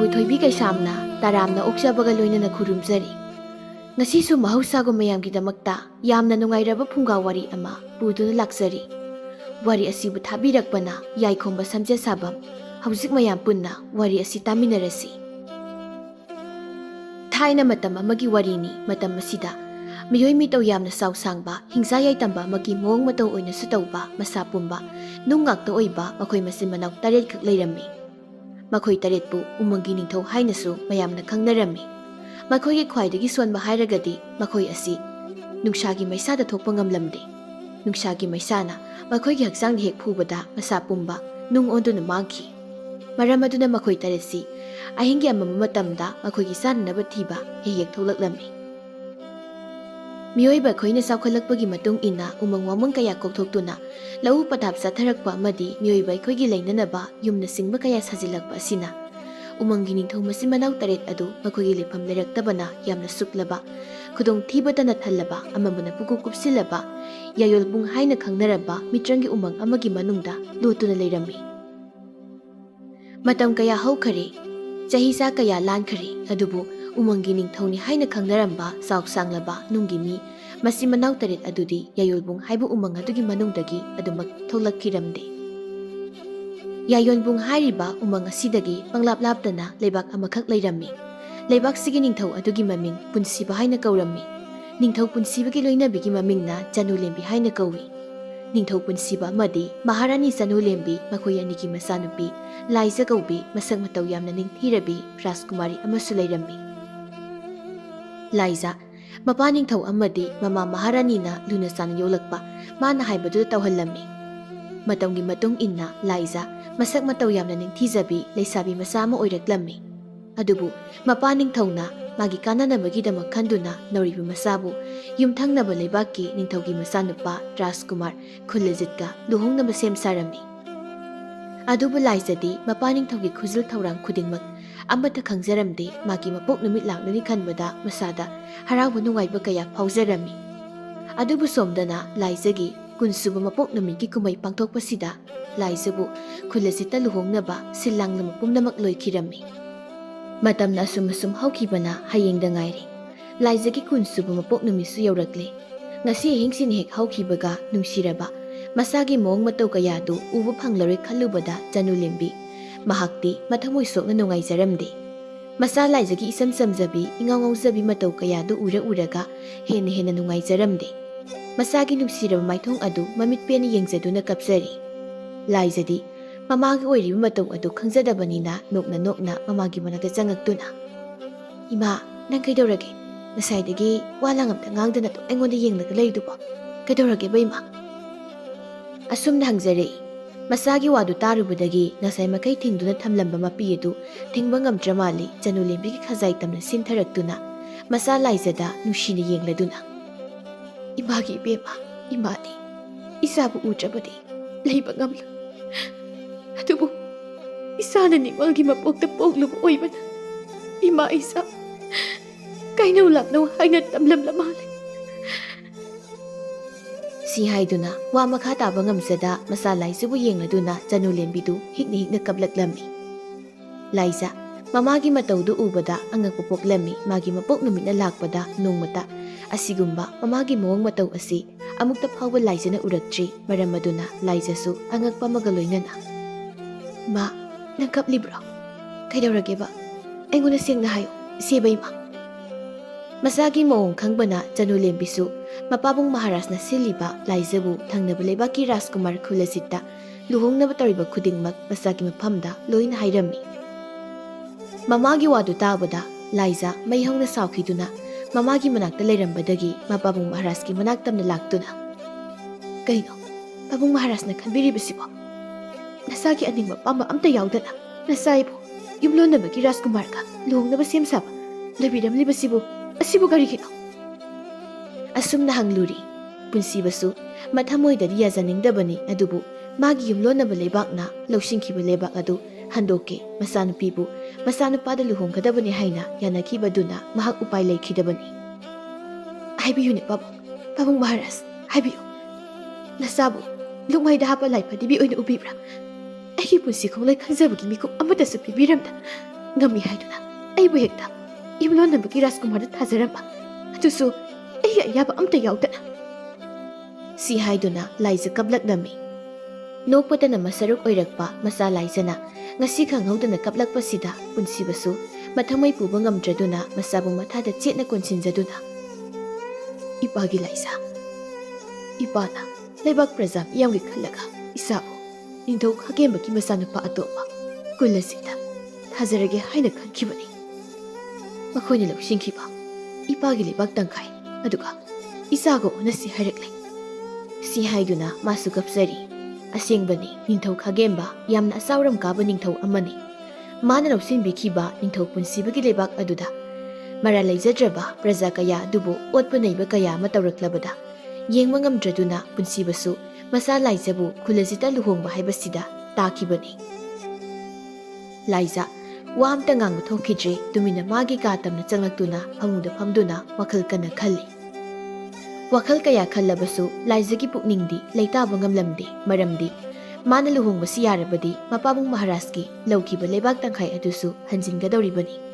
ꯅꯪꯕꯨ ꯊꯣꯏꯕꯤ ꯀꯩꯁꯥꯝꯅ ꯇꯥꯔꯥꯝꯅ ꯑꯣꯛꯆꯕꯒ ꯂꯣꯏꯅꯅ ꯈꯨꯔꯨꯝꯖꯔꯤ꯫ ꯉꯁꯤꯁꯨ ꯃꯍꯧꯁꯥꯒꯨꯝ ꯃꯌꯥꯝꯒꯤꯗꯃꯛꯇ ꯌꯥꯝꯅ ꯅꯨꯡꯉꯥꯏꯔꯕ ꯐꯨꯡꯒꯥ ꯋꯥꯔꯤ ꯑꯃ ꯄꯨꯗꯨꯅ ꯂꯥꯛꯆꯔꯤ꯫ ꯋꯥꯔꯤ ꯑꯁꯤꯕꯨ ꯊꯥꯕꯤꯔꯛꯄꯅ ꯌꯥꯏꯈꯣꯝꯕ ꯁꯝꯖꯦꯠ ꯁꯥꯕꯝ꯫ ꯍꯧꯖꯤꯛ ꯃꯌꯥꯝ ꯄꯨꯟꯅ ꯋꯥꯔꯤ ꯑꯁꯤ ꯇꯥꯃꯤꯟꯅꯔꯁꯤ꯫ ꯊꯥꯏꯅ ꯃꯇꯝ ꯑꯃꯒꯤ ꯋꯥꯔꯤꯅꯤ꯫ ꯃꯇꯝ ꯑꯁꯤꯗ ꯃꯤꯑꯣꯏ ꯃꯤꯇꯧ ꯌꯥꯝꯅ ꯆꯥꯎ ꯁꯥꯡꯕ, ꯍꯤꯡꯁꯥ ꯌꯥꯏꯇꯝꯕ ꯑꯃꯒꯤ ꯃꯑꯣꯡ ꯃꯇꯧ ꯑꯣꯏꯅꯁꯨ ꯇꯧꯕ, ꯃꯁꯥ ꯄꯨꯝꯕ ꯅꯨꯡ ꯉꯥꯛꯇ ꯑꯣꯏꯕ ꯃꯈꯣꯏ ꯃꯆꯤꯟ ꯃꯅꯥꯎ 8 ꯈꯛ ꯂꯩꯔꯝꯃꯤ꯫ ꯃꯈꯣꯏ 8ꯄꯨ ꯎꯃꯪꯒꯤ ꯅꯤꯡꯊꯧ ꯍꯥꯏꯅꯁꯨ ꯃꯌꯥꯝꯅ ꯈꯪꯅꯔꯝꯃꯤ꯫ ꯃꯈꯣꯏꯒꯤ ꯈ꯭ꯋꯥꯏꯗꯒꯤ ꯁꯣꯟꯕ ꯍꯥꯏꯔꯒꯗꯤ ꯃꯈꯣꯏ ꯑꯁꯤ ꯅꯨꯡꯁꯥꯒꯤ ꯃꯩꯁꯥꯗ ꯊꯣꯛꯄ ꯉꯝꯂꯝꯗꯦ꯫ ꯅꯨꯡꯁꯥꯒꯤ ꯃꯩꯁꯥꯅ ꯃꯈꯣꯏꯒꯤ ꯍꯛꯆꯥꯡꯗ ꯍꯦꯛ ꯐꯨꯕꯗ ꯃꯁꯥ ꯄꯨꯝꯕ ꯅꯨꯡ ꯑꯣꯟꯗꯨꯅ ꯃꯥꯡꯈꯤ꯫ ꯃꯔꯝ ꯑꯗꯨꯅ ꯃꯈꯣꯏ 8ꯁꯤ ꯑꯍꯤꯡꯒꯤ ꯑꯃꯝꯕ ꯃꯇꯝꯗ ꯃꯈꯣꯏꯒꯤ ꯆꯥꯅꯅꯕ ꯊꯤꯕ ꯍꯦꯛ ꯍꯦꯛ ꯊꯣꯛꯂꯛꯂꯝꯃꯤ꯫ ꯃꯤꯑꯣꯏꯕ ꯑꯩꯈꯣꯏꯅ ꯆꯥꯎꯈꯠꯂꯛꯄꯒꯤ ꯃꯇꯨꯡ ꯏꯟꯅ ꯎꯃꯪ ꯋꯥꯃꯪ ꯀꯌꯥ ꯀꯣꯛꯊꯣꯛꯇꯨꯅ ꯂꯧꯎ ꯄꯊꯥꯞ ꯆꯠꯊꯔꯛꯄ ꯑꯃꯗꯤ ꯃꯤꯑꯣꯏꯕ ꯑꯩꯈꯣꯏꯒꯤ ꯂꯩꯅꯅꯕ ꯌꯨꯝꯅ ꯆꯤꯡꯕ ꯀꯌꯥ ꯁꯥꯖꯤꯜꯂꯛꯄ ꯑꯁꯤꯅ ꯎꯃꯪꯒꯤ ꯅꯤꯡꯊꯧ ꯃꯆꯤꯟ ꯃꯅꯥꯎ 8 ꯑꯗꯨ ꯃꯈꯣꯏꯒꯤ ꯂꯩꯐꯝ ꯂꯩꯔꯛꯇꯕꯅ ꯌꯥꯝꯅ ꯁꯨꯛꯂꯕ, ꯈꯨꯗꯣꯡꯊꯤꯕꯇꯅ ꯊꯜꯂꯕ, ꯑꯃꯝꯕꯅ ꯄꯨꯡꯀꯨꯞ ꯀꯨꯞꯁꯤꯜꯂꯕ, ꯌꯥꯏꯌꯣꯜꯕꯨꯡ ꯍꯥꯏꯅ ꯈꯪꯅꯔꯕ ꯃꯤꯇ꯭ꯔꯪꯒꯤ ꯎꯃꯪ ꯑꯃꯒꯤ ꯃꯅꯨꯡꯗ ꯂꯣꯠꯇꯨꯅ ꯂꯩꯔꯝꯃꯤ꯫ ꯃꯇꯝ ꯀꯌꯥ ꯍꯧꯈꯔꯦ, ꯆꯍꯤꯆꯥ ꯀꯌꯥ ꯂꯥꯟꯈꯔꯦ, ꯑꯗꯨꯕꯨ ꯎꯃꯪꯒꯤ ꯅꯤꯡꯊꯧꯅꯤ ꯍꯥꯏꯅ ꯈꯪꯅꯔꯝꯕ ꯆꯥꯎ ꯁꯥꯡꯂꯕ ꯅꯨꯡꯒꯤ ꯃꯤ ꯃꯆꯤꯟ ꯃꯅꯥꯎ 8 ꯑꯗꯨꯗꯤ ꯌꯥꯏꯌꯣꯜꯕꯨꯡ ꯍꯥꯏꯕ ꯎꯃꯪ ꯑꯗꯨꯒꯤ ꯃꯅꯨꯡꯗꯒꯤ ꯑꯗꯨꯃꯛ ꯊꯣꯛꯂꯛꯈꯤꯔꯝꯗꯦ꯫ ꯌꯥꯏꯌꯣꯟꯕꯨꯡ ꯍꯥꯏꯔꯤꯕ ꯎꯃꯪ ꯑꯁꯤꯗꯒꯤ ꯄꯪꯂꯥꯞ ꯂꯥꯞꯇꯅ ꯂꯩꯕꯥꯛ ꯑꯃꯈꯛ ꯂꯩꯔꯝꯃꯤ꯫ ꯂꯩꯕꯥꯛꯁꯤꯒꯤ ꯅꯤꯡꯊꯧ ꯑꯗꯨꯒꯤ ꯃꯃꯤꯡ ꯄꯨꯟꯁꯤꯕ ꯍꯥꯏꯅ ꯀꯧꯔꯝꯃꯤ꯫ ꯅꯤꯡꯊꯧ ꯄꯨꯟꯁꯤꯕꯒꯤ ꯂꯣꯏꯅꯕꯤꯒꯤ ꯃꯃꯤꯡꯅ ꯆꯅꯨꯂꯦꯝꯕꯤ ꯍꯥꯏꯅ ꯀꯧꯏ꯫ ꯅꯤꯡꯊꯧ ꯄꯨꯟꯁꯤꯕ ꯑꯃꯗꯤ ꯃꯍꯥꯔꯥꯅꯤ ꯆꯅꯨꯂꯦꯝꯕꯤ ꯃꯈꯣꯏ ꯑꯅꯤꯒꯤ ꯃꯆꯥꯅꯨꯄꯤ ꯂꯥꯏꯖ ꯀꯧꯕꯤ ꯃꯁꯛ ꯃꯇꯧ ꯌꯥꯝꯅ ꯅꯤꯡꯊꯤꯔꯕꯤ ꯔꯥꯖꯀꯨꯃꯥꯔꯤ ꯑꯃꯁꯨ ꯂꯩꯔꯝꯃꯤ꯫ ꯂꯥꯏꯖ ꯃꯄꯥ ꯅꯤꯡꯊꯧ ꯑꯃꯗꯤ ꯃꯃꯥ ꯃꯍꯥꯔꯥꯅꯤꯅ ꯂꯨꯅ ꯆꯥꯟꯅ ꯌꯣꯛꯂꯛꯄ, ꯃꯥꯅ ꯍꯥꯏꯕꯗꯨꯗ ꯇꯧꯍꯜꯂꯝꯃꯤ꯫ ꯃꯇꯝꯒꯤ ꯃꯇꯨꯡ ꯏꯟꯅ ꯂꯥꯏꯖ ꯃꯁꯛ ꯃꯇꯧ ꯌꯥꯝꯅ ꯅꯤꯡꯊꯤꯖꯕꯤ ꯂꯩꯁꯥꯕꯤ ꯃꯆꯥ ꯑꯃ ꯑꯣꯏꯔꯛꯂꯝꯃꯤ꯫ ꯑꯗꯨꯕꯨ ꯃꯄꯥ ꯅꯤꯡꯊꯧꯅ ꯃꯥꯒꯤ ꯀꯥꯟꯅꯅꯕꯒꯤꯗꯃꯛ ꯈꯟꯗꯨꯅ ꯅꯧꯔꯤꯕ ꯃꯆꯥꯕꯨ ꯌꯨꯝꯊꯪꯅꯕ ꯂꯩꯕꯥꯛꯀꯤ ꯅꯤꯡꯊꯧꯒꯤ ꯃꯆꯥꯅꯨꯄꯥ ꯔꯥꯖꯀꯨꯃꯥꯔ ꯈꯨꯜꯂꯖꯤꯠꯀ ꯂꯨꯍꯣꯡꯅꯕ ꯁꯦꯝ ꯁꯥꯔꯝꯃꯤ꯫ ꯑꯗꯨꯕꯨ ꯂꯥꯏꯖꯗꯤ ꯃꯄꯥ ꯅꯤꯡꯊꯧꯒꯤ ꯈꯨꯖꯤꯜ ꯊꯧꯔꯥꯡ ꯈꯨꯗꯤꯡꯃꯛ ꯑꯃꯠꯇ ꯈꯪꯖꯔꯝꯗꯦ꯫ ꯃꯥꯒꯤ ꯃꯄꯣꯛ ꯅꯨꯃꯤꯠ ꯂꯥꯛꯂꯅꯤ ꯈꯟꯕꯗ ꯃꯁꯥꯗ ꯍꯔꯥꯎꯕ ꯅꯨꯡꯉꯥꯏꯕ ꯀꯌꯥ ꯐꯥꯎꯖꯔꯝꯃꯤ꯫ ꯑꯗꯨꯕꯨ ꯁꯣꯝꯗꯅ ꯂꯥꯏꯖꯒꯤ 10ꯁꯨꯕ ꯃꯄꯣꯛ ꯅꯨꯃꯤꯠꯀꯤ ꯀꯨꯝꯍꯩ ꯄꯥꯡꯊꯣꯛꯄꯁꯤꯗ ꯂꯥꯏꯖꯕꯨ ꯈꯨꯜꯂꯖꯤꯠꯇ ꯂꯨꯍꯣꯡꯅꯕ ꯁꯤꯜ ꯂꯥꯡꯂꯝꯕ ꯄꯨꯝꯅꯃꯛ ꯂꯣꯏꯈꯤꯔꯝꯃꯤ꯫ ꯃꯇꯝꯅ ꯑꯁꯨꯝ ꯍꯧꯈꯤꯕꯅ ꯍꯌꯦꯡꯗ ꯉꯥꯏꯔꯦ꯫ ꯂꯥꯏꯖꯒꯤ 10ꯁꯨꯕ ꯃꯄꯣꯛ ꯅꯨꯃꯤꯠꯁꯨ ꯌꯧꯔꯛꯂꯦ꯫ ꯉꯁꯤ ꯑꯍꯤꯡꯁꯤꯅ ꯍꯦꯛ ꯍꯧꯈꯤꯕꯒ ꯅꯨꯡꯁꯤꯔꯕ ꯃꯁꯥꯒꯤ ꯃꯑꯣꯡ ꯃꯇꯧ ꯀꯌꯥꯗꯨ ꯎꯕ ꯐꯪꯂꯔꯣꯏ ꯈꯜꯂꯨꯕꯗ ꯆꯅꯨꯂꯦꯝꯕꯤ ꯃꯍꯥꯛꯇꯤ ꯃꯊꯃꯣꯏ ꯁꯣꯛꯅ ꯅꯨꯡꯉꯥꯏꯖꯔꯝꯗꯦ꯫ ꯃꯆꯥ ꯂꯥꯏꯖꯒꯤ ꯏꯆꯝ ꯆꯝꯖꯕꯤ ꯏꯉꯥꯎ ꯉꯥꯎꯖꯕꯤ ꯃꯇꯧ ꯀꯌꯥꯗꯨ ꯎꯔꯒ ꯍꯦꯟꯅ ꯅꯨꯡꯉꯥꯏꯖꯔꯝꯗꯦ꯫ ꯃꯆꯥꯒꯤ ꯅꯨꯡꯁꯤꯔꯕ ꯃꯥꯏꯊꯣꯡ ꯑꯗꯨ ꯃꯃꯤꯠ ꯄꯦꯟꯅ ꯌꯦꯡꯖꯗꯨꯅ ꯀꯞꯆꯔꯤ꯫ ꯂꯥꯏꯖꯗꯤ ꯃꯃꯥꯒꯤ ꯑꯣꯏꯔꯤꯕ ꯃꯇꯧ ꯑꯗꯨ ꯈꯪꯖꯗꯕꯅꯤꯅ ꯅꯣꯛꯅ ꯃꯃꯥꯒꯤ ꯃꯅꯥꯛꯇ ꯆꯪꯉꯛꯇꯨꯅ, "ꯏꯃꯥ, ꯅꯪ ꯀꯩꯗꯧꯔꯒꯦ? ꯉꯁꯥꯏꯗꯒꯤ ꯋꯥ ꯂꯥꯡ ꯑꯝꯇ ꯉꯥꯡꯗꯅ ꯑꯗꯨꯝ ꯑꯩꯉꯣꯟꯗ ꯌꯦꯡꯂꯒ ꯂꯩꯔꯤꯗꯨꯕꯣ? ꯀꯩꯗꯧꯔꯒꯦꯕ ꯏꯃꯥ?" ꯑꯁꯨꯝꯅ ꯍꯪꯖꯔꯛꯏ꯫ ꯃꯆꯥꯒꯤ ꯋꯥꯗꯨ ꯇꯥꯔꯨꯕꯗꯒꯤ ꯉꯁꯥꯏ ꯃꯈꯩ ꯊꯤꯡꯗꯨꯅ ꯊꯝꯂꯝꯕ ꯃꯄꯤ ꯑꯗꯨ ꯊꯤꯡꯕ ꯉꯝꯗ꯭ꯔ ꯃꯥꯜꯂꯤ ꯆꯅꯨꯂꯦꯝꯕꯤꯒꯤ ꯈꯖꯥꯏ ꯇꯝꯅ ꯁꯤꯟꯊꯔꯛꯇꯨꯅ ꯃꯆꯥ ꯂꯥꯏꯖꯗ ꯅꯨꯡꯁꯤꯅ ꯌꯦꯡꯂꯗꯨꯅ, "ꯏꯃꯥꯒꯤ ꯏꯕꯦꯝꯃ, ꯏꯃꯥꯗꯤ ꯏꯆꯥꯕꯨ ꯎꯗ꯭ꯔꯕꯗꯤ ꯂꯩꯕ ꯉꯝꯂꯣꯏ꯫ ꯑꯗꯨꯕꯨ ꯏꯆꯥꯅ ꯅꯤꯡꯃꯜꯒꯤ ꯃꯄꯣꯛꯇ ꯄꯣꯛꯂꯨꯕ ꯑꯣꯏꯕꯅ ꯏꯃꯥ ꯏꯆꯥ ꯀꯩꯅꯧ ꯂꯥꯛꯅꯧ ꯍꯥꯏꯅ ꯇꯝꯂꯝꯂ ꯃꯥꯜꯂꯦ." ꯁꯤ ꯍꯥꯏꯗꯨꯅ ꯋꯥ ꯃꯈꯥ ꯇꯥꯕ ꯉꯝꯖꯗ ꯃꯆꯥ ꯂꯥꯏꯖꯕꯨ ꯌꯦꯡꯂꯗꯨꯅ ꯆꯅꯨꯂꯦꯝꯕꯤꯗꯨ ꯍꯤꯛꯅ ꯀꯞꯂꯛꯂꯝꯃꯤ꯫ ꯂꯥꯏꯖ ꯃꯃꯥꯒꯤ ꯃꯇꯧꯗꯨ ꯎꯕꯗ ꯑꯉꯛꯄ ꯄꯣꯛꯂꯝꯃꯤ꯫ ꯃꯥꯒꯤ ꯃꯄꯣꯛ ꯅꯨꯃꯤꯠꯅ ꯂꯥꯛꯄꯗ ꯅꯣꯡꯃꯇ ꯑꯁꯤꯒꯨꯝꯕ ꯃꯃꯥꯒꯤ ꯃꯑꯣꯡ ꯃꯇꯧ ꯑꯁꯤ ꯑꯃꯨꯛꯇ ꯐꯥꯎꯕ ꯂꯥꯏꯖꯅ ꯎꯔꯛꯇ꯭ꯔꯤ꯫ ꯃꯔꯝ ꯑꯗꯨꯅ ꯂꯥꯏꯖꯁꯨ ꯑꯉꯛꯄ ꯑꯃꯒ ꯂꯣꯏꯅꯅ, "ꯏꯃꯥ, ꯅꯪ ꯀꯞꯂꯤꯕ꯭ꯔꯣ? ꯀꯩꯗꯧꯔꯒꯦꯕ? ꯑꯩꯉꯣꯟꯗ ꯁꯦꯡꯅ ꯍꯥꯏꯌꯨ ꯏꯆꯦꯕ ꯏꯃꯥ." ꯃꯆꯥꯒꯤ ꯃꯑꯣꯡ ꯈꯪꯕꯅ ꯆꯅꯨꯂꯦꯝꯕꯤꯁꯨ ꯃꯄꯥꯕꯨꯡ ꯃꯍꯥꯔꯥꯖꯅ ꯁꯤꯜꯂꯤꯕ ꯂꯥꯏꯖꯕꯨ ꯊꯪꯅꯕ ꯂꯩꯕꯥꯛꯀꯤ ꯔꯥꯖꯀꯨꯃꯥꯔ ꯈꯨꯜꯂꯖꯤꯠꯇ ꯂꯨꯍꯣꯡꯅꯕ ꯇꯧꯔꯤꯕ ꯈꯨꯗꯤꯡꯃꯛ ꯃꯆꯥꯒꯤ ꯃꯐꯝꯗ ꯂꯣꯏꯅ ꯍꯥꯏꯔꯝꯃꯤ꯫ ꯃꯃꯥꯒꯤ ꯋꯥꯗꯨ ꯇꯥꯕꯗ ꯂꯥꯏꯖ ꯃꯩ ꯍꯧꯅ ꯁꯥꯎꯈꯤꯗꯨꯅ ꯃꯃꯥꯒꯤ ꯃꯅꯥꯛꯇ ꯂꯩꯔꯝꯕꯗꯒꯤ ꯃꯄꯥꯕꯨꯡ ꯃꯍꯥꯔꯥꯖꯀꯤ ꯃꯅꯥꯛ ꯇꯝꯅ ꯂꯥꯛꯇꯨꯅ, "ꯀꯩꯅꯣ ꯄꯥꯕꯨꯡ ꯃꯍꯥꯔꯥꯖꯅ ꯈꯟꯕꯤꯔꯤꯕꯁꯤꯕꯣ? ꯅꯆꯥꯒꯤ ꯑꯅꯤꯡꯕ ꯑꯄꯥꯝꯕ ꯑꯝꯇ ꯌꯥꯎꯗꯅ ꯅꯆꯥꯏꯕꯨ ꯌꯨꯝꯂꯣꯟꯅꯕꯒꯤ ꯔꯥꯖꯀꯨꯃꯥꯔꯒ ꯂꯨꯍꯣꯡꯅꯕ ꯁꯦꯝ ꯁꯥꯕ ꯂꯣꯏꯕꯤꯔꯝꯂꯤꯕꯁꯤꯕꯨ ꯑꯁꯤꯕꯨ ꯀꯔꯤꯒꯤꯅꯣ?" ꯑꯁꯨꯝꯅ ꯍꯪꯂꯨꯔꯤ꯫ ꯄꯨꯟꯁꯤꯕꯁꯨ ꯃꯊꯃꯣꯏꯗꯗꯤ ꯌꯥꯖꯅꯤꯡꯗꯕꯅꯤ꯫ ꯑꯗꯨꯕꯨ ꯃꯥꯒꯤ ꯌꯨꯝꯂꯣꯟꯅꯕ ꯂꯩꯕꯥꯛꯅ ꯂꯧꯁꯤꯟꯈꯤꯕ ꯂꯩꯕꯥꯛ ꯑꯗꯨ ꯍꯟꯗꯣꯛꯀꯦ, ꯃꯆꯥꯅꯨꯄꯤꯕꯨ ꯃꯆꯥꯅꯨꯄꯥꯗ ꯂꯨꯍꯣꯡꯒꯗꯕꯅꯤ ꯍꯥꯏꯅ ꯌꯥꯅꯈꯤꯕꯗꯨꯅ ꯃꯍꯥꯛ ꯎꯄꯥꯏ ꯂꯩꯈꯤꯗꯕꯅꯤ꯫ "ꯍꯥꯏꯕꯤꯌꯨꯅꯦ ꯄꯥꯕꯨꯡ ꯃꯍꯥꯔꯥꯖ, ꯍꯥꯏꯕꯤꯌꯨ꯫ ꯅꯆꯥꯕꯨ ꯂꯨꯛꯃꯩꯗ ꯍꯥꯞꯄ ꯂꯥꯏ ꯐꯗꯤꯕꯤ ꯑꯣꯏꯅ ꯎꯕꯤꯕ꯭ꯔꯥ? ꯑꯩꯒꯤ ꯄꯨꯟꯁꯤ ꯈꯣꯡꯂꯩ ꯈꯟꯖꯕꯒꯤ ꯃꯤꯀꯨꯞ ꯑꯃꯠꯇꯁꯨ ꯄꯤꯕꯤꯔꯝꯗ ngami haiduna ai bu hekta iblo nabaki Rajkumar thajaramba atusu ai ayaba amta yaudana si haiduna laisa kablak nami nokpatana masaruk oirakpa masa laisana ngasi khanghaudana kaplakpa sida punsibasu mathamai puba ngamdraduna masabu mathada chetna konsinjaduna ipagi laisa ipana leibak prajam yamgi khalaga isabu ningthau khagemba ki masanupa atopa kulasita thajarage haina khankibani makhoni lawsingkhiba ipagi leibak tangkai aduga isago nasi hairakle si haiduna masu kapsari asengbani ningthau khagemba yamna asawram kaba ningthau amani mana lawsinbikhiba ningthau punsibagi leibak aduda mara leijadraba praja kaya dubu otpa neiba kaya ma tawraklabada yengma ngamdraduna punsibasu masa laijabu khulajita luhongba haibasida takibani laija wamta ngang thokidre tumina magi ka tamna changlaktuna phamuda phamduna wakhal kana khalli wakhal kaya khallabasu laijagi pukningdi leitaba ngamlamdi maramdi mana luhongbasi yarabadi mapabung maharajki lawkiba lebak tangkhai adusu hanjingadoribani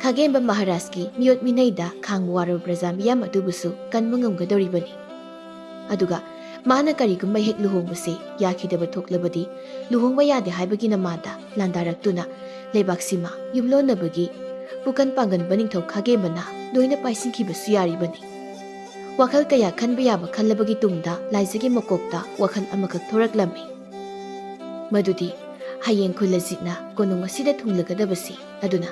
Khagemba Maharajki miyot minaida khangbu waro praja miyam adubusu kanba ngamgadoribani aduga mana karigumba hek luhongbase yakhidaba thoklabadi luhongba yade haibagi namada landaraktuna lebaksima yumlonabagi pukan pangan baningthau Khagebana loina paisingkhibasu yaribani wakhal kaya khanba yaba khallabagi tungda laijagi makokta wakhal amakak thoraklami madudi hayeng khulajitna konung asida thunglagadabasi aduna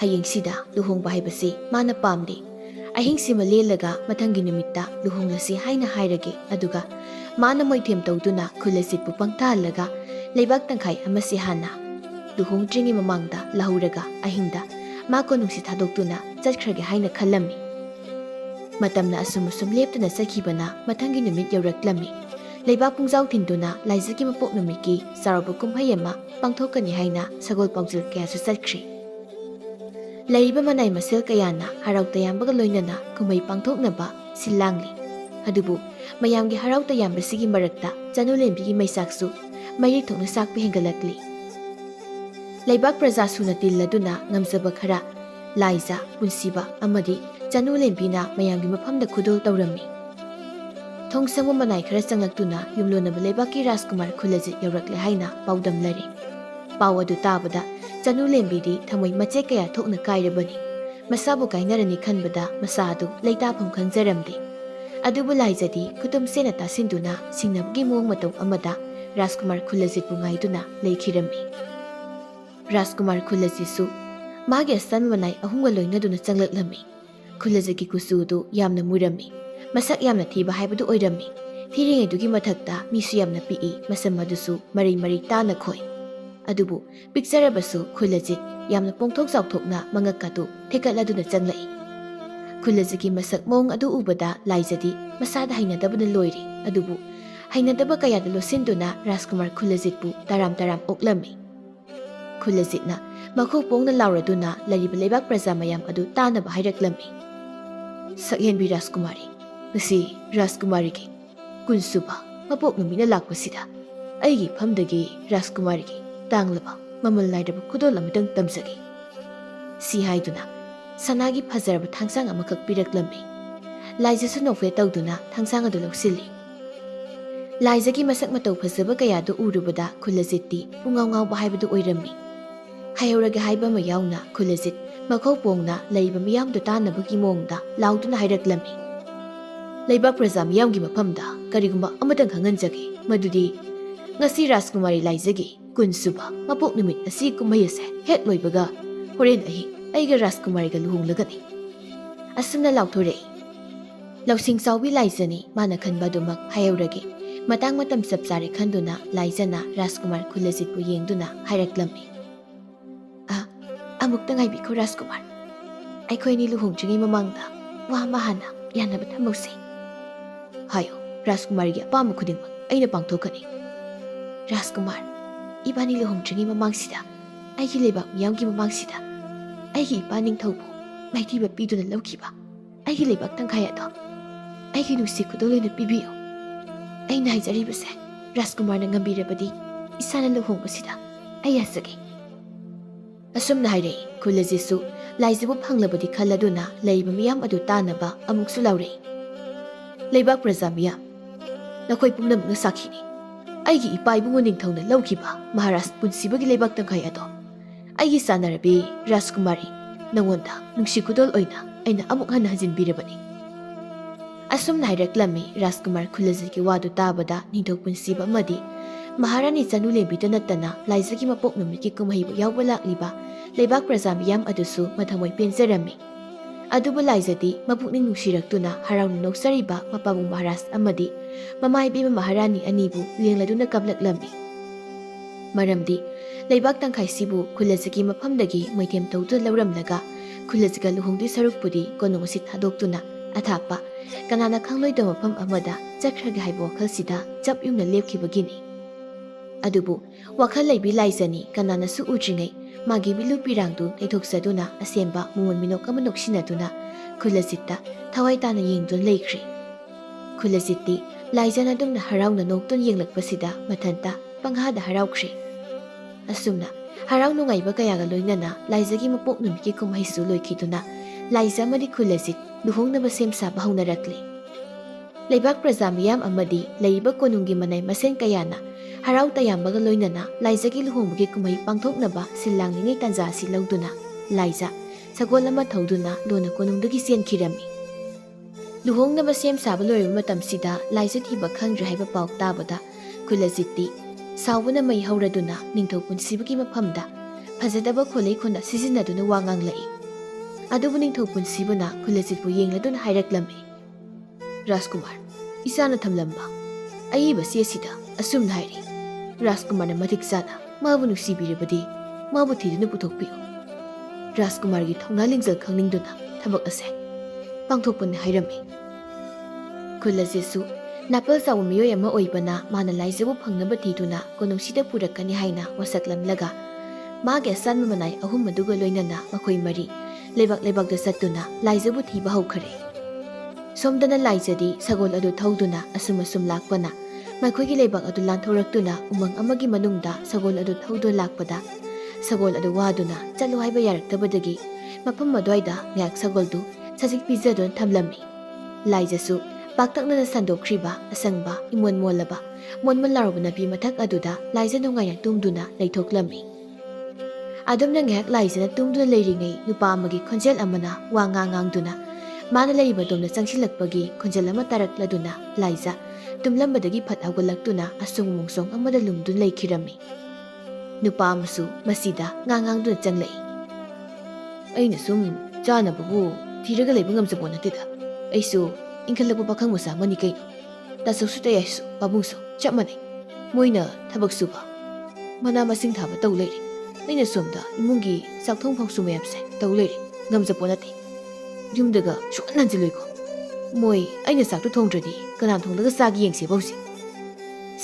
hayeng sida luhongba haibasi mana pamdi ahing sima lelaga mathangi numitta luhonglasi haina hairage aduga mana moithem tawduna khulajit pu pangthalaga leibak tangkhai amasi hana luhongtringi mamangda lahuraga ahingda ma konungsi thadokduna chatkrage haina khallami matamna asum leptana sakhibana mathangi numit yawraklami leibak pungjaw thinduna laijaki mapok numiki saroba kumhayama pangthokani haina sagol paujil kyasu chatkri Laiba manai masel kayana harau tayambaga loinana kumai pangthoknaba silangli adubu mayamgi harau tayambasigi marakta janulenbigi maisaksu mairi thokna sakpe hengalakli Laibak praja suna tilladuna ngamjaba khara laija punsiba amadi janulenbina mayamgi mafamda khudol tawrami thongsangwa manai khara changlaktuna yumlonaba leibaki Rajkumar khulajit yawrakle haina paudamlari pawadu tabada Janulenbidi thamoi mache kaya thokna kairabani masabu kainarani khanbada masadu leitapam khangjaramdi adubu laijadi kutum sena tasinduna singnabgi mong matau amada Rajkumar khulajit bungaiduna leikhirami Rajkumar khulajisu magi asan manai ahumga loinaduna changlaklami khulajiki kusudu yamna murami masak yamna thiba haibadu oirami thiringedugi mathakta misu yamna pi masamadusu mari tana khoi adubu picturabasu khulajit yamna pongthok chawthokna mangakatu thekatladuna changlai khulajiki masak mong adu ubada laijadi masada hainadabana loiri adubu hainadaba kayada losinduna Rajkumar khulajit pu taram oklami khulajitna makhok pongna lauraduna lariba leibak praja mayam adu tanaba hairaklami sakhenbi Rajkumari ngasi Rajkumarigi kunsuba mapok numina lakpasida aigi phamdagi Rajkumarigi tanglaba mamal naidaba khudol amadang tamjagi si haiduna sanagi phajaraba thangsang amakak piraklami laijasu nofle tawduna thangsang adu lawsili laijagi masak matau phajaba kayadu urubada khulajitti pungaw haibadu oirami hayoraga haiba ma yauna khulajit makhok pongna laiba miyamdu tanabagi mongda lauduna hairaklami leiba praja miyamgi mafamda karigumba amadang khanganjagi madudi ngasi Rajkumari laijagi kunsuba mapok numit asi kumhayase het loibaga horen ahi aiga Rajkumari ga luhonglagani asumna lauthore lausing sawi laijani mana khanba dumak hayorage matang matam sapsare khanduna laijana Rajkumar khulajit bu yengduna hairaklammi amukta ngai bikho Rajkumar aikhoini luhongtringi mamangda wa mahana yanaba thamose hayo Rajkumari gi apam khudingma aina pangthokani Rajkumar ibani luhongtringi mamangsida aigi lebak miyamgi mamangsida aigi ipa ningthaubu maitiba piduna lawkiba aigi lebak tangkhai ado aigi nusi khudoloina pibiyo aina haijaribase Rajkumar na ngambirabadi isana luhongbasida ayasage ꯑꯁꯨꯝꯅ ꯍꯥꯏꯔꯛꯏ ꯈꯨꯜ ꯑꯁꯤꯁꯨ ꯂꯥꯏꯖꯕꯨ ꯐꯪꯂꯕꯗꯤ ꯈꯜꯂꯗꯨꯅ ꯂꯩꯔꯤꯕ ꯃꯤꯌꯥꯝ ꯑꯗꯨ ꯇꯥꯟꯅꯕ ꯑꯃꯨꯛꯁꯨ ꯂꯥꯎꯔꯛꯏ꯫ ꯂꯩꯕꯥꯛ ꯄ꯭ꯔꯖꯥ ꯃꯤꯌꯥꯝ, ꯅꯈꯣꯏ ꯄꯨꯝꯅꯃꯛꯅ ꯁꯥꯈꯤꯅꯤ꯫ ꯑꯩꯒꯤ ꯏꯄꯥ ꯏꯕꯨꯡꯉꯣ ꯅꯤꯡꯊꯧꯅ ꯂꯧꯈꯤꯕ ꯃꯍꯥꯔꯥꯖ ꯄꯨꯟꯁꯤꯕꯒꯤ ꯂꯩꯕꯥꯛ ꯇꯪꯈꯥꯏ ꯑꯗꯣ ꯑꯩꯒꯤ ꯆꯥꯟꯅꯔꯕꯤ ꯔꯥꯖꯀꯨꯃꯥꯔꯤ ꯅꯉꯣꯟꯗ ꯅꯨꯡꯁꯤ ꯈꯨꯗꯣꯜ ꯑꯣꯏꯅ ꯑꯩꯅ ꯑꯃꯨꯛ ꯍꯟꯅ ꯍꯟꯖꯤꯟꯕꯤꯔꯕꯅꯤ꯫ ꯑꯁꯨꯝꯅ ꯍꯥꯏꯔꯛꯂꯝꯃꯤ ꯔꯥꯖꯀꯨꯃꯥꯔ ꯈꯨꯜꯂꯖꯤꯒꯤ ꯋꯥꯗꯨ ꯇꯥꯕꯗ ꯅꯤꯡꯊꯧ ꯄꯨꯟꯁꯤꯕ ꯑꯃꯗꯤ ꯃꯍꯥꯔꯥꯅꯤ ꯆꯅꯨꯂꯦꯝꯕꯤꯇ ꯅꯠꯇꯅ ꯂꯥꯏꯖꯒꯤ ꯃꯄꯣꯛ ꯅꯨꯃꯤꯠꯀꯤ ꯀꯨꯝꯍꯩꯕꯨ ꯌꯥꯎꯕ ꯂꯥꯛꯂꯤꯕ ꯂꯩꯕꯥꯛ ꯄ꯭ꯔꯖꯥ ꯃꯤꯌꯥꯝ ꯑꯗꯨꯁꯨ ꯃꯊꯃꯣꯏ ꯄꯦꯟꯖꯔꯝꯃꯤ꯫ ꯑꯗꯨꯕꯨ ꯂꯥꯏꯖꯗꯤ ꯃꯄꯨꯛꯅꯤꯡ ꯅꯨꯡꯁꯤꯔꯛꯇꯨꯅ ꯍꯔꯥꯎꯅ ꯅꯣꯛꯆꯔꯤꯕ ꯃꯄꯥꯕꯨꯡ ꯃꯍꯥꯔꯥꯖ ꯑꯃꯗꯤ ꯃꯃꯥꯏꯕꯦꯝꯃ ꯃꯍꯥꯔꯥꯅꯤ ꯑꯅꯤꯕꯨ ꯌꯦꯡꯂꯗꯨꯅ ꯀꯞꯂꯛꯂꯝꯃꯤ꯫ ꯃꯔꯝꯗꯤ ꯂꯩꯕꯥꯛ ꯇꯪꯈꯥꯏꯁꯤꯕꯨ ꯈꯨꯜꯂꯖꯤꯒꯤ ꯃꯐꯝꯗꯒꯤ ꯃꯣꯏꯊꯦꯝ ꯇꯧꯗꯨꯅ ꯂꯧꯔꯝꯂꯒ ꯈꯨꯜꯂꯖꯤꯒ ꯂꯨꯍꯣꯡꯗꯣꯏ ꯁꯔꯨꯛꯄꯨꯗꯤ ꯀꯣꯅꯨꯡ ꯑꯁꯤ ꯊꯥꯗꯣꯛꯇꯨꯅ ꯑꯊꯥꯞꯄ ꯀꯅꯥꯅ ꯈꯪꯂꯣꯏꯗꯕ ꯃꯐꯝ ꯑꯃꯗ ꯆꯠꯈ꯭ꯔꯒꯦ ꯍꯥꯏꯕ ꯋꯥꯈꯜꯁꯤꯗ ꯆꯞ ꯌꯨꯡꯅ ꯂꯦꯞꯈꯤꯕꯒꯤꯅꯤ꯫ ꯑꯗꯨꯕꯨ ꯋꯥꯈꯜ ꯂꯩꯕꯤ ꯂꯥꯏꯖꯅꯤ ꯀꯅꯥꯅꯁꯨ ꯎꯗ꯭ꯔꯤꯉꯩ ꯃꯥꯒꯤ ꯃꯤꯠꯂꯨ ꯄꯤꯔꯥꯡꯗꯨ ꯂꯩꯊꯣꯛꯆꯗꯨꯅ ꯑꯁꯦꯡꯕ ꯃꯣꯃꯣꯟ ꯃꯤꯅꯣꯛ ꯑꯃ ꯅꯣꯛꯁꯤꯟꯅꯗꯨꯅ ꯈꯨꯜꯂꯖꯤꯠꯇ ꯊꯋꯥꯏ ꯇꯥꯅ ꯌꯦꯡꯗꯨꯅ ꯂꯩꯈ꯭ꯔꯤ꯫ ꯈꯨꯜꯂꯖꯤꯠꯇꯤ ꯂꯥꯏꯖꯅ ꯑꯗꯨꯝꯅ ꯍꯔꯥꯎꯅ ꯅꯣꯛꯇꯨꯅ ꯌꯦꯡꯂꯛꯄꯁꯤꯗ ꯃꯊꯟꯇ ꯄꯪꯍꯥꯗ ꯍꯔꯥꯎꯈ꯭ꯔꯤ꯫ ꯑꯁꯨꯝꯅ ꯍꯔꯥꯎ ꯅꯨꯡꯉꯥꯏꯕ ꯀꯌꯥꯒ ꯂꯣꯏꯅꯅ ꯂꯥꯏꯖꯒꯤ ꯃꯄꯣꯛ ꯅꯨꯃꯤꯠꯀꯤ ꯀꯨꯝꯍꯩꯁꯨ ꯂꯣꯏꯈꯤꯗꯨꯅ ꯂꯥꯏꯖ ꯑꯃꯗꯤ ꯈꯨꯜꯂꯖꯤꯠ ꯂꯨꯍꯣꯡꯅꯕ ꯁꯦꯝ ꯁꯥꯕ ꯍꯧꯅꯔꯛꯂꯤ꯫ ꯂꯩꯕꯥꯛ ꯄ꯭ꯔꯖꯥ ꯃꯤꯌꯥꯝ ꯑꯃꯗꯤ ꯂꯩꯔꯤꯕ ꯀꯣꯅꯨꯡꯒꯤ ꯃꯅꯩ ꯃꯁꯦꯟ ꯀꯌꯥꯅ ꯍꯔꯥꯎ ꯇꯌꯥꯝꯕꯒ ꯂꯣꯏꯅꯅ ꯂꯥꯏꯖꯒꯤ ꯂꯨꯍꯣꯡꯕꯒꯤ ꯀꯨꯝꯍꯩ ꯄꯥꯡꯊꯣꯛꯅꯕ ꯁꯤꯜ ꯂꯥꯡꯂꯤꯉꯩ ꯇꯥꯟꯖꯥ ꯑꯁꯤ ꯂꯧꯗꯨꯅ ꯂꯥꯏꯖ ꯁꯒꯣꯜ ꯑꯃ ꯊꯧꯗꯨꯅ ꯂꯣꯟꯅ ꯀꯣꯅꯨꯡꯗꯒꯤ ꯆꯦꯟꯈꯤꯔꯝꯃꯤ꯫ ꯂꯨꯍꯣꯡꯅꯕ ꯁꯦꯝ ꯁꯥꯕ ꯂꯣꯏꯔꯕ ꯃꯇꯝꯁꯤꯗ ꯂꯥꯏꯖ ꯊꯤꯕ ꯈꯪꯗ꯭ꯔꯦ ꯍꯥꯏꯕ ꯄꯥꯎ ꯇꯥꯕꯗ ꯈꯨꯜꯂꯖꯤꯠꯇꯤ ꯁꯥꯎꯕꯅ ꯃꯩ ꯍꯧꯔꯗꯨꯅ ꯅꯤꯡꯊꯧ ꯄꯨꯟꯁꯤꯕꯒꯤ ꯃꯐꯝꯗ ꯐꯖꯗꯕ ꯈꯣꯜꯂꯩ ꯈꯣꯟꯗ ꯁꯤꯖꯤꯟꯅꯗꯨꯅ ꯋꯥ ꯉꯥꯡꯂꯛꯏ꯫ ꯑꯗꯨꯕꯨ ꯅꯤꯡꯊꯧ ꯄꯨꯟꯁꯤꯕꯅ ꯈꯨꯜꯂꯖꯤꯠꯄꯨ ꯌꯦꯡꯂꯗꯨꯅ ꯍꯥꯏꯔꯛꯂꯝꯃꯤ, ꯔꯥꯖꯀꯨꯃꯥꯔ, ꯏꯆꯥꯅ ꯊꯝꯂꯝꯕ ꯑꯏꯕ ꯆꯦꯁꯤꯗ ꯑꯁꯨꯝꯅ ꯍꯥꯏꯔꯤ, ꯔꯥꯖꯀꯨꯃꯥꯔꯅ ꯃꯇꯤꯛ ꯆꯥꯅ ꯃꯥꯕꯨ ꯅꯨꯡꯁꯤꯕꯤꯔꯕꯗꯤ ꯃꯥꯕꯨ ꯊꯤꯗꯨꯅ ꯄꯨꯊꯣꯛꯄꯤꯌꯨ꯫ ꯔꯥꯖꯀꯨꯃꯥꯔꯒꯤ ꯊꯧꯅꯥ ꯂꯤꯡꯖꯦꯜ ꯈꯪꯅꯤꯡꯗꯨꯅ ꯊꯕꯛ ꯑꯁꯦ ꯄꯥꯡꯊꯣꯛꯄꯅꯤ ꯍꯥꯏꯔꯝꯃꯤ꯫ ꯈꯨꯜꯂꯖꯤꯠꯁꯨ ꯅꯥꯄꯜ ꯆꯥꯎꯕ ꯃꯤꯑꯣꯏ ꯑꯃ ꯑꯣꯏꯕꯅ ꯃꯥꯅ ꯂꯥꯏꯖꯕꯨ ꯐꯪꯅꯕ ꯊꯤꯗꯨꯅ ꯀꯣꯅꯨꯡꯁꯤꯗ ꯄꯨꯔꯛꯀꯅꯤ ꯍꯥꯏꯅ ꯋꯥꯁꯛꯂꯝꯂꯒ ꯃꯥꯒꯤ ꯑꯁꯥꯟꯕ ꯃꯅꯥꯏ ꯑꯍꯨꯝ ꯑꯗꯨꯒ ꯂꯣꯏꯅꯅ ꯃꯈꯣꯏ ꯃꯔꯤ ꯂꯩꯕꯥꯛꯇ ꯆꯠꯇꯨꯅ ꯂꯥꯏꯖꯕꯨ ꯊꯤꯕ ꯍꯧꯈꯔꯦ꯫ ꯁꯣꯝꯗꯅ ꯂꯥꯏꯖꯗꯤ ꯁꯒꯣꯜ ꯑꯗꯨ ꯊꯧꯗꯨꯅ ꯑꯁꯨꯝ ꯂꯥꯛꯄꯅ ꯃꯈꯣꯏꯒꯤ ꯂꯩꯕꯥꯛ ꯑꯗꯨ ꯂꯥꯟꯊꯣꯔꯛꯇꯨꯅ ꯎꯃꯪ ꯑꯃꯒꯤ ꯃꯅꯨꯡꯗ ꯁꯒꯣꯜ ꯑꯗꯨ ꯊꯧꯗꯨꯅ ꯂꯥꯛꯄꯗ ꯁꯒꯣꯜ ꯑꯗꯨ ꯋꯥꯗꯨꯅ ꯆꯠꯂꯨ ꯍꯥꯏꯕ ꯌꯥꯔꯛꯇꯕꯗꯒꯤ ꯃꯐꯝ ꯑꯗꯨꯋꯥꯏꯗ ꯉꯥꯏꯍꯥꯛ ꯁꯒꯣꯜꯗꯨ ꯁꯖꯤꯛ ꯄꯤꯖꯗꯨꯅ ꯊꯝꯂꯝꯃꯤ꯫ ꯂꯥꯏꯖꯁꯨ ꯄꯥꯛꯇꯛꯅꯅ ꯁꯟꯗꯣꯛꯈ꯭ꯔꯤꯕ ꯑꯁꯪꯕ ꯏꯃꯣꯟ ꯃꯣꯜꯂꯕ ꯃꯣꯟꯃꯣꯟ ꯂꯥꯎꯔꯕ ꯅꯥꯄꯤ ꯃꯊꯛ ꯑꯗꯨꯗ ꯂꯥꯏꯖ ꯅꯨꯡꯉꯥꯏꯅ ꯇꯨꯝꯗꯨꯅ ꯂꯩꯊꯣꯛꯂꯝꯃꯤ꯫ ꯑꯗꯨꯝꯅ ꯉꯥꯏꯍꯥꯛ ꯂꯥꯏꯖꯅ ꯇꯨꯝꯗꯨꯅ ꯂꯩꯔꯤꯉꯩ ꯅꯨꯄꯥ ꯑꯃꯒꯤ ꯈꯣꯟꯖꯦꯜ ꯑꯃꯅ ꯋꯥ ꯉꯥꯡꯗꯨꯅ ꯃꯥꯅ ꯂꯩꯔꯤꯕ ꯗꯣꯝꯗ ꯆꯪꯁꯤꯜꯂꯛꯄꯒꯤ ꯈꯣꯟꯖꯦꯜ ꯑꯃ ꯇꯥꯔꯛꯂꯗꯨꯅ ꯂꯥꯏꯖ ꯇꯨꯝꯂꯝꯕꯗꯒꯤ ꯐꯠ ꯍꯧꯒꯠꯂꯛꯇꯨꯅ ꯑꯁꯣꯡ ꯃꯣꯡꯁꯣꯡ ꯑꯃꯗ ꯂꯨꯝꯗꯨꯅ ꯂꯩꯈꯤꯔꯝꯃꯤ꯫ ꯅꯨꯄꯥ ꯑꯃꯁꯨ ꯃꯁꯤꯗ ꯉꯥꯡꯗꯨꯅ ꯆꯪꯂꯛꯏ, ꯑꯩꯅ ꯁꯨꯝ ꯆꯥꯅꯕꯕꯨ ꯊꯤꯔꯒ ꯂꯩꯕ ꯉꯝꯖꯕꯣ ꯅꯠꯇꯦꯗ, ꯑꯩꯁꯨ ꯏꯟꯈꯠꯂꯛꯄ ꯄꯥꯈꯪ ꯃꯆꯥ ꯑꯃꯅꯤ ꯀꯩꯅꯣ꯫ ꯇꯥꯆꯧꯁꯨ ꯇꯌꯥꯏꯁꯨ ꯄꯥꯕꯨꯡꯁꯨ ꯆꯞ ꯃꯥꯟꯅꯩ, ꯃꯣꯏꯅ ꯊꯕꯛ ꯁꯨꯕ ꯃꯅꯥ ꯃꯁꯤꯡ ꯊꯥꯕ ꯇꯧ ꯂꯩꯔꯦ, ꯑꯩꯅ ꯁꯣꯝꯗ ꯏꯃꯨꯡꯒꯤ ꯆꯥꯛꯊꯣꯡ ꯐꯥꯎꯁꯨ ꯃꯌꯥꯝꯁꯦ ꯇꯧ ꯂꯩꯔꯦ, ꯉꯝꯖꯄꯣ ꯅꯠꯇꯦ꯫ ꯌꯨꯝꯗꯒ ꯁꯨꯡꯍꯟ ꯍꯟꯖꯤꯜꯂꯣꯏꯀꯣ, ꯃꯣꯏ ꯑꯩꯅ ꯆꯥꯛꯇꯣ ꯊꯣꯡꯗ꯭ꯔꯗꯤ ꯀꯅꯥ ꯊꯣꯡꯂꯒ ꯆꯥꯒꯦ ꯌꯦꯡꯁꯦꯕ ꯍꯧꯖꯤꯛ꯫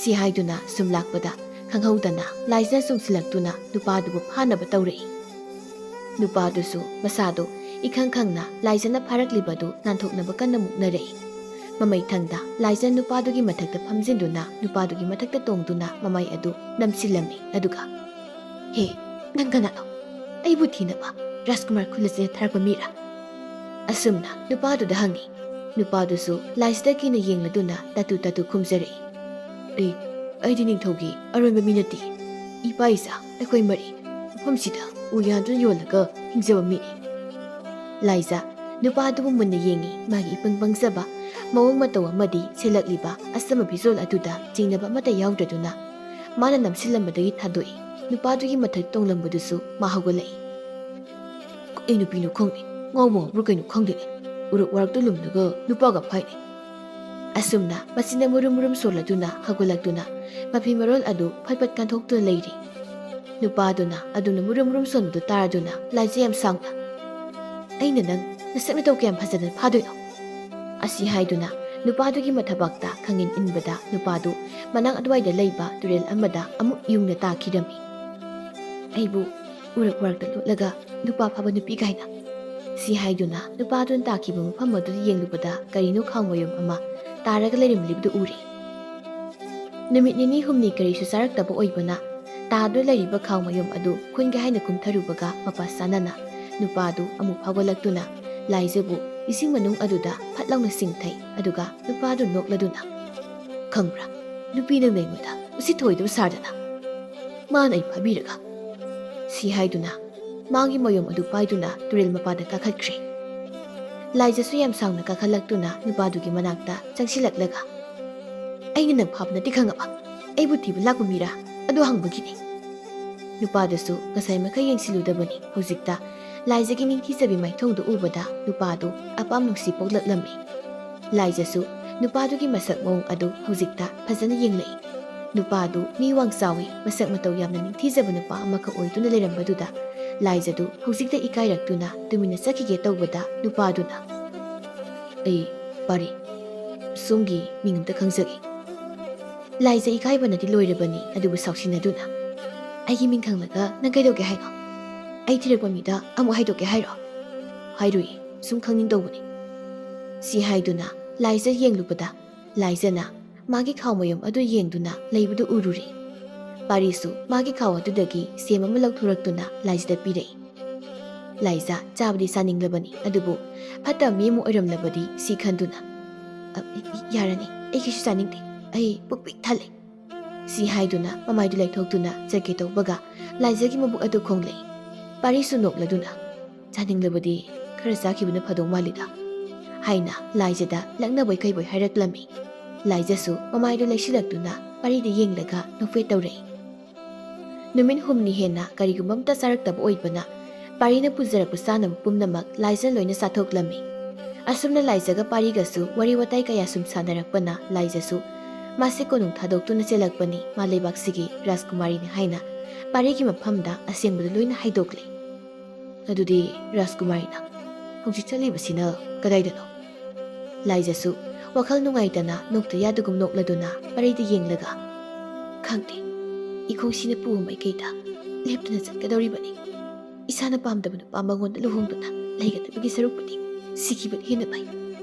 ꯁꯤ ꯍꯥꯏꯗꯨꯅ ꯁꯨꯝ ꯂꯥꯛꯄꯗ ꯈꯪꯍꯧꯗꯅ ꯂꯥꯏꯖꯅ ꯆꯣꯡꯁꯤꯜꯂꯛꯇꯨꯅ ꯅꯨꯄꯥꯗꯨꯕꯨ ꯐꯥꯅꯕ ꯇꯧꯔꯛꯏ꯫ ꯅꯨꯄꯥꯗꯨꯁꯨ ꯃꯁꯥꯗꯣ ꯏꯈꯪ ꯈꯪꯅ ꯂꯥꯏꯖꯅ ꯐꯥꯔꯛꯂꯤꯕꯗꯨ ꯅꯥꯟꯊꯣꯛꯅꯕ ꯀꯟꯅ ꯃꯨꯛꯅꯔꯛꯏ꯫ ꯃꯃꯩꯊꯪꯗ ꯂꯥꯏꯖ ꯅꯨꯄꯥꯗꯨꯒꯤ ꯃꯊꯛꯇ ꯐꯝꯖꯤꯟꯗꯨꯅ ꯅꯨꯄꯥꯗꯨꯒꯤ ꯃꯊꯛꯇ ꯇꯣꯡꯗꯨꯅ ꯃꯃꯩ ꯑꯗꯨ ꯅꯝꯁꯤꯜꯂꯝꯃꯤ꯫ ꯑꯗꯨꯒ, ꯍꯦ, ꯅꯪ ꯀꯅꯥꯅꯣ? ꯑꯩꯕꯨ ꯊꯤꯅꯕ ꯔꯥꯖꯀꯨꯃꯥꯔ ꯈꯨꯜꯂꯖꯤꯠꯅ ꯊꯥꯔꯛꯄ ꯃꯤꯔꯥ? ꯑꯁꯨꯝꯅ ꯅꯨꯄꯥꯗꯨꯗ ꯍꯪꯉꯤ꯫ ꯅꯨꯄꯥꯗꯨꯁꯨ ꯂꯥꯏꯖꯗ ꯀꯤꯅ ꯌꯦꯡꯂꯗꯨꯅ ꯇꯥꯇꯨ ꯈꯨꯝꯖꯔꯛꯏ, ꯑꯩꯗꯤ ꯅꯤꯡꯊꯧꯒꯤ ꯑꯔꯣꯟꯕ ꯃꯤ ꯅꯠꯇꯦ, ꯏꯄꯥ ꯏꯆꯥ ꯑꯩꯈꯣꯏ ꯃꯔꯤ ꯃꯐꯝꯁꯤꯗ ꯎ ꯌꯥꯟꯗꯨꯅ ꯌꯣꯜꯂꯒ ꯍꯤꯡꯖꯕ ꯃꯤꯅꯤ꯫ ꯂꯥꯏꯖ ꯅꯨꯄꯥꯗꯨꯕꯨ ꯃꯨꯟꯅ ꯌꯦꯡꯉꯤ꯫ ꯃꯥꯒꯤ ꯏꯄꯪ ꯄꯪꯖꯕ ꯃꯑꯣꯡ ꯃꯇꯧ ꯑꯃꯗꯤ ꯁꯦꯠꯂꯛꯂꯤꯕ ꯑꯆꯝꯕ ꯐꯤꯖꯣꯜ ꯑꯗꯨꯗ ꯆꯤꯡꯅꯕ ꯑꯃꯠꯇ ꯌꯥꯎꯗ꯭ꯔꯗꯨꯅ ꯃꯥꯅ ꯅꯝꯁꯤꯜꯂꯝꯕꯗꯒꯤ ꯊꯥꯗꯣꯛꯏ꯫ ꯅꯨꯄꯥꯗꯨꯒꯤ ꯃꯊꯛ ꯇꯣꯡꯂꯝꯕꯗꯨꯁꯨ ꯃꯥ ꯍꯧꯒꯠꯂꯛꯏ꯫ ꯑꯩ ꯅꯨꯄꯤꯅꯣ ꯈꯪꯗꯦ, ꯉꯥꯎꯕ ꯉꯥꯎꯕ꯭ꯔꯥ ꯀꯩꯅꯣ ꯈꯪꯗꯦꯅꯦ, ꯎꯔꯛ ꯋꯥꯔꯛꯇ ꯂꯨꯝꯂꯒ ꯅꯨꯄꯥꯒ ꯐꯥꯏꯅꯦ꯫ ꯑꯁꯨꯝꯅ ꯃꯆꯤꯟꯗ ꯃꯨꯔꯨꯝ ꯁꯣꯜꯂꯗꯨꯅ ꯍꯧꯒꯠꯂꯛꯇꯨꯅ ꯃꯐꯤ ꯃꯔꯣꯜ ꯑꯗꯨ ꯐꯠ ꯀꯥꯟꯊꯣꯛꯇꯨꯅ ꯂꯩꯔꯤ꯫ ꯅꯨꯄꯥꯗꯨꯅ ꯑꯗꯨꯝꯅ ꯃꯨꯔꯨꯝ ꯁꯣꯟꯕꯗꯨ ꯇꯥꯔꯗꯨꯅ ꯂꯥꯏꯖ ꯌꯥꯝ ꯁꯥꯎꯅ, ꯑꯩꯅ ꯅꯪ ꯅꯁꯛ ꯅꯇꯧ ꯀꯌꯥꯝ ꯐꯖꯗꯅ ꯐꯥꯗꯣꯏꯅꯣ? ꯑꯁꯤ ꯍꯥꯏꯗꯨꯅ ꯅꯨꯄꯥꯗꯨꯒꯤ ꯃꯊꯕꯥꯛꯇ ꯈꯪꯏꯟ ꯏꯟꯕꯗ ꯅꯨꯄꯥꯗꯨ ꯃꯅꯥꯛ ꯑꯗꯨꯋꯥꯏꯗ ꯂꯩꯕ ꯇꯨꯔꯦꯜ ꯑꯃꯗ ꯑꯃꯨꯛ ꯌꯨꯡꯅ ꯇꯥꯈꯤꯔꯝꯃꯤ꯫ ꯑꯩꯕꯨ ꯎꯔꯛ ꯋꯥꯔꯛꯇ ꯂꯣꯠꯂꯒ ꯅꯨꯄꯥ ꯐꯥꯕ ꯅꯨꯄꯤ ꯀꯥꯏꯅ꯫ ꯁꯤ ꯍꯥꯏꯗꯨꯅ ꯅꯨꯄꯥꯗꯨꯅ ꯇꯥꯈꯤꯕ ꯃꯐꯝ ꯑꯗꯨꯗ ꯌꯦꯡꯂꯨꯕꯗ ꯀꯔꯤꯅꯣ ꯈꯥꯎꯃꯌꯨꯝ ꯑꯃ ꯇꯥꯔꯒ ꯂꯩꯔꯝꯂꯤꯕꯗꯨ ꯎꯔꯤ꯫ ꯅꯨꯃꯤꯠ ꯅꯤꯅꯤ ꯍꯨꯝꯅꯤ ꯀꯔꯤꯁꯨ ꯆꯥꯔꯛꯇꯕ ꯑꯣꯏꯕꯅ ꯇꯥꯗꯨꯅ ꯂꯩꯔꯤꯕ ꯈꯥꯎ ꯃꯌꯨꯝ ꯑꯗꯨ ꯈꯨꯟꯒꯦ ꯍꯥꯏꯅ ꯀꯨꯝꯊꯔꯨꯕꯒ ꯃꯄꯥ ꯆꯥꯟꯅꯅ ꯅꯨꯄꯥꯗꯨ ꯑꯃꯨꯛ ꯐꯥꯎꯒꯠꯂꯛꯇꯨꯅ ꯂꯥꯏꯖꯕꯨ ꯏꯁꯤꯡ ꯃꯅꯨꯡ ꯑꯗꯨꯗ ꯐꯠ ꯂꯥꯎꯅ ꯆꯤꯡꯊꯩ ꯑꯗꯨꯒ ꯅꯨꯄꯥꯗꯨ ꯅꯣꯛꯂꯗꯨꯅ ꯈꯪꯕ꯭ꯔꯥ ꯅꯨꯄꯤ ꯅꯪ ꯑꯩꯉꯣꯟꯗ ꯎꯁꯤꯠ ꯊꯑꯣꯏꯗꯕ ꯁꯥꯗꯅ ꯃꯥꯅ ꯑꯩ ꯐꯥꯕꯤꯔꯒ ꯁꯤ ꯍꯥꯏꯗꯨꯅ ꯃꯥꯒꯤ ꯃꯌꯨꯝ ꯑꯗꯨ ꯄꯥꯏꯗꯨꯅ ꯇꯨꯔꯦꯜ ꯃꯄꯥꯟꯗ ꯀꯥꯈꯠꯈ꯭ꯔꯦ ꯂꯥꯏꯖꯁꯨ ꯌꯥꯝ ꯁꯥꯎꯅ ꯀꯥꯈꯠꯂꯛꯇꯨꯅ ꯅꯨꯄꯥꯗꯨꯒꯤ ꯃꯅꯥꯛꯇ ꯆꯪꯁꯤꯜꯂꯛꯂꯒ ꯑꯩꯅ ꯅꯪ ꯐꯥꯕ ꯅꯠꯇꯦ ꯈꯪꯉꯕ ꯑꯩꯕꯨ ꯊꯤꯕ ꯂꯥꯛꯄ ꯃꯤꯔꯥ ꯑꯗꯨ ꯍꯪꯕꯒꯤꯅꯤ ꯅꯨꯄꯥꯗꯨꯁꯨ ꯉꯁꯥꯏ ꯃꯈꯩ ꯌꯦꯡꯁꯤꯜꯂꯨꯗꯕꯅꯤ ꯍꯧꯖꯤꯛꯇ ꯂꯥꯏꯖꯒꯤ ꯅꯤꯡꯊꯤꯖꯕꯤ ꯃꯥꯏꯊꯣꯡꯗꯨ ꯎꯕꯗ ꯅꯨꯄꯥꯗꯨ ꯑꯄꯥꯝ ꯅꯨꯡꯁꯤ ꯄꯣꯛꯂꯛꯂꯝꯃꯤ ꯂꯥꯏꯖꯁꯨ ꯅꯨꯄꯥꯗꯨꯒꯤ ꯃꯁꯛ ꯃꯑꯣꯡ ꯑꯗꯨ ꯍꯧꯖꯤꯛꯇ ꯐꯖꯅ ꯌꯦꯡꯂꯛꯏ ꯅꯨꯄꯥꯗꯨ ꯃꯤ ꯋꯥꯡ ꯆꯥꯎꯏ ꯃꯁꯛ ꯃꯇꯧ ꯌꯥꯝꯅ ꯅꯤꯡꯊꯤꯖꯕ ꯅꯨꯄꯥ ꯑꯃꯈꯛ ꯑꯣꯏꯗꯨꯅ ꯂꯩꯔꯝꯕꯗꯨꯗ ꯂꯥꯏꯖꯗꯨ ꯍꯧꯖꯤꯛꯇ ꯏꯀꯥꯏꯔꯛꯇꯨꯅ ꯇꯨꯃꯤꯟꯅ ꯆꯠꯈꯤꯒꯦ ꯇꯧꯕꯗ ꯅꯨꯄꯥꯗꯨꯅ ꯑꯩ ꯄꯥꯔꯤ ꯁꯣꯝꯒꯤ ꯃꯤꯡ ꯑꯝꯇ ꯈꯪꯖꯒꯦ ꯂꯥꯏꯖ ꯏꯀꯥꯏꯕꯅꯗꯤ ꯂꯣꯏꯔꯕꯅꯤ ꯑꯗꯨꯕꯨ ꯁꯥꯎꯁꯤꯟꯅꯗꯨꯅ ꯑꯩꯒꯤ ꯃꯤꯡ ꯈꯪꯂꯒ ꯅꯪ ꯀꯩꯗꯧꯒꯦ ꯍꯥꯏꯅꯣ ꯑꯩ ꯊꯤꯔꯛꯄ ꯃꯤꯗ ꯑꯃꯨꯛ ꯍꯥꯏꯗꯣꯛꯀꯦ ꯍꯥꯏꯔꯣ ꯍꯥꯏꯔꯨꯏ ꯁꯨꯝ ꯈꯪꯅꯤꯡꯗꯧꯕꯅꯤ ꯁꯤ ꯍꯥꯏꯗꯨꯅ ꯂꯥꯏꯖ ꯌꯦꯡꯂꯨꯕꯗ ꯂꯥꯏꯖꯅ ꯃꯥꯒꯤ ꯈꯥꯎ ꯃꯌꯨꯝ ꯑꯗꯨ ꯌꯦꯡꯗꯨꯅ ꯂꯩꯕꯗꯨ ꯎꯔꯨꯔꯤ ꯄꯥꯔꯤꯁꯨ ꯃꯥꯒꯤ ꯈꯥꯎ ꯑꯗꯨꯗꯒꯤ ꯁꯦꯝ ꯑꯃ ꯂꯧꯊꯣꯔꯛꯇꯨꯅ ꯂꯥꯏꯖꯗ ꯄꯤꯔꯛꯏ ꯂꯥꯏꯖ ꯆꯥꯕꯗꯤ ꯆꯥꯅꯤꯡꯂꯕꯅꯤ ꯑꯗꯨꯕꯨ ꯐꯠꯇꯕ ꯃꯤ ꯑꯃ ꯑꯣꯏꯔꯝꯂꯕꯗꯤ ꯁꯤ ꯈꯟꯗꯨꯅ ꯌꯥꯔꯅꯤ ꯑꯩ ꯀꯩꯁꯨ ꯆꯥꯅꯤꯡꯗꯦ ꯑꯩ ꯄꯨꯛ ꯄꯤꯛ ꯊꯜꯂꯦ ꯁꯤ ꯍꯥꯏꯗꯨꯅ ꯃꯃꯥꯏꯗꯨ ꯂꯩꯊꯣꯛꯇꯨꯅ ꯆꯠꯀꯦ ꯇꯧꯕꯒ ꯂꯥꯏꯖꯒꯤ ꯃꯕꯨꯛ ꯑꯗꯨ ꯈꯣꯡꯂꯛꯏ ꯄꯥꯔꯤꯁꯨ ꯅꯣꯛꯂꯗꯨꯅ ꯆꯥꯅꯤꯡꯂꯕꯗꯤ ꯈꯔ ꯆꯥꯈꯤꯕꯅ ꯐꯗꯧ ꯃꯥꯜꯂꯤꯗ ꯍꯥꯏꯅ ꯂꯥꯏꯖꯗ ꯂꯛꯅꯕꯣꯏ ꯀꯩꯕꯣꯏ ꯍꯥꯏꯔꯛꯂꯝꯃꯤ ꯂꯥꯏꯖꯁꯨ ꯃꯃꯥꯏꯗꯨ ꯂꯩꯁꯤꯜꯂꯛꯇꯨꯅ ꯄꯥꯔꯤꯗ ꯌꯦꯡꯂꯒ ꯅꯣꯛꯐꯦꯠ ꯇꯧꯔꯛꯏ ꯅꯨꯃꯤꯠ ꯍꯨꯝꯅꯤ ꯍꯦꯟꯅ ꯀꯔꯤꯒꯨꯝꯕ ꯑꯝꯇ ꯆꯥꯔꯛꯇꯕ ꯑꯣꯏꯕꯅ ꯄꯥꯔꯤꯅ ꯄꯨꯖꯔꯛꯄ ꯆꯥꯅꯕ ꯄꯨꯝꯅꯃꯛ ꯂꯥꯏꯖ ꯂꯣꯏꯅ ꯆꯥꯊꯣꯛꯂꯝꯃꯤ ꯑꯁꯨꯝꯅ ꯂꯥꯏꯖꯒ ꯄꯥꯔꯤꯒꯁꯨ ꯋꯥꯔꯤ ꯋꯥꯇꯥꯏ ꯀꯌꯥ ꯁꯨꯝ ꯁꯥꯟꯅꯔꯛꯄꯅ ꯂꯥꯏꯖꯁꯨ ꯃꯥꯁꯦ ꯀꯣꯅꯨꯡ ꯊꯥꯗꯣꯛꯇꯨꯅ ꯆꯦꯜꯂꯛꯄꯅꯤ ꯃꯥ ꯂꯩꯕꯥꯛꯁꯤꯒꯤ ꯔꯥꯖꯀꯨꯃꯥꯔꯤꯅꯤ ꯍꯥꯏꯅ ꯄꯥꯔꯤꯒꯤ ꯃꯐꯝꯗ ꯑꯁꯦꯡꯕꯗꯨ ꯂꯣꯏꯅ ꯍꯥꯏꯗꯣꯛꯂꯤ ꯑꯗꯨꯗꯤ ꯔꯥꯖꯀꯨꯃꯥꯔꯤꯅ ꯍꯧꯖꯤꯛ ꯆꯠꯂꯤꯕꯁꯤꯅ ꯀꯗꯥꯏꯗꯅꯣ ꯂꯥꯏꯖꯁꯨ ꯋꯥꯈꯜ ꯅꯨꯡꯉꯥꯏꯇꯅ ꯅꯣꯛꯇ ꯌꯥꯗꯒꯨꯝ ꯅꯣꯛꯂꯗꯨꯅ ꯄꯥꯔꯤꯗ ꯌꯦꯡꯂꯒ ꯈꯪꯗꯦ ꯏꯈꯣꯡꯁꯤꯅ ꯄꯨꯕ ꯃꯥꯏꯀꯩꯗ ꯂꯦꯞꯇꯨꯅ ꯆꯠꯀꯗꯧꯔꯤꯕꯅꯤ ꯏꯁꯥꯅ ꯄꯥꯝꯗꯕ ꯅꯨꯄꯥ ꯃꯉꯣꯟꯗ ꯂꯨꯍꯣꯡꯗꯨꯅ ꯂꯩꯒꯗꯕꯒꯤ ꯁꯔꯨꯛꯄꯨꯗꯤ ꯁꯤꯈꯤꯕꯅ ꯍꯦꯟꯅ ꯐꯩ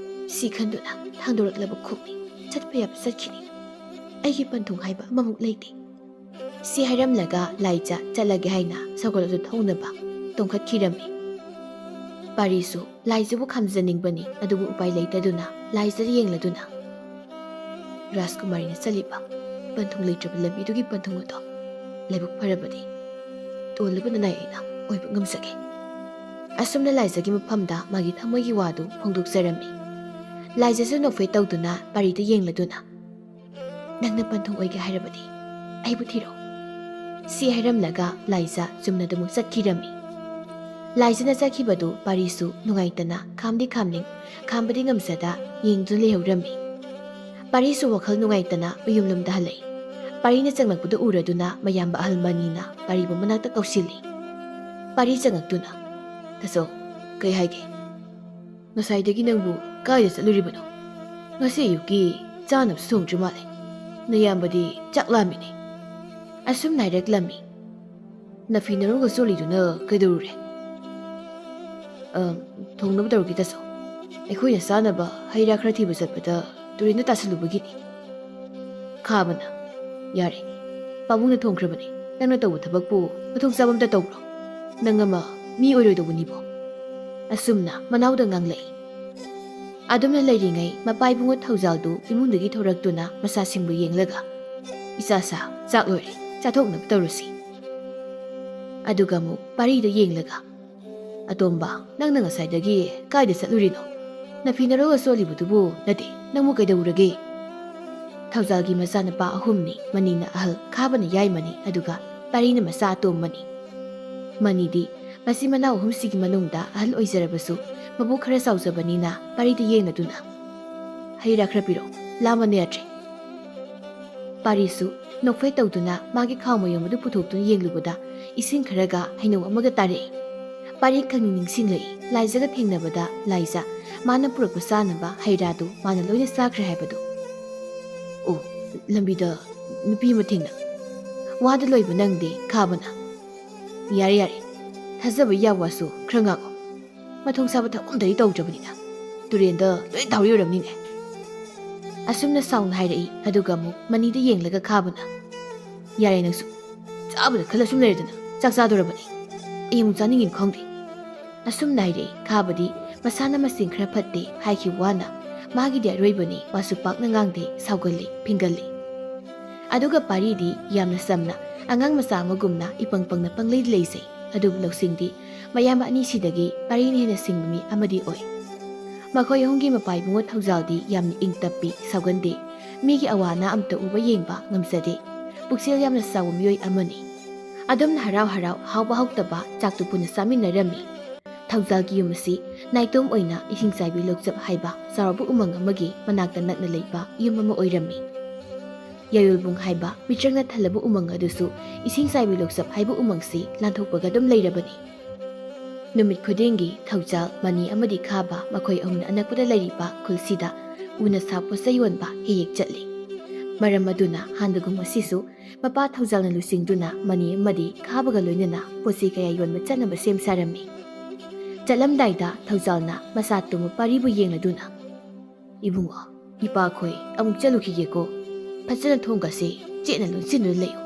ꯁꯤ ꯈꯟꯗꯨꯅ ꯊꯥꯡꯗꯣꯔꯛꯂꯕ ꯈꯣꯡꯅꯤ ꯆꯠꯄ ꯌꯥꯕ ꯆꯠꯈꯤꯅꯤ ꯑꯩꯒꯤ ꯄꯟꯊꯨꯡ ꯍꯥꯏꯕ ꯑꯃꯃꯨꯛ ꯂꯩꯇꯦ ꯁꯤ ꯍꯥꯏꯔꯝꯂꯒ ꯂꯥꯏꯖ ꯆꯠꯂꯒꯦ ꯍꯥꯏꯅ ꯁꯒꯣꯜ ꯑꯗꯨ ꯊꯧꯅꯕ ꯇꯣꯡꯈꯠꯈꯤꯔꯝꯃꯤ ꯄꯥꯔꯤꯁꯨ ꯂꯥꯏꯖꯕꯨ ꯈꯥꯝꯖꯅꯤꯡꯕꯅꯤ ꯑꯗꯨꯕꯨ ꯎꯄꯥꯏ ꯂꯩꯇꯗꯨꯅ ꯂꯥꯏꯖꯗ ꯌꯦꯡꯂꯗꯨꯅ ꯔꯥꯖꯀꯨꯃꯥꯔꯤꯅ ꯆꯠꯂꯤꯕ ꯄꯟꯊꯨꯡ ꯂꯩꯇ꯭ꯔꯕ ꯂꯝꯕꯤꯗꯨꯒꯤ ꯄꯟꯊꯨꯡ ꯑꯗꯣ ꯂꯥꯏꯕꯛ ꯐꯔꯕꯗꯤ ꯇꯣꯜꯂꯕ ꯅꯅꯥꯏ ꯑꯩꯅ ꯑꯣꯏꯕ ꯉꯝꯖꯒꯦ ꯑꯁꯨꯝꯅ ꯂꯥꯏꯖꯒꯤ ꯃꯐꯝꯗ ꯃꯥꯒꯤ ꯊꯃꯣꯏꯒꯤ ꯋꯥꯗꯨ ꯐꯣꯡꯗꯣꯛꯆꯔꯝꯃꯤ ꯂꯥꯏꯖꯁꯨ ꯅꯣꯛꯐꯦꯠ ꯇꯧꯗꯨꯅ ꯄꯥꯔꯤꯗ ꯌꯦꯡꯂꯗꯨꯅ ꯅꯪꯅ ꯄꯟꯊꯨꯡ ꯑꯣꯏꯒꯦ ꯍꯥꯏꯔꯕꯗꯤ ꯑꯩꯕꯨ ꯊꯤꯔꯣ ꯁꯤ ꯍꯥꯏꯔꯝꯂꯒ ꯂꯥꯏꯖ ꯆꯨꯝꯅꯗꯨꯃꯛ ꯆꯠꯈꯤꯔꯝꯃꯤ ꯂꯥꯏꯖꯅ ꯆꯠꯈꯤꯕꯗꯨ ꯄꯥꯔꯤꯁꯨ ꯅꯨꯡꯉꯥꯏꯇꯅ ꯈꯥꯝꯗꯤ ꯈꯥꯝꯅꯤꯡ ꯈꯥꯝꯕꯗꯤ ꯉꯝꯖꯗ ꯌꯦꯡꯗꯨꯅ ꯂꯩꯍꯧꯔꯝꯃꯤ ꯄꯥꯔꯤꯁꯨ ꯋꯥꯈꯜ ꯅꯨꯡꯉꯥꯏꯇꯅ ꯃꯌꯨꯝꯂꯣꯝꯗ ꯍꯜꯂꯛꯏ ꯄꯥꯔꯤꯅ ꯆꯪꯂꯛꯄꯗꯨ ꯎꯔꯗꯨꯅ ꯃꯌꯥꯝꯕ ꯑꯍꯜ ꯃꯅꯤꯅ ꯄꯥꯔꯤꯕꯨ ꯃꯅꯥꯛꯇ ꯀꯧꯁꯤꯜꯂꯤ ꯄꯥꯔꯤ ꯆꯪꯉꯛꯇꯨꯅ ꯇꯥꯆꯧ ꯀꯩ ꯍꯥꯏꯒꯦ ꯉꯁꯥꯏꯗꯒꯤ ꯅꯪꯕꯨ ꯀꯥꯏꯗ ꯆꯠꯂꯨꯔꯤꯕꯅꯣ ꯉꯁꯤ ꯑꯌꯨꯛꯀꯤ ꯆꯥꯅꯕꯁꯨ ꯊꯣꯡꯗ꯭ꯔꯤ ꯃꯥꯜꯂꯦ ꯅꯌꯥꯝꯕꯗꯤ ꯆꯥꯛ ꯂꯥꯝꯃꯤꯅꯦ ꯑꯁꯨꯝꯅ ꯍꯥꯏꯔꯛꯂꯝꯃꯤ ꯅꯐꯤ ꯅꯔꯣꯡꯒ ꯆꯣꯠꯂꯤꯗꯨꯅ ꯀꯩꯗꯧꯔꯨꯔꯦ ꯊꯣꯡꯅꯕ ꯇꯧꯔꯒꯦ ꯇꯥꯆꯧ ꯑꯩꯈꯣꯏꯅ ꯆꯥꯅꯕ ꯍꯩ ꯔꯥ ꯈꯔ ꯊꯤꯕ ꯆꯠꯄꯗ ꯇꯨꯔꯦꯟꯗ ꯇꯥꯁꯜꯂꯨꯕꯒꯤꯅꯤ ꯈꯥꯕꯅ ꯌꯥꯔꯦ ꯄꯥꯕꯨꯡꯅ ꯊꯣꯡꯈ꯭ꯔꯕꯅꯤ ꯅꯪꯅ ꯇꯧꯕ ꯊꯕꯛꯄꯨ ꯃꯊꯣꯡ ꯆꯥꯕ ꯑꯝꯇ ꯇꯧꯕ꯭ꯔꯣ ꯅꯪ ꯑꯃ ꯃꯤ ꯑꯣꯏꯔꯣꯏꯗꯧꯕꯅꯤꯕꯣ ꯑꯁꯨꯝꯅ ꯃꯅꯥꯎꯗ ꯉꯥꯡꯂꯛꯏ ꯑꯗꯨꯝꯅ ꯂꯩꯔꯤꯉꯩ ꯃꯄꯥꯏꯕꯨꯡꯉꯣ ꯊꯧꯖꯥꯜꯗꯨ ꯏꯃꯨꯡꯗꯒꯤ ꯊꯣꯔꯛꯇꯨꯅ ꯃꯆꯥꯁꯤꯡꯕꯨ ꯌꯦꯡꯂꯒ ꯏꯆꯥꯁꯥ ꯆꯥꯛ ꯂꯣꯏꯔꯦ ꯆꯥꯊꯣꯛꯅꯕ ꯇꯧꯔꯁꯤ ꯑꯗꯨꯒ ꯑꯃꯨꯛ ꯄꯥꯔꯤꯗ ꯌꯦꯡꯂꯒ ꯑꯇꯣꯝꯕ ꯅꯪꯅ ꯉꯁꯥꯏꯗꯒꯤ ꯀꯥꯏꯗ ꯆꯠꯂꯨꯔꯤꯅꯣ ꯅꯐꯤ ꯅꯔꯣꯡꯒ ꯆꯣꯠꯂꯤꯕꯗꯨꯕꯨ ꯅꯠꯇꯦ ꯅꯪꯕꯨ ꯀꯩꯗꯧꯔꯒꯦ ꯊꯧꯖꯥꯜꯒꯤ ꯃꯆꯥꯅꯨꯄꯥ ꯑꯍꯨꯝꯅꯤ ꯃꯅꯤꯅ ꯑꯍꯜ ꯈꯥꯕꯅ ꯌꯥꯏꯃꯅꯤ ꯑꯗꯨꯒ ꯄꯥꯔꯤꯅ ꯃꯆꯥ ꯑꯇꯣꯝꯕꯅꯤ ꯃꯅꯤꯗꯤ ꯃꯆꯤꯟ ꯃꯅꯥꯎ ꯑꯍꯨꯝꯁꯤꯒꯤ ꯃꯅꯨꯡꯗ ꯑꯍꯜ ꯑꯣꯏꯖꯔꯕꯁꯨ ꯃꯕꯨꯛ ꯈꯔ ꯆꯥꯎꯖꯕꯅꯤꯅ ꯄꯥꯔꯤꯗ ꯌꯦꯡꯂꯗꯨꯅ ꯍꯩ ꯔꯥ ꯈꯔ ꯄꯤꯔꯛꯑꯣ ꯂꯥꯝꯃꯅ ꯌꯥꯗ꯭ꯔꯦ ꯄꯥꯔꯤꯁꯨ ꯅꯣꯛꯐꯦꯠ ꯇꯧꯗꯨꯅ ꯃꯥꯒꯤ ꯈꯥꯎ ꯃꯌꯨꯝ ꯑꯗꯨ ꯄꯨꯊꯣꯛꯇꯨꯅ ꯌꯦꯡꯂꯨꯕꯗ ꯏꯁꯤꯡ ꯈꯔꯒ ꯍꯩꯅꯧ ꯑꯃꯒ ꯇꯥꯔꯛꯏ ꯄꯥꯔꯤ ꯈꯪꯅꯤꯡ ꯅꯤꯡꯁꯤꯡꯂꯛꯏ ꯂꯥꯏꯖꯒ ꯊꯦꯡꯅꯕꯗ ꯂꯥꯏꯖ ꯃꯥꯅ ꯄꯨꯔꯛꯄ ꯆꯥꯅꯕ ꯍꯩ ꯔꯥꯗꯨ ꯃꯥꯅ ꯂꯣꯏꯅ ꯆꯥꯈ꯭ꯔꯦ ꯍꯥꯏꯕꯗꯨ ꯑꯣ ꯂꯝꯕꯤꯗ ꯅꯨꯄꯤ ꯑꯃ ꯊꯦꯡꯅ ꯋꯥꯗ ꯂꯣꯏꯕ ꯅꯪꯗꯦ ꯈꯥꯕꯅ ꯌꯥꯔꯦ ꯌꯥꯔꯦ ꯊꯥꯖꯕ ꯌꯥꯋꯥꯁꯨ ꯈꯔ ꯉꯥꯡꯉꯣ ꯃꯊꯣꯡ ꯆꯥꯕ ꯊꯕꯛ ꯑꯝꯇꯗꯤ ꯇꯧꯗ꯭ꯔꯕꯅꯤꯅ ꯇꯨꯔꯦꯟꯗ ꯂꯣꯏ ꯇꯥꯎꯔꯤ ꯑꯣꯏꯔꯝꯅꯤꯅꯦ ꯑꯁꯨꯝꯅ ꯁꯥꯎꯅ ꯍꯥꯏꯔꯛꯏ ꯑꯗꯨꯒ ꯑꯃꯨꯛ ꯃꯅꯤꯗ ꯌꯦꯡꯂꯒ ꯈꯥꯕꯅ ꯌꯥꯔꯦ ꯅꯪꯁꯨ ꯆꯥꯕꯗ ꯈꯜꯂ ꯁꯨꯝ ꯂꯩꯔꯗꯅ ꯆꯥꯛ ꯆꯥꯗꯣꯔꯕꯅꯤ ꯑꯩ ꯑꯃꯨꯛ ꯆꯥꯅꯤꯡꯉꯤꯅ ꯈꯪꯗꯦ ꯑꯁꯨꯝꯅ ꯍꯥꯏꯔꯛꯏ ꯈꯥꯕꯗꯤ ꯃꯁꯥꯅ ꯃꯁꯤꯡ ꯈꯔ ꯐꯠꯇꯦ ꯍꯥꯏꯈꯤ ꯋꯥꯅ ꯃꯥꯒꯤꯗꯤ ꯑꯔꯣꯏꯕꯅꯤ ꯋꯥꯁꯨ ꯄꯥꯛꯅ ꯉꯥꯡꯗꯦ ꯁꯥꯎꯒꯜꯂꯤ ꯐꯤꯡꯒꯜꯂꯤ ꯑꯗꯨꯒ ꯄꯥꯔꯤꯗꯤ ꯌꯥꯝꯅ ꯁꯝꯅ ꯑꯉꯥꯡ ꯃꯆꯥ ꯑꯃꯒꯨꯝꯅ ꯏꯄꯪ ꯄꯪꯅ ꯄꯪꯂꯩ ꯂꯩꯖꯩ ꯑꯗꯨꯕꯨ ꯂꯧꯁꯤꯡꯗꯤ ꯃꯌꯥꯝꯕ ꯑꯅꯤꯁꯤꯗꯒꯤ ꯄꯥꯔꯤꯅ ꯍꯦꯟꯅ ꯁꯤꯡꯕ ꯃꯤ ꯑꯃꯗꯤ ꯑꯣꯏ ꯃꯈꯣꯏ ꯑꯍꯨꯝꯒꯤ ꯃꯄꯥ ꯏꯕꯨꯡꯉꯣ ꯊꯧꯖꯥꯜꯗꯤ ꯌꯥꯝꯅ ꯏꯪ ꯇꯞꯄꯤ ꯁꯥꯎꯒꯟꯗꯦ ꯃꯤꯒꯤ ꯑꯋꯥ ꯑꯅꯥ ꯑꯝꯇ ꯎꯕ ꯌꯦꯡꯕ ꯉꯝꯖꯗꯦ ꯄꯨꯛꯆꯦꯜ ꯌꯥꯝꯅ ꯆꯥꯎꯕ ꯃꯤꯑꯣꯏ ꯑꯃꯅꯤ ꯑꯗꯨꯝꯅ ꯍꯔꯥꯎ ꯍꯔꯥꯎ ꯍꯥꯎꯕ ꯍꯥꯎꯇꯕ ꯆꯥꯛꯇꯨ ꯄꯨꯟꯅ ꯆꯥꯃꯤꯟꯅꯔꯝꯃꯤ ꯊꯧꯖꯥꯜꯒꯤ ꯌꯨꯝ ꯑꯁꯤ ꯅꯥꯏꯇꯣꯝ ꯑꯣꯏꯅ ꯏꯁꯤꯡ ꯆꯥꯏꯕꯤ ꯂꯣꯛꯆꯞ ꯍꯥꯏꯕ ꯆꯥꯎꯔꯕ ꯎꯃꯪ ꯑꯃꯒꯤ ꯃꯅꯥꯛꯇ ꯅꯛꯅ ꯂꯩꯕ ꯌꯨꯝ ꯑꯃ ꯑꯣꯏꯔꯝꯃꯤ ꯌꯥꯌꯣꯜꯕꯨꯡ ꯍꯥꯏꯕ ꯃꯤꯇ꯭ꯔꯪꯅ ꯊꯜꯂꯕ ꯎꯃꯪ ꯑꯗꯨꯁꯨ ꯏꯁꯤꯡ ꯆꯥꯏꯕꯤ ꯂꯣꯛꯆꯞ ꯍꯥꯏꯕ ꯎꯃꯪꯁꯤ ꯂꯥꯟꯊꯣꯛꯄꯒ ꯑꯗꯨم ꯂꯩꯔꯕꯅꯤ ꯅꯨꯃꯤꯠ ꯈꯨꯗꯤꯡꯒꯤ ꯊꯧꯖꯥꯜ ꯃꯅꯤ ꯑꯃꯗꯤ ꯈꯥꯕ ꯃꯈꯣꯏ ꯑꯍꯨꯝꯅ ꯑꯅꯛꯄꯗ ꯂꯩꯔꯤꯕ ꯈꯨꯜꯁꯤꯗ ꯎꯅ ꯁꯥ ꯄꯣꯠꯆꯩ ꯌꯣꯟꯕ ꯍꯦꯛ ꯆꯠꯂꯤ ꯃꯔꯝ ꯑꯗꯨꯅ ꯍꯥꯟꯅꯒꯨꯝ ꯉꯁꯤꯁꯨ ꯃꯄꯥ ꯊꯧꯖꯥꯜꯅ ꯂꯨꯆꯤꯡꯗꯨꯅ ꯃꯅꯤ ꯑꯃꯗꯤ ꯈꯥꯕꯒ ꯂꯣꯏꯅꯅ ꯄꯣꯠꯆꯩ ꯀꯌꯥ ꯌꯣꯟꯕ ꯆꯠꯅꯕ ꯁꯦꯝ ꯁꯥꯔꯝꯃꯤ ꯆꯠꯂꯝꯗꯥꯏꯗ ꯊꯧꯖꯥꯜꯅ ꯃꯆꯥ ꯇꯨꯝꯕ ꯄꯥꯔꯤꯕꯨ ꯌꯦꯡꯂꯗꯨꯅ ꯏꯕꯨꯡꯉꯣ ꯏꯄꯥꯈꯣꯏ ꯑꯃꯨꯛ ꯆꯠꯂꯨꯈꯤꯒꯦꯀꯣ ꯐꯖꯅ ꯊꯣꯡꯒꯁꯦ ꯆꯦꯠꯅ ꯂꯣꯟꯁꯤꯟꯗꯨꯅ ꯂꯩꯌꯨ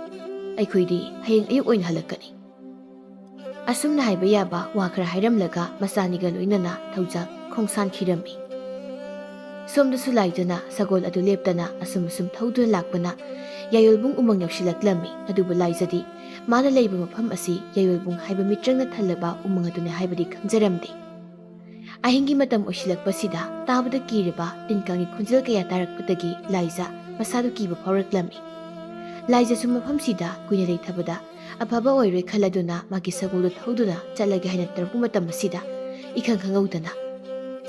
ꯑꯩꯈꯣꯏꯗꯤ ꯍꯌꯦꯡ ꯑꯌꯨꯛ ꯑꯣꯏꯅ ꯍꯜꯂꯛꯀꯅꯤ ꯑꯁꯨꯝꯅ ꯍꯥꯏꯕ ꯌꯥꯕ ꯋꯥ ꯈꯔ ꯍꯥꯏꯔꯝꯂꯒ ꯃꯆꯥꯅꯤꯒ ꯂꯣꯏꯅꯅ ꯊꯧꯖꯥꯜ ꯈꯣꯡꯁꯥꯟꯈꯤꯔꯝꯃꯤ ꯁꯣꯝꯗꯁꯨ ꯂꯥꯏꯗꯨꯅ ꯁꯒꯣꯜ ꯑꯗꯨ ꯂꯦꯞꯇꯅ ꯑꯁꯨꯝ ꯊꯧꯗꯨꯅ ꯂꯥꯛꯄꯅ ꯌꯥꯌꯣꯜꯕꯨꯡ ꯎꯃꯪ ꯌꯧꯁꯤꯜꯂꯛꯂꯝꯃꯤ ꯑꯗꯨꯕꯨ ꯂꯥꯏꯖꯗꯤ ꯃꯥꯅ ꯂꯩꯕ ꯃꯐꯝ ꯑꯁꯤ ꯌꯥꯌꯣꯜꯕꯨꯡ ꯍꯥꯏꯕ ꯃꯤꯇ꯭ꯔꯪꯅ ꯊꯜꯂꯕ ꯎꯃꯪ ꯑꯗꯨꯅꯤ ꯍꯥꯏꯕꯗꯤ ꯈꯪꯖꯔꯝꯗꯦ ꯑꯍꯤꯡꯒꯤ ꯃꯇꯝ ꯑꯣꯏꯁꯤꯜꯂꯛꯄꯁꯤꯗ ꯇꯥꯕꯗ ꯀꯤꯔꯕ ꯇꯤꯟꯀꯥꯡꯒꯤ ꯈꯣꯟꯖꯦꯜ ꯀꯌꯥ ꯇꯥꯔꯛꯄꯗꯒꯤ ꯂꯥꯏꯖ ꯃꯁꯥꯗꯨ ꯀꯤꯕ ꯐꯥꯎꯔꯛꯂꯝꯃꯤ ꯂꯥꯏꯖꯁꯨ ꯃꯐꯝꯁꯤꯗ ꯀꯨꯏꯅ ꯂꯩꯊꯕꯗ ꯑꯐꯕ ꯑꯣꯏꯔꯣꯏ ꯈꯜꯂꯗꯨꯅ ꯃꯥꯒꯤ ꯁꯒꯣꯜꯗꯨ ꯊꯧꯗꯨꯅ ꯆꯠꯂꯒꯦ ꯍꯥꯏꯅ ꯇꯧꯔꯛꯄ ꯃꯇꯝ ꯑꯁꯤꯗ ꯏꯈꯪ ꯈꯪꯍꯧꯗꯅ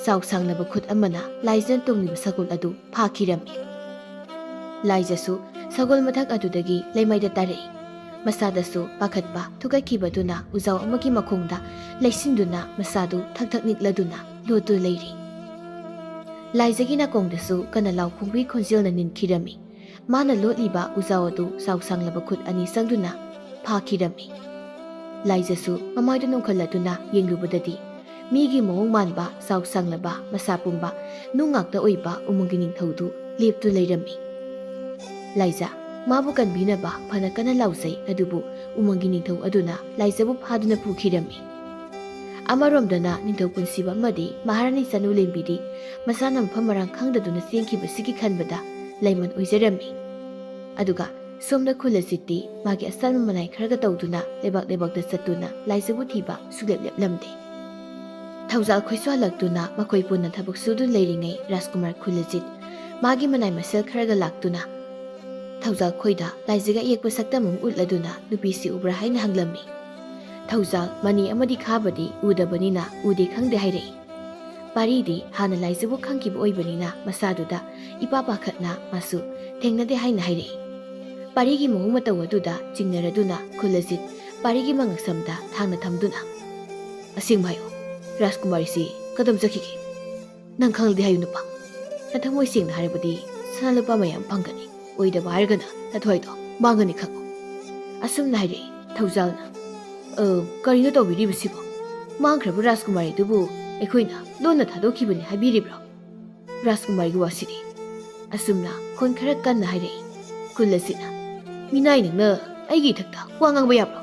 ꯆꯥꯎ ꯁꯥꯡꯂꯕ ꯈꯨꯠ ꯑꯃꯅ ꯂꯥꯏꯖꯅ ꯇꯣꯡꯂꯤꯕ ꯁꯒꯣꯜ ꯑꯗꯨ ꯐꯥꯈꯤꯔꯝꯃꯤ ꯂꯥꯏꯖꯁꯨ ꯁꯒꯣꯜ ꯃꯊꯛ ꯑꯗꯨꯗꯒꯤ ꯂꯩꯃꯥꯏꯗ ꯇꯥꯔꯛꯏ ꯃꯁꯥꯗꯁꯨ ꯄꯥꯈꯠꯄ ꯊꯨꯀꯠꯈꯤꯕꯗꯨꯅ ꯎꯖꯥꯎ ꯑꯃꯒꯤ ꯃꯈꯣꯡꯗ ꯂꯩꯁꯤꯟꯗꯨꯅ ꯃꯁꯥꯗꯨ ꯊꯛ ꯊꯛ ꯅꯤꯛꯂꯗꯨꯅ ꯂꯣꯠꯇꯨ ꯂꯩꯔꯤ ꯂꯥꯏꯖꯒꯤ ꯅꯥꯀꯣꯡꯗꯁꯨ ꯀꯅꯂꯥꯎ ꯈꯣꯡꯕꯤ ꯈꯣꯟꯖꯦꯜꯅ ꯅꯤꯟꯈꯤꯔꯝꯃꯤ ꯃꯥꯅ ꯂꯣꯠꯂꯤꯕ ꯎꯖꯥꯎ ꯑꯗꯨ ꯆꯥꯎ ꯁꯥꯡꯂꯕ ꯈꯨꯠ ꯑꯅꯤ ꯆꯪꯗꯨꯅ ꯐꯥꯈꯤꯔꯝꯃꯤ ꯂꯥꯏꯖꯁꯨ ꯃꯃꯥꯏꯗꯨ ꯅꯣꯡꯈꯠꯂꯗꯨꯅ ꯌꯦꯡꯂꯨꯕꯗꯗꯤ ꯃꯤꯒꯤ ꯃꯑꯣꯡ ꯃꯥꯟꯕ ꯆꯥꯎ ꯁꯥꯡꯂꯕ ꯃꯁꯥ ꯄꯨꯝꯕ ꯅꯨꯡ ꯉꯥꯛꯇ ꯑꯣꯏꯕ ꯎꯃꯪꯒꯤ ꯅꯤꯡꯊꯧꯗꯨ ꯂꯦꯞꯇꯨ ꯂꯩꯔꯝꯃꯤ ꯂꯥꯏꯖ ꯃꯥꯕꯨ ꯀꯟꯕꯤꯅꯕ ꯐꯅ ꯀꯟꯅ ꯂꯥꯎꯖꯩ ꯑꯗꯨꯕꯨ ꯎꯃꯪꯒꯤ ꯅꯤꯡꯊꯧ ꯑꯗꯨꯅ ꯂꯥꯏꯖꯕꯨ ꯐꯥꯗꯨꯅ ꯄꯨꯈꯤꯔꯝꯃꯤ ꯑꯃꯔꯣꯝꯗꯅ ꯅꯤꯡꯊꯧ ꯄꯨꯟꯁꯤꯕ ꯑꯃꯗꯤ ꯃꯍꯥꯔꯥꯅꯤ ꯆꯅꯨ ꯂꯦꯝꯕꯤꯗꯤ ꯃꯁꯥꯅ ꯃꯐꯝ ꯃꯔꯥꯡ ꯈꯪꯗꯗꯨꯅ ꯆꯦꯟꯈꯤꯕꯁꯤꯒꯤ ꯈꯟꯕꯗ ꯂꯩꯃꯟ ꯑꯣꯏꯖꯔꯝꯃꯤ ꯑꯗꯨꯒ ꯁꯣꯝꯗ ꯈꯨꯜꯂꯖꯤꯠꯇꯤ ꯃꯥꯒꯤ ꯑꯁꯥꯟꯕ ꯃꯅꯥꯏ ꯈꯔꯒ ꯇꯧꯗꯨꯅ ꯂꯩꯕꯥꯛ ꯂꯩꯕꯥꯛꯇ ꯆꯠꯇꯨꯅ ꯂꯥꯏꯖꯕꯨ ꯊꯤꯕ ꯁꯨꯛꯂꯦꯞ ꯂꯦꯞꯂꯝꯗꯦ ꯊꯧꯖꯥꯜ ꯈꯣꯏꯁꯨ ꯍꯜꯂꯛꯇꯨꯅ ꯃꯈꯣꯏ ꯄꯨꯟꯅ ꯊꯕꯛ ꯁꯨꯗꯨꯅ ꯂꯩꯔꯤꯉꯩ ꯔꯥꯖꯀꯨꯃꯥꯔ ꯈꯨꯜꯂꯖꯤꯠ ꯃꯥꯒꯤ ꯃꯅꯥꯏ ꯃꯁꯦꯜ ꯈꯔꯒ ꯂꯥꯛꯇꯨꯅ ꯊꯧꯖꯥꯜ ꯈꯣꯏꯗ ꯂꯥꯏꯖꯒ ꯑꯌꯦꯛꯄ ꯁꯛꯇꯝ ꯑꯃ ꯎꯠꯂꯗꯨꯅ ꯅꯨꯄꯤꯁꯤ ꯎꯕ꯭ꯔꯥ ꯍꯥꯏꯅ ꯍꯪꯂꯝꯃꯤ ꯊꯧꯖꯥꯜ ꯃꯅꯤ ꯑꯃꯗꯤ ꯈꯥꯕꯗꯤ ꯎꯗꯕꯅꯤꯅ ꯎꯗꯦ ꯈꯪꯗꯦ ꯍꯥꯏꯔꯛꯏ ꯄꯥꯔꯤꯗꯤ ꯍꯥꯟꯅ ꯂꯥꯏꯖꯕꯨ ꯈꯪꯈꯤꯕ ꯑꯣꯏꯕꯅꯤꯅ ꯃꯁꯥꯗꯨꯗ ꯏꯄꯥ ꯄꯥꯈꯠꯅ ꯃꯥꯁꯨ ꯊꯦꯡꯅꯗꯦ ꯍꯥꯏꯅ ꯍꯥꯏꯔꯛꯏ ꯄꯥꯔꯤꯒꯤ ꯃꯑꯣꯡ ꯃꯇꯧ ꯑꯗꯨꯗ ꯆꯤꯡꯅꯔꯗꯨꯅ ꯈꯨꯜꯂꯖꯤꯠ ꯄꯥꯔꯤꯒꯤ ꯃꯉꯛꯁꯝꯗ ꯊꯥꯡꯅ ꯊꯝꯗꯨꯅ ꯑꯁꯦꯡꯕ ꯍꯥꯏꯌꯣ ꯔꯥꯖꯀꯨꯃꯥꯔꯤꯁꯤ ꯀꯗꯣꯝ ꯆꯠꯈꯤꯒꯦ ꯅꯪ ꯈꯪꯂꯗꯤ ꯍꯥꯏꯌꯨ ꯅꯨꯄꯥ ꯅꯊꯃꯣꯏ ꯁꯦꯡꯅ ꯍꯥꯏꯔꯕꯗꯤ ꯁꯅꯥ ꯂꯨꯄꯥ ꯃꯌꯥꯝ ꯐꯪꯒꯅꯤ ꯑꯣꯏꯗꯕ ꯍꯥꯏꯔꯒꯅ ꯅꯊ꯭ꯋꯥꯏꯗꯣ ꯃꯥꯡꯒꯅꯤ ꯈꯪꯉꯨ ꯑꯁꯨꯝꯅ ꯍꯥꯏꯔꯛꯏ ꯊꯧꯖꯥꯜꯅ ꯀꯔꯤꯅꯣ ꯇꯧꯕꯤꯔꯤꯕꯁꯤꯕꯣ ꯃꯥꯡꯈ꯭ꯔꯕ ꯔꯥꯖꯀꯨꯃꯥꯔꯤꯗꯨꯕꯨ ꯑꯩꯈꯣꯏꯅ ꯂꯣꯟꯅ ꯊꯥꯗꯣꯛꯈꯤꯕꯅꯤ ꯍꯥꯏꯕꯤꯔꯤꯕ꯭ꯔꯣ ꯔꯥꯖꯀꯨꯃꯥꯔꯤꯒꯤ ꯋꯥꯁꯤꯗꯤ ꯑꯁꯨꯝꯅ ꯈꯣꯟ ꯈꯔ ꯀꯟꯅ ꯍꯥꯏꯔꯛꯏ ꯈꯨꯜꯂꯖꯤꯠꯅ ꯃꯤꯅꯥꯏ ꯅꯪꯅ ꯑꯩꯒꯤ ꯏꯊꯛꯇ ꯋꯥ ꯉꯥꯡꯕ ꯌꯥꯕ꯭ꯔꯣ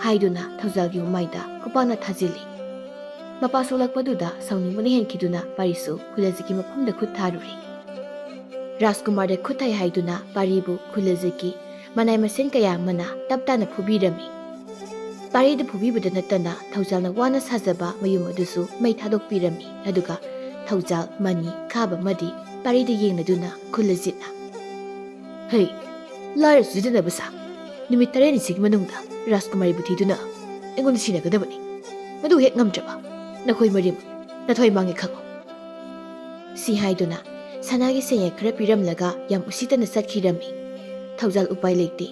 ꯍꯥꯏꯗꯨꯅ ꯊꯧꯖꯥꯜꯒꯤ ꯃꯃꯥꯏꯗ ꯈꯨꯄꯥꯛꯅ ꯊꯥꯖꯤꯜꯂꯤ ꯃꯄꯥ ꯁꯣꯛꯂꯛꯄꯗꯨꯗ ꯁꯥꯎꯅꯤꯡꯕꯅ ꯍꯦꯟꯈꯤꯗꯨꯅ ꯄꯥꯔꯤꯁꯨ ꯈꯨꯜꯂꯖꯤꯠꯀꯤ ꯃꯐꯝꯗ ꯈꯨꯠ ꯊꯥꯔꯨꯔꯤ ꯔꯥꯖꯀꯨꯃꯥꯔꯗ ꯈꯨꯠ ꯊꯥꯏ ꯍꯥꯏꯗꯨꯅ ꯄꯥꯔꯤꯕꯨ ꯈꯨꯜꯂꯖꯤꯠꯀꯤ ꯃꯅꯥꯏ ꯃꯁꯦꯟ ꯀꯌꯥ ꯑꯃꯅ ꯇꯞ ꯇꯥꯅ ꯐꯨꯕꯤꯔꯝꯃꯤ ꯄꯥꯔꯤꯗ ꯐꯨꯕꯤꯕꯗ ꯅꯠꯇꯅ ꯊꯧꯖꯥꯜꯅ ꯋꯥꯅ ꯁꯥꯖꯕ ꯃꯌꯨꯝ ꯑꯗꯨꯁꯨ ꯃꯩ ꯊꯥꯗꯣꯛꯄꯤꯔꯝꯃꯤ ꯑꯗꯨꯒ ꯊꯧꯖꯥꯜ ꯃꯅꯤ ꯈꯥꯕ ꯑꯃꯗꯤ ꯄꯥꯔꯤꯗ ꯌꯦꯡꯂꯗꯨꯅ ꯈꯨꯜꯂꯖꯤꯠꯅ ꯍꯩ ꯂꯥꯏꯔ ꯁꯤꯖꯤꯟꯅꯕ ꯁꯥ ꯅꯨꯃꯤꯠ 9ꯁꯤꯒꯤ ꯃꯅꯨꯡꯗ ꯔꯥꯖꯀꯨꯃꯥꯔꯤꯕꯨ ꯊꯤꯗꯨꯅ ꯑꯩꯉꯣꯟꯗ ꯁꯤꯟꯅꯒꯗꯕꯅꯤ ꯃꯗꯨ ꯍꯦꯛ ꯉꯝꯗ꯭ꯔꯕ ꯅꯈꯣꯏ ꯃꯔꯤꯃꯛ ꯅꯊ꯭ꯋꯥꯏ ꯃꯥꯡꯉꯦ ꯈꯪꯉꯨ ꯁꯤ ꯍꯥꯏꯗꯨꯅ ꯁꯅꯥꯒꯤ ꯁꯦꯟꯌꯦꯛ ꯈꯔ ꯄꯤꯔꯝꯂꯒ ꯌꯥꯝ ꯎꯁꯤꯠꯇꯅ ꯆꯠꯈꯤꯔꯝꯃꯤ ꯊꯧꯖꯥꯜ ꯎꯄꯥꯏ ꯂꯩꯇꯦ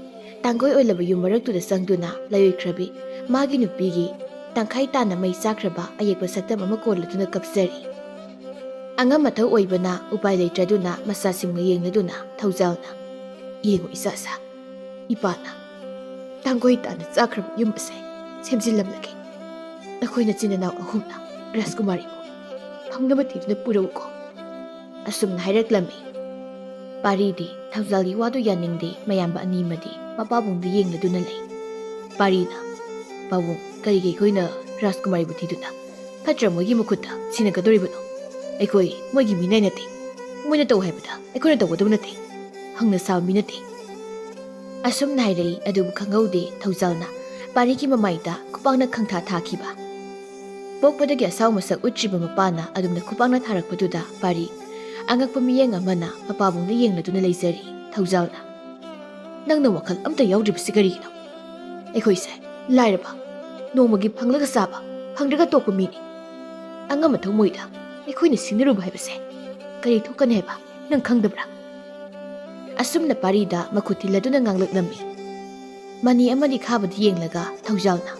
ꯇꯥꯡꯒꯣꯏ ꯑꯣꯏꯂꯕ ꯌꯨꯝ ꯃꯔꯛꯇꯨꯗ ꯆꯪꯗꯨꯅ ꯂꯥꯏꯑꯣꯏꯈ꯭ꯔꯕꯤ ꯃꯥꯒꯤ ꯅꯨꯄꯤꯒꯤ ꯇꯪꯈꯥꯏ ꯇꯥꯅ ꯃꯩ ꯆꯥꯈ꯭ꯔꯕ ꯑꯌꯦꯛꯄ ꯁꯛꯇꯝ ꯑꯃ ꯀꯣꯜꯂꯗꯨꯅ ꯀꯞꯆꯔꯤ ꯑꯉꯝ ꯑꯊꯧ ꯑꯣꯏꯕꯅ ꯎꯄꯥꯏ ꯂꯩꯇ꯭ꯔꯗꯨꯅ ꯃꯆꯥꯁꯤꯡꯕꯨ ꯌꯦꯡꯂꯗꯨꯅ ꯊꯧꯖꯥꯜꯅ ꯌꯦꯡꯉꯨ ꯏꯆꯥꯁꯥ ꯏꯄꯥꯅ ꯇꯥꯡꯒꯣꯏ ꯇꯥꯅ ꯆꯥꯈ꯭ꯔꯕ ꯌꯨꯝ ꯑꯁꯦ ꯁꯦꯝꯖꯤꯜꯂꯝꯂꯒꯦ ꯅꯈꯣꯏ ꯅꯆꯤꯟ ꯏꯅꯥꯎ ꯑꯍꯨꯝꯅ ꯔꯥꯖꯀꯨꯃꯥꯔꯤꯕꯨ ꯐꯪꯅꯕ ꯊꯤꯗꯨꯅ ꯄꯨꯔꯛꯎꯀꯣ ꯑꯁꯨꯝꯅ ꯍꯥꯏꯔꯛꯂꯝꯃꯤ ꯄꯥꯔꯤꯗꯤ ꯊꯧꯖꯥꯜꯒꯤ ꯋꯥꯗꯨ ꯌꯥꯅꯤꯡꯗꯦ ꯃꯌꯥꯝꯕ ꯑꯅꯤꯃꯗꯤ ꯃꯄꯥꯕꯨꯡꯗꯨ ꯌꯦꯡꯂꯗꯨꯅ ꯂꯩ ꯄꯥꯔꯤꯅ ꯄꯥꯕꯨꯡ ꯀꯔꯤꯒꯤ ꯑꯩꯈꯣꯏꯅ ꯔꯥꯖꯀꯨꯃꯥꯔꯤꯕꯨ ꯊꯤꯗꯨꯅ ꯐꯠꯇ꯭ꯔ ꯃꯣꯏꯒꯤ ꯃꯈꯨꯠꯇ ꯁꯤꯟꯅꯒꯗꯧꯔꯤꯕꯅꯣ ꯑꯩꯈꯣꯏ ꯃꯣꯏꯒꯤ ꯃꯤꯅꯥꯏ ꯅꯠꯇꯦ ꯃꯣꯏꯅ ꯇꯧ ꯍꯥꯏꯕꯗ ꯑꯩꯈꯣꯏꯅ ꯇꯧꯒꯗꯕ ꯅꯠꯇꯦ ꯍꯪꯅ ꯁꯥꯕ ꯃꯤ ꯅꯠꯇꯦ ꯑꯁꯨꯝꯅ ꯍꯥꯏꯔꯛꯏ ꯑꯗꯨꯕꯨ ꯈꯪꯍꯧꯗꯦ ꯊꯧꯖꯥꯜꯅ ꯄꯥꯔꯤꯒꯤ ꯃꯃꯥꯏꯗ ꯈꯨꯄꯥꯛꯅ ꯈꯪꯊꯥ ꯊꯥꯈꯤꯕ ꯄꯣꯛꯄꯗꯒꯤ ꯑꯁꯥꯎ ꯃꯁꯛ ꯎꯠꯇ꯭ꯔꯤꯕ ꯃꯄꯥꯅ ꯑꯗꯨꯝꯅ ꯈꯨꯄꯥꯛꯅ ꯊꯥꯔꯛꯄꯗꯨꯗ ꯄꯥꯔꯤ ꯑꯉꯛꯄ ꯃꯤꯠꯌꯦꯡ ꯑꯃꯅ ꯃꯄꯥꯕꯨꯡꯗ ꯌꯦꯡꯂꯗꯨꯅ ꯂꯩꯖꯔꯤ ꯊꯧꯖꯥꯜꯅ ꯅꯪꯅ ꯋꯥꯈꯜ ꯑꯝꯇ ꯌꯥꯎꯗ꯭ꯔꯤꯕꯁꯤ ꯀꯔꯤꯒꯤꯅꯣ ꯑꯩꯈꯣꯏꯁꯦ ꯂꯥꯏꯔꯕ ꯅꯣꯡꯃꯒꯤ ꯐꯪꯂꯒ ꯆꯥꯕ ꯐꯪꯗ꯭ꯔꯒ ꯇꯣꯛꯄ ꯃꯤꯅꯤ ꯑꯉꯝ ꯑꯊꯧ ꯃꯣꯏꯗ ꯑꯩꯈꯣꯏꯅ ꯁꯤꯡꯅꯔꯨꯕ ꯍꯥꯏꯕꯁꯦ ꯀꯔꯤ ꯊꯣꯛꯀꯅꯤ ꯍꯥꯏꯕ ꯅꯪ ꯈꯪꯗꯕ꯭ꯔꯥ ꯑꯁꯨꯝꯅ ꯄꯥꯔꯤꯗ ꯃꯈꯨꯠ ꯊꯤꯜꯂꯗꯨꯅ ꯉꯥꯡꯂꯛꯂꯝꯃꯤ ꯃꯅꯤ ꯑꯃꯗꯤ ꯈꯥꯕꯗ ꯌꯦꯡꯂꯒ ꯊꯧꯖꯥꯜꯅ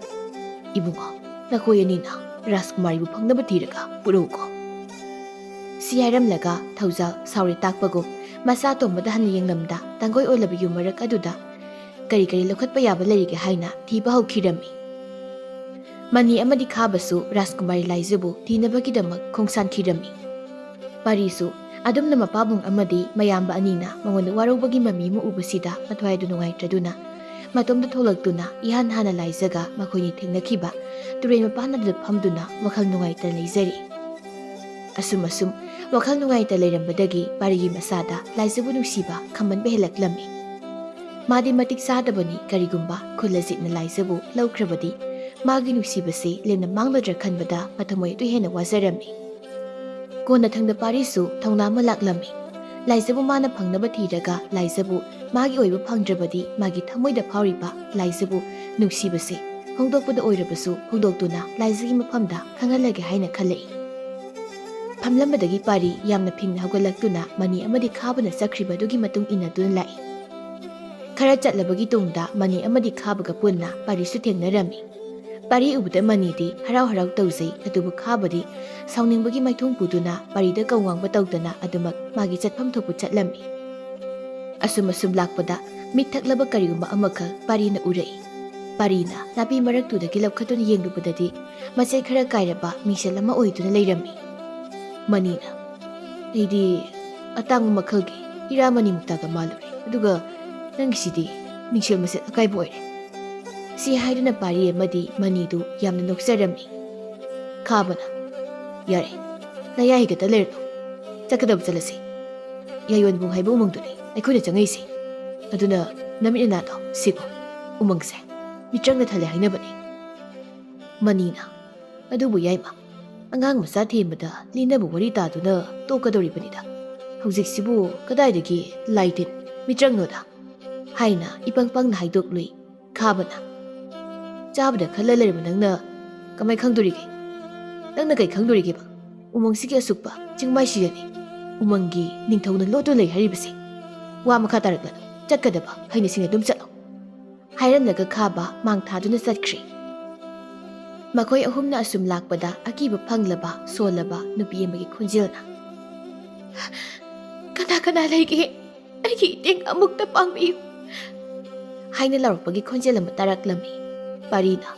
ꯏꯕꯨꯡꯉꯣ ꯅꯈꯣꯏ ꯑꯅꯤꯅ ꯔꯥꯖꯀꯨꯃꯥꯔꯤꯕꯨ ꯐꯪꯅꯕ ꯊꯤꯔꯒ ꯄꯨꯔꯛꯎꯀꯣ ꯁꯤ ꯍꯥꯏꯔꯝꯂꯒ ꯊꯧꯖꯥꯜ ꯁꯥꯎꯔꯤ ꯇꯥꯛꯄꯒꯨꯝ ꯃꯆꯥ ꯇꯣꯝꯕꯗ ꯍꯟꯅ ꯌꯦꯡꯂꯝꯗ ꯇꯥꯡꯒꯣꯏ ꯑꯣꯜꯂꯕ ꯌꯨꯝ ꯃꯔꯛ ꯑꯗꯨꯗ ꯀꯔꯤ ꯀꯔꯤ ꯂꯧꯈꯠꯄ ꯌꯥꯕ ꯂꯩꯔꯤꯒꯦ ꯍꯥꯏꯅ ꯊꯤꯕ ꯍꯧꯈꯤꯔꯝꯃꯤ ꯃꯅꯤ ꯑꯃꯗꯤ ꯈꯥꯕꯁꯨ ꯔꯥꯖꯀꯨꯃꯥꯔꯤ ꯂꯥꯏꯖꯕꯨ ꯊꯤꯅꯕꯒꯤꯗꯃꯛ ꯈꯣꯡꯁꯥꯟꯈꯤꯔꯝꯃꯤ ꯄꯥꯔꯤꯁꯨ ꯑꯗꯨꯝꯅ ꯃꯄꯥꯕꯨꯡ ꯑꯃꯗꯤ ꯃꯌꯥꯝꯕ ꯑꯅꯤꯅ ꯃꯉꯣꯟꯗ ꯋꯥꯔꯧꯕꯒꯤ ꯃꯃꯤ ꯑꯃ ꯎꯕꯁꯤꯗ ꯃꯊ꯭ꯋꯥꯏꯗꯨ ꯅꯨꯡꯉꯥꯏꯇ꯭ꯔꯗꯨꯅ ꯃꯇꯣꯝꯗ ꯊꯣꯛꯂꯛꯇꯨꯅ ꯏꯍꯥꯟ ꯍꯥꯟꯅ ꯂꯥꯏꯖꯒ ꯃꯈꯣꯏꯅꯤ ꯊꯦꯡꯅꯈꯤꯕ ꯇꯨꯔꯦꯜ ꯃꯄꯥꯟ ꯑꯗꯨꯗ ꯐꯝꯗꯨꯅ ꯋꯥꯈꯜ ꯅꯨꯡꯉꯥꯏꯇ ꯂꯩꯖꯔꯤ ꯑꯁꯨꯝ ꯋꯥꯈꯜ ꯅꯨꯡꯉꯥꯏꯇ ꯂꯩꯔꯝꯕꯗꯒꯤ ꯄꯥꯔꯤꯒꯤ ꯃꯁꯥꯗ ꯂꯥꯏꯖꯕꯨ ꯅꯨꯡꯁꯤꯕ ꯈꯝꯃꯟꯕ ꯍꯦꯜꯂꯛꯂꯝꯃꯤ ꯃꯥꯗꯤ ꯃꯇꯤꯛ ꯆꯥꯗꯕꯅꯤ ꯀꯔꯤꯒꯨꯝꯕ ꯈꯨꯜꯂꯖꯤꯠꯅ ꯂꯥꯏꯖꯕꯨ ꯂꯧꯈ꯭ꯔꯕꯗꯤ ꯃꯥꯒꯤ ꯅꯨꯡꯁꯤꯕꯁꯤ ꯂꯦꯝꯅ ꯃꯥꯡꯂꯗ꯭ꯔꯥ ꯈꯟꯕꯗ ꯃꯊꯃꯣꯏ ꯑꯗꯨ ꯍꯦꯟꯅ ꯋꯥꯖꯔꯝꯃꯤ ꯀꯣꯟꯅꯊꯪꯗ ꯄꯥꯔꯤꯁꯨ ꯊꯧꯅꯥ ꯑꯃ ꯂꯥꯛꯂꯝꯃꯤ ꯂꯥꯏꯖꯕꯨ ꯃꯥꯅ ꯐꯪꯅꯕ ꯊꯤꯔꯒ ꯂꯥꯏꯖꯕꯨ ꯃꯥꯒꯤ ꯑꯣꯏꯕ ꯐꯪꯗ꯭ꯔꯕꯗꯤ ꯃꯥꯒꯤ ꯊꯃꯣꯏꯗ ꯐꯥꯎꯔꯤꯕ ꯂꯥꯏꯖꯕꯨ ꯅꯨꯡꯁꯤꯕꯁꯤ ꯐꯣꯡꯗꯣꯛꯄꯗ ꯑꯣꯏꯔꯕꯁꯨ ꯐꯣꯡꯗꯣꯛꯇꯨꯅ ꯂꯥꯏꯖꯒꯤ ꯃꯐꯝꯗ ꯈꯪꯍꯜꯂꯒꯦ ꯍꯥꯏꯅ ꯈꯜꯂꯛꯏ ꯐꯝꯂꯝꯕꯗꯒꯤ ꯄꯥꯔꯤ ꯌꯥꯝꯅ ꯐꯤꯡꯅ ꯍꯧꯒꯠꯂꯛꯇꯨꯅ ꯃꯅꯤ ꯑꯃꯗꯤ ꯈꯥꯕꯅ ꯆꯠꯈ꯭ꯔꯤꯕ ꯑꯗꯨꯒꯤ ꯃꯇꯨꯡ ꯏꯟꯅꯗꯨꯅ ꯂꯥꯛꯏ ꯈꯔ ꯆꯠꯂꯕꯒꯤ ꯇꯨꯡꯗ ꯃꯅꯤ ꯑꯃꯗꯤ ꯈꯥꯕꯒ ꯄꯨꯟꯅ ꯄꯥꯔꯤꯁꯨ ꯊꯦꯡꯅꯔꯝꯃꯤ ꯄꯥꯔꯤ ꯎꯕꯗ ꯃꯅꯤꯗꯤ ꯍꯔꯥꯎ ꯍꯔꯥꯎ ꯇꯧꯖꯩ ꯑꯗꯨꯕꯨ ꯈꯥꯕꯗꯤ ꯁꯥꯎꯅꯤꯡꯕꯒꯤ ꯃꯥꯏꯊꯣꯡ ꯄꯨꯗꯨꯅ ꯄꯥꯔꯤꯗ ꯀꯧꯉꯥꯡꯕ ꯇꯧꯗꯅ ꯑꯗꯨꯃꯛ ꯃꯥꯒꯤ ꯆꯠꯐꯝ ꯊꯣꯛꯄ ꯆꯠꯂꯝꯃꯤ ꯑꯁꯨꯝ ꯂꯥꯛꯄꯗ ꯃꯤꯠ ꯊꯛꯂꯕ ꯀꯔꯤꯒꯨꯝꯕ ꯑꯃꯈꯛ ꯄꯥꯔꯤꯅ ꯎꯔꯛꯏ ꯄꯥꯔꯤꯅ ꯅꯥꯄꯤ ꯃꯔꯛꯇꯨꯗꯒꯤ ꯂꯧꯈꯠꯇꯨꯅ ꯌꯦꯡꯂꯨꯕꯗꯗꯤ ꯃꯆꯦꯠ ꯈꯔ ꯀꯥꯏꯔꯕ ꯃꯤꯡꯁꯦꯜ ꯑꯃ ꯑꯣꯏꯗꯨꯅ ꯂꯩꯔꯝꯃꯤ ꯃꯅꯤꯅ ꯑꯩꯗꯤ ꯑꯇꯥꯡꯕ ꯃꯈꯜꯒꯤ ꯍꯤꯔꯥ ꯃꯅꯤ ꯃꯨꯛꯇꯥꯒ ꯃꯥꯜꯂꯨꯔꯦ ꯑꯗꯨꯒ ꯅꯪꯒꯤꯁꯤꯗꯤ ꯃꯤꯡꯁꯦꯜ ꯃꯆꯦꯠ ꯑꯀꯥꯏꯕ ꯑꯣꯏꯔꯦ ꯁꯤ ꯍꯥꯏꯗꯨꯅ ꯄꯥꯔꯤ ꯑꯃꯗꯤ ꯃꯅꯤꯗꯨ ꯌꯥꯝꯅ ꯅꯣꯛꯆꯔꯝꯃꯤ ꯈꯥꯕꯅ ꯌꯥꯔꯦ ꯅꯌꯥ ꯍꯤꯒꯠꯇ ꯂꯩꯔꯅꯨ ꯆꯠꯀꯗꯕ ꯆꯠꯂꯁꯤ ꯌꯥꯏꯌꯣꯟꯕꯨꯡ ꯍꯥꯏꯕ ꯎꯃꯪꯗꯨꯅꯤ ꯑꯩꯈꯣꯏꯅ ꯆꯪꯉꯛꯏꯁꯤ ꯑꯗꯨꯅ ꯅꯃꯤꯠ ꯅꯅꯥꯗꯣ ꯁꯤꯒꯣ ꯎꯃꯪꯁꯦ ꯃꯤꯇ꯭ꯔꯪꯅ ꯊꯜꯂꯦ ꯍꯥꯏꯅꯕꯅꯤ ꯃꯅꯤꯅ ꯑꯗꯨꯕꯨ ꯌꯥꯏꯃ ꯑꯉꯥꯡ ꯃꯆꯥ ꯊꯦꯝꯕꯗ ꯂꯤꯅꯕ ꯋꯥꯔꯤ ꯇꯥꯗꯨꯅ ꯇꯣꯛꯀꯗꯧꯔꯤꯕꯅꯤꯗ ꯍꯧꯖꯤꯛꯁꯤꯕꯨ ꯀꯗꯥꯏꯗꯒꯤ ꯂꯥꯏꯇꯤꯟ ꯃꯤꯇ꯭ꯔꯪꯅꯣꯗ ꯍꯥꯏꯅ ꯏꯄꯪ ꯄꯪꯅ ꯍꯥꯏꯗꯣꯛꯂꯨꯏ ꯈꯥꯕꯅ ꯆꯥꯕꯗ ꯈꯜꯂ ꯂꯩꯔꯕ ꯅꯪꯅ ꯀꯃꯥꯏ ꯈꯪꯗꯣꯔꯤꯒꯦ ꯅꯪꯅ ꯀꯩ ꯈꯪꯗꯣꯔꯤꯒꯦꯕ ꯎꯃꯪꯁꯤꯒꯤ ꯑꯁꯨꯛꯄ ꯆꯤꯡꯃꯥꯏꯁꯤꯗꯅꯤ ꯎꯃꯪꯒꯤ ꯅꯤꯡꯊꯧꯅ ꯂꯣꯠꯇꯨ ꯂꯩ ꯍꯥꯏꯔꯤꯕꯁꯦ ꯋꯥ ꯃꯈꯥ ꯇꯥꯔꯛꯂꯅꯨ ꯆꯠꯀꯗꯕ ꯍꯩꯅꯁꯤꯡꯅ ꯑꯗꯨꯝ ꯆꯠꯂꯣ ꯍꯥꯏꯔꯝꯂꯒ ꯈꯥꯕ ꯃꯥꯡ ꯊꯥꯗꯨꯅ ꯆꯠꯈ꯭ꯔꯤ ꯃꯈꯣꯏ ꯑꯍꯨꯝꯅ ꯑꯁꯨꯝ ꯂꯥꯛꯄꯗ ꯑꯀꯤꯕ ꯐꯪꯂꯕ ꯁꯣꯜꯂꯕ ꯅꯨꯄꯤ ꯑꯃꯒꯤ ꯈꯣꯟꯖꯦꯜꯅ ꯀꯅꯥ ꯀꯅꯥ ꯂꯩꯒꯦ ꯑꯩꯒꯤ ꯏꯇꯦꯡ ꯑꯃꯨꯛꯇ ꯄꯥꯡꯕꯤꯌꯨ ꯍꯥꯏꯅ ꯂꯥꯎꯔꯛꯄꯒꯤ ꯈꯣꯟꯖꯦꯜ ꯑꯃ ꯇꯥꯔꯛꯂꯝꯃꯤ ꯄꯥꯔꯤꯅ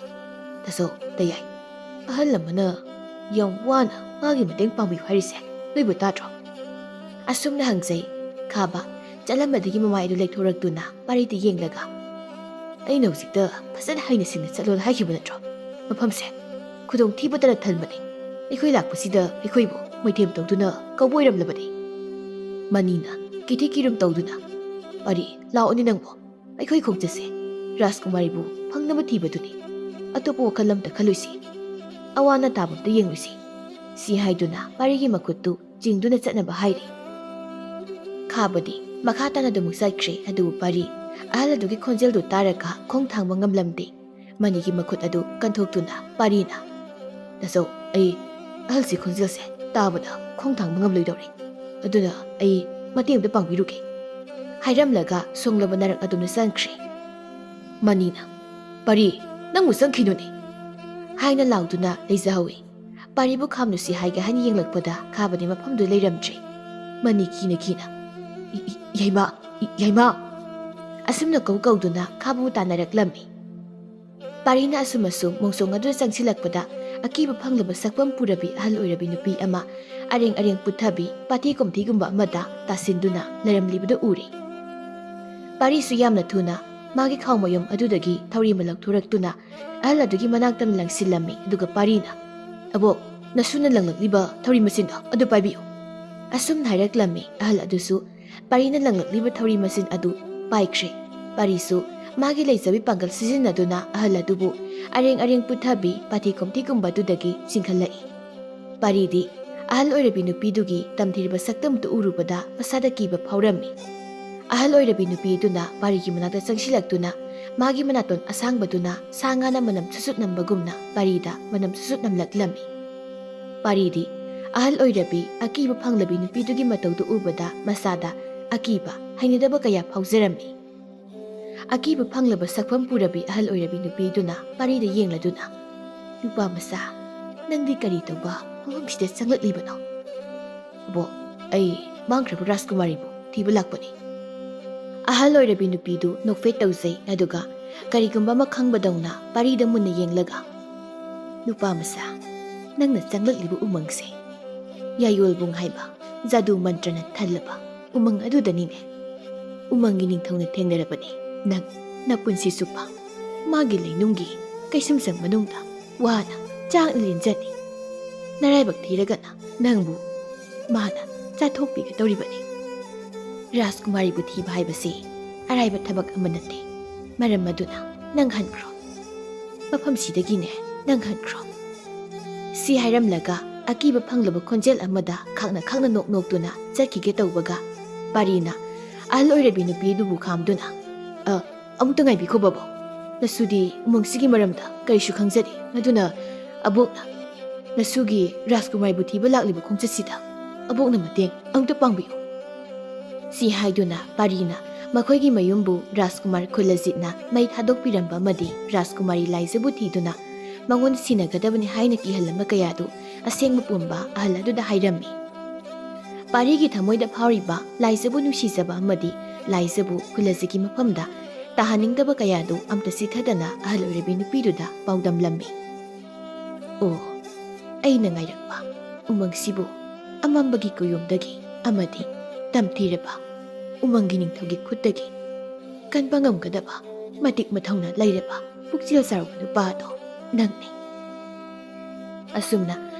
ꯇꯁꯧ ꯇꯌꯥꯏ ꯑꯍꯜ ꯑꯃꯅ ꯌꯥꯝ ꯋꯥꯅ ꯃꯥꯒꯤ ꯃꯇꯦꯡ ꯄꯥꯡꯕꯤꯌꯨ ꯍꯥꯏꯔꯤꯁꯦ ꯅꯣꯏꯕꯨ ꯇꯥꯗ꯭ꯔꯣ ꯑꯁꯨꯝꯅ ꯍꯪꯖꯩ ꯈꯥꯕ ꯆꯠꯂꯝꯕꯗꯒꯤ ꯃꯃꯥꯏꯗꯨ ꯂꯩꯊꯣꯔꯛꯇꯨꯅ ꯄꯥꯔꯤꯗ ꯌꯦꯡꯂꯒ ꯑꯩꯅ ꯍꯧꯖꯤꯛꯇ ꯐꯖꯅ ꯍꯩꯅ ꯁꯤꯡꯅ ꯆꯠꯂꯣꯅ ꯍꯥꯏꯈꯤꯕ ꯅꯠꯇ꯭ꯔꯣ ꯃꯐꯝꯁꯦ ꯈꯨꯗꯣꯡꯊꯤꯕꯇꯅ ꯊꯟꯕꯅꯤ ꯑꯩꯈꯣꯏ ꯂꯥꯛꯄꯁꯤꯗ ꯑꯩꯈꯣꯏꯕꯨ ꯃꯩꯊꯦꯝ ꯇꯧꯗꯨꯅ ꯀꯧꯕ ꯑꯣꯏꯔꯝꯂꯕꯅꯤ ꯃꯅꯤꯅ ꯀꯤꯊꯤ ꯀꯤꯔꯨꯝ ꯇꯧꯗꯨꯅ ꯄꯥꯔꯤ ꯂꯥꯛꯑꯣꯅꯤ ꯅꯪꯕꯨ ꯑꯩꯈꯣꯏ ꯈꯣꯡꯆꯠꯁꯦ ꯔꯥꯖꯀꯨꯃꯥꯔꯤꯕꯨ ꯐꯪꯅꯕ ꯊꯤꯕꯗꯨꯅꯤ ꯑꯇꯣꯞꯄ ꯋꯥꯈꯜ ꯑꯝꯇ ꯈꯜꯂꯨꯁꯤ ꯑꯋꯥ ꯑꯅꯥ ꯇꯥꯕꯝꯇ ꯌꯦꯡꯂꯨꯁꯤ ꯁꯤ ꯍꯥꯏꯗꯨꯅ ꯄꯥꯔꯤꯒꯤ ꯃꯈꯨꯠꯇꯨ ꯆꯤꯡꯗꯨꯅ ꯆꯠꯅꯕ ꯍꯥꯏꯔꯤ ꯈꯥꯕꯗꯤ ꯃꯈꯥ ꯇꯥꯅ ꯑꯗꯨꯃꯛ ꯆꯠꯈ꯭ꯔꯦ ꯑꯗꯨꯕꯨ ꯄꯥꯔꯤ ꯑꯍꯜ ꯑꯗꯨꯒꯤ ꯈꯣꯟꯖꯦꯜꯗꯨ ꯇꯥꯔꯒ ꯈꯣꯡ ꯊꯥꯡꯕ ꯉꯝꯂꯝꯗꯦ ꯃꯅꯤꯒꯤ ꯃꯈꯨꯠ ꯑꯗꯨ ꯀꯟꯊꯣꯛꯇꯨꯅ ꯄꯥꯔꯤꯅ ꯇꯥꯆꯧ ꯑꯩ ꯑꯍꯜꯁꯤ ꯈꯣꯟꯖꯦꯜꯁꯦ ꯇꯥꯕꯗ ꯈꯣꯡ ꯊꯥꯡꯕ ꯉꯝꯂꯣꯏꯗꯧꯔꯤ ꯑꯗꯨꯅ ꯑꯩ ꯃꯇꯦꯡ ꯑꯃꯇ ꯄꯥꯡꯕꯤꯔꯨꯒꯦ ꯍꯥꯏꯔꯝꯂꯒ ꯁꯣꯡꯂꯕ ꯅꯔꯛ ꯑꯗꯨꯅ ꯆꯪꯈ꯭ꯔꯦ ꯃꯅꯤꯅ ꯄꯥꯔꯤ ꯅꯪꯕꯨ ꯆꯪꯈꯤꯅꯨꯅꯦ ꯍꯥꯏꯅ ꯂꯥꯎꯗꯨꯅ ꯂꯩꯖꯍꯧꯏ ꯄꯥꯔꯤꯕꯨ ꯈꯥꯝꯅꯨꯁꯤ ꯍꯥꯏꯒꯦ ꯍꯥꯏꯅ ꯌꯦꯡꯂꯛꯄꯗ ꯈꯥꯕꯗꯤ ꯃꯐꯝꯗꯨ ꯂꯩꯔꯝꯗ꯭ꯔꯦ ꯃꯅꯤ ꯀꯤꯅ ꯌꯥꯏꯃ ꯌꯥꯏꯃ ꯑꯁꯨꯝꯅ ꯀꯧꯗꯨꯅ ꯈꯥꯕꯕꯨ ꯇꯥꯟꯅꯔꯛꯂꯝꯃꯤ ꯄꯥꯔꯤꯅ ꯑꯁꯨꯝ ꯃꯣꯡꯁꯣꯡ ꯑꯗꯨꯗ ꯆꯪꯁꯤꯜꯂꯛꯄꯗ ꯑꯀꯤꯕ ꯐꯪꯂꯕ ꯁꯛꯐꯝ ꯄꯨꯔꯕꯤ ꯑꯍꯜ ꯑꯣꯏꯔꯕꯤ ꯅꯨꯄꯤ ꯑꯃ ꯑꯔꯦꯡ ꯄꯨꯊꯕꯤ ꯄꯥꯊꯤ ꯀꯣꯝꯊꯤꯒꯨꯝꯕ ꯑꯃꯗ ꯇꯥꯁꯤꯟꯗꯨꯅ ꯂꯩꯔꯝꯂꯤꯕꯗꯨ ꯎꯔꯤ ꯄꯥꯔꯤꯁꯨ ꯌꯥꯝꯅ ꯊꯨꯅ ꯃꯥꯒꯤ ꯈꯥꯎꯃꯌꯨꯝ ꯑꯗꯨꯗꯒꯤ ꯊꯧꯔꯤ ꯑꯃ ꯂꯧꯊꯣꯔꯛꯇꯨꯅ ꯑꯍꯜ ꯑꯗꯨꯒꯤ ꯃꯅꯥꯛꯇ ꯂꯪꯁꯤꯜꯂꯝꯃꯤ ꯑꯗꯨꯒ ꯄꯥꯔꯤꯅ "ꯑꯕꯣꯛ, ꯅꯁꯨꯅ ꯂꯪꯂꯛꯂꯤꯕ ꯊꯧꯔꯤ ꯃꯆꯤꯟꯗꯣ ꯑꯗꯨ ꯄꯥꯏꯕꯤꯌꯨ" ꯑꯁꯨꯝꯅ ꯍꯥꯏꯔꯛꯂꯝꯃꯤ꯫ ꯑꯍꯜ ꯑꯗꯨꯁꯨ ꯄꯥꯔꯤꯅ ꯂꯪꯂꯛꯂꯤꯕ ꯊꯧꯔꯤ ꯃꯆꯤꯟ ꯑꯗꯨ ꯄꯥꯏꯈ꯭ꯔꯦ꯫ ꯄꯥꯔꯤꯁꯨ ꯃꯥꯒꯤ ꯂꯩꯖꯕꯤ ꯄꯥꯡꯒꯜ ꯁꯤꯖꯤꯟꯅꯗꯨꯅ ꯑꯍꯜ ꯑꯗꯨꯕꯨ ꯑꯔꯦꯡ ꯄꯨꯊꯕꯤ ꯄꯥꯊꯤ ꯀꯣꯝꯊꯤꯒꯨꯝꯕꯗꯨꯗꯒꯤ ꯆꯤꯡꯈꯠꯂꯛꯏ꯫ ꯄꯥꯔꯤꯗꯤ ꯑꯍꯜ ꯑꯣꯏꯔꯕꯤ ꯅꯨꯄꯤꯗꯨꯒꯤ ꯇꯝꯊꯤꯔꯕ ꯁꯛꯇꯝꯗꯨ ꯎꯔꯨꯕꯗ ꯃꯁꯥꯗ ꯀꯤꯕ ꯐꯥꯎꯔꯝꯃꯤ꯫ ꯑꯍꯜ ꯑꯣꯏꯔꯕꯤ ꯅꯨꯄꯤꯗꯨꯅ ꯄꯥꯔꯤꯒꯤ ꯃꯅꯥꯛꯇ ꯆꯪꯁꯤꯜꯂꯛꯇꯨꯅ ꯃꯥꯒꯤ ꯃꯅꯥꯇꯣꯟ ꯑꯁꯥꯡꯕꯗꯨꯅ ꯁꯥ ꯉꯥꯅ ꯃꯅꯝ ꯁꯨꯁꯨꯠ ꯅꯝꯕꯒꯨꯝꯅ ꯄꯥꯔꯤꯗ ꯃꯅꯝ ꯁꯨꯁꯨꯠ ꯅꯝꯂꯛꯂꯝꯃꯤ꯫ ꯄꯥꯔꯤꯗꯤ ꯑꯍꯜ ꯑꯣꯏꯔꯕꯤ ꯑꯀꯤꯕ ꯐꯪꯂꯕꯤ ꯅꯨꯄꯤꯗꯨꯒꯤ ꯃꯇꯧꯗꯨ ꯎꯕꯗ ꯃꯁꯥꯗ ꯑꯀꯤꯕ ꯍꯩꯅꯗꯕ ꯀꯌꯥ ꯐꯥꯎꯖꯔꯝꯃꯤ꯫ ꯑꯀꯤꯕ ꯐꯪꯂꯕ ꯁꯛꯐꯝ ꯄꯨꯔꯕꯤ ꯑꯍꯜ ꯑꯣꯏꯔꯕꯤ ꯅꯨꯄꯤꯗꯨꯅ ꯄꯥꯔꯤꯗ ꯌꯦꯡꯂꯗꯨꯅ "ꯅꯨꯄꯥ ꯃꯆꯥ, ꯅꯪꯗꯤ ꯀꯔꯤ ꯇꯧꯕ ꯃꯐꯝꯁꯤꯗ ꯆꯪꯂꯛꯂꯤꯕꯅꯣ?" "ꯑꯕꯣꯛ, ꯑꯩ ꯃꯥꯡꯈ꯭ꯔꯕ ꯔꯥꯖꯀꯨꯃꯥꯔꯤꯕꯨ ꯊꯤꯕ ꯂꯥꯛꯄꯅꯤ." ꯑꯍꯜ ꯑꯣꯏꯔꯕꯤ ꯅꯨꯄꯤꯗꯨ ꯅꯣꯛꯐꯦꯠ ꯇꯧꯖꯩ ꯑꯗꯨꯒ ꯀꯔꯤꯒꯨꯝꯕ ꯑꯃ ꯈꯪꯕꯗꯧꯅ ꯄꯥꯔꯤꯗ ꯃꯨꯟꯅ ꯌꯦꯡꯂꯒ "ꯅꯨꯄꯥ ꯃꯆꯥ, ꯅꯪꯅ ꯆꯪꯂꯛꯂꯤꯕ ꯎꯃꯪꯁꯦ ꯌꯥꯏꯌꯣꯜꯕꯨꯡ ꯍꯥꯏꯕ ꯖꯥꯗꯨ ꯃꯟꯇ꯭ꯔꯅ ꯊꯜꯂꯕ ꯎꯃꯪ ꯑꯗꯨꯗꯅꯤꯅꯦ꯫ ꯎꯃꯪꯒꯤ ꯅꯤꯡꯊꯧꯅ ꯊꯦꯡꯅꯔꯕꯅꯤ ꯅꯪ ꯅꯄꯨꯟꯁꯤ ꯆꯨꯞꯄ ꯃꯥꯒꯤ ꯂꯩꯅꯨꯡꯒꯤ ꯀꯩꯁꯨꯝꯁꯪ ꯃꯅꯨꯡꯗ ꯋꯥꯅ ꯆꯥꯛꯅ ꯂꯦꯟꯖꯅꯤ꯫ ꯅꯔꯥꯏꯕꯛ ꯊꯤꯔꯒꯅ ꯅꯪꯕꯨ ꯃꯥꯅ ꯆꯥꯊꯣꯛꯄꯤꯒꯗꯧꯔꯤꯕꯅꯤ꯫ ꯔꯥꯖꯀꯨꯃꯥꯔꯤꯕꯨ ꯊꯤꯕ ꯍꯥꯏꯕꯁꯤ ꯑꯔꯥꯏꯕ ꯊꯕꯛ ꯑꯃ ꯅꯠꯇꯦ꯫ ꯃꯔꯝ ꯑꯗꯨꯅ ꯅꯪ ꯍꯟꯈ꯭ꯔꯣ, ꯃꯐꯝꯁꯤꯗꯒꯤꯅꯦ ꯅꯪ ꯍꯟꯈ꯭ꯔꯣ." ꯁꯤ ꯍꯥꯏꯔꯝꯂꯒ ꯑꯀꯤꯕ ꯐꯪꯂꯕ ꯈꯣꯟꯖꯦꯜ ꯑꯃꯗ ꯈꯥꯛꯅ ꯅꯣꯛꯅꯣꯛꯇꯨꯅ ꯆꯠꯈꯤꯒꯦ ꯇꯧꯕꯒ ꯄꯥꯔꯤꯅ ꯑꯍꯜ ꯑꯣꯏꯔꯕꯤ ꯅꯨꯄꯤꯗꯨꯕꯨ ꯈꯥꯝꯗꯨꯅ "ꯑꯃꯨꯛꯇ ꯉꯥꯏꯕꯤꯈꯣ ꯕꯕꯣꯛ, ꯅꯁꯨꯗꯤ ꯎꯃꯪꯁꯤꯒꯤ ꯃꯔꯝꯗ ꯀꯔꯤꯁꯨ ꯈꯪꯖꯗꯦ, ꯑꯗꯨꯅ ꯑꯕꯣꯛꯅ ꯅꯁꯨꯒꯤ ꯔꯥꯖꯀꯨꯃꯥꯔꯤꯕꯨ ꯊꯤꯕ ꯂꯥꯛꯂꯤꯕ ꯈꯣꯡꯆꯠꯁꯤꯗ ꯑꯕꯣꯛꯅ ꯃꯇꯦꯡ ꯑꯃꯨꯛꯇ ꯄꯥꯡꯕꯤꯌꯨ." ꯁꯤ ꯍꯥꯏꯗꯨꯅ ꯄꯥꯔꯤꯅ ꯃꯈꯣꯏꯒꯤ ꯃꯌꯨꯝꯕꯨ ꯔꯥꯖꯀꯨꯃꯥꯔ ꯈꯨꯜꯂꯖꯤꯠꯅ ꯃꯩ ꯊꯥꯗꯣꯛꯄꯤꯔꯝꯕ ꯑꯃꯗꯤ ꯔꯥꯖꯀꯨꯃꯥꯔꯤ ꯂꯥꯏꯖꯕꯨ ꯊꯤꯗꯨꯅ ꯃꯉꯣꯟꯗ ꯁꯤꯟꯅꯒꯗꯕꯅꯤ ꯍꯥꯏꯅ ꯀꯤꯍꯜꯂꯝꯕ ꯀꯌꯥꯗꯨ ꯑꯁꯦꯡꯕ ꯄꯨꯝꯕ ꯑꯍꯜ ꯑꯗꯨꯗ ꯍꯥꯏꯔꯝꯃꯤ꯫ ꯄꯥꯔꯤꯒꯤ ꯊꯃꯣꯏꯗ ꯐꯥꯎꯔꯤꯕ ꯂꯥꯏꯖꯕꯨ ꯅꯨꯡꯁꯤꯖꯕ ꯑꯃꯗꯤ ꯂꯥꯏꯖꯕꯨ ꯈꯨꯜꯂꯖꯤꯠꯀꯤ ꯃꯐꯝꯗ ꯇꯥꯍꯟꯅꯤꯡꯗꯕ ꯀꯌꯥꯗꯨ ꯑꯝꯇ ꯆꯤꯊꯗꯅ ꯑꯍꯜ ꯑꯣꯏꯔꯕꯤ ꯅꯨꯄꯤꯗꯨꯗ ꯄꯥꯎꯗꯝꯂꯝꯃꯤ꯫ "ꯑꯣ, ꯑꯩꯅ ꯉꯥꯏꯔꯛꯄ ꯎꯃꯪꯁꯤꯕꯨ ꯑꯃꯝꯕꯒꯤ ꯀꯨꯌꯣꯝꯗꯒꯤ ꯑꯃꯗꯤ ꯇꯝꯊꯤꯔꯕ ꯎꯃꯪꯒꯤ ꯅꯤꯡꯊꯧꯒꯤ ꯈꯨꯠꯇꯒꯤ ꯀꯟꯕ ꯉꯝꯒꯗꯕ ꯃꯇꯤꯛ ꯃꯊꯧꯅꯥ ꯂꯩꯔꯕ ꯄꯨꯛꯆꯦꯜ ꯆꯥꯎꯔꯕ ꯅꯨꯄꯥꯗꯣ ꯅꯪꯅꯤ." ꯑꯁꯨꯝꯅ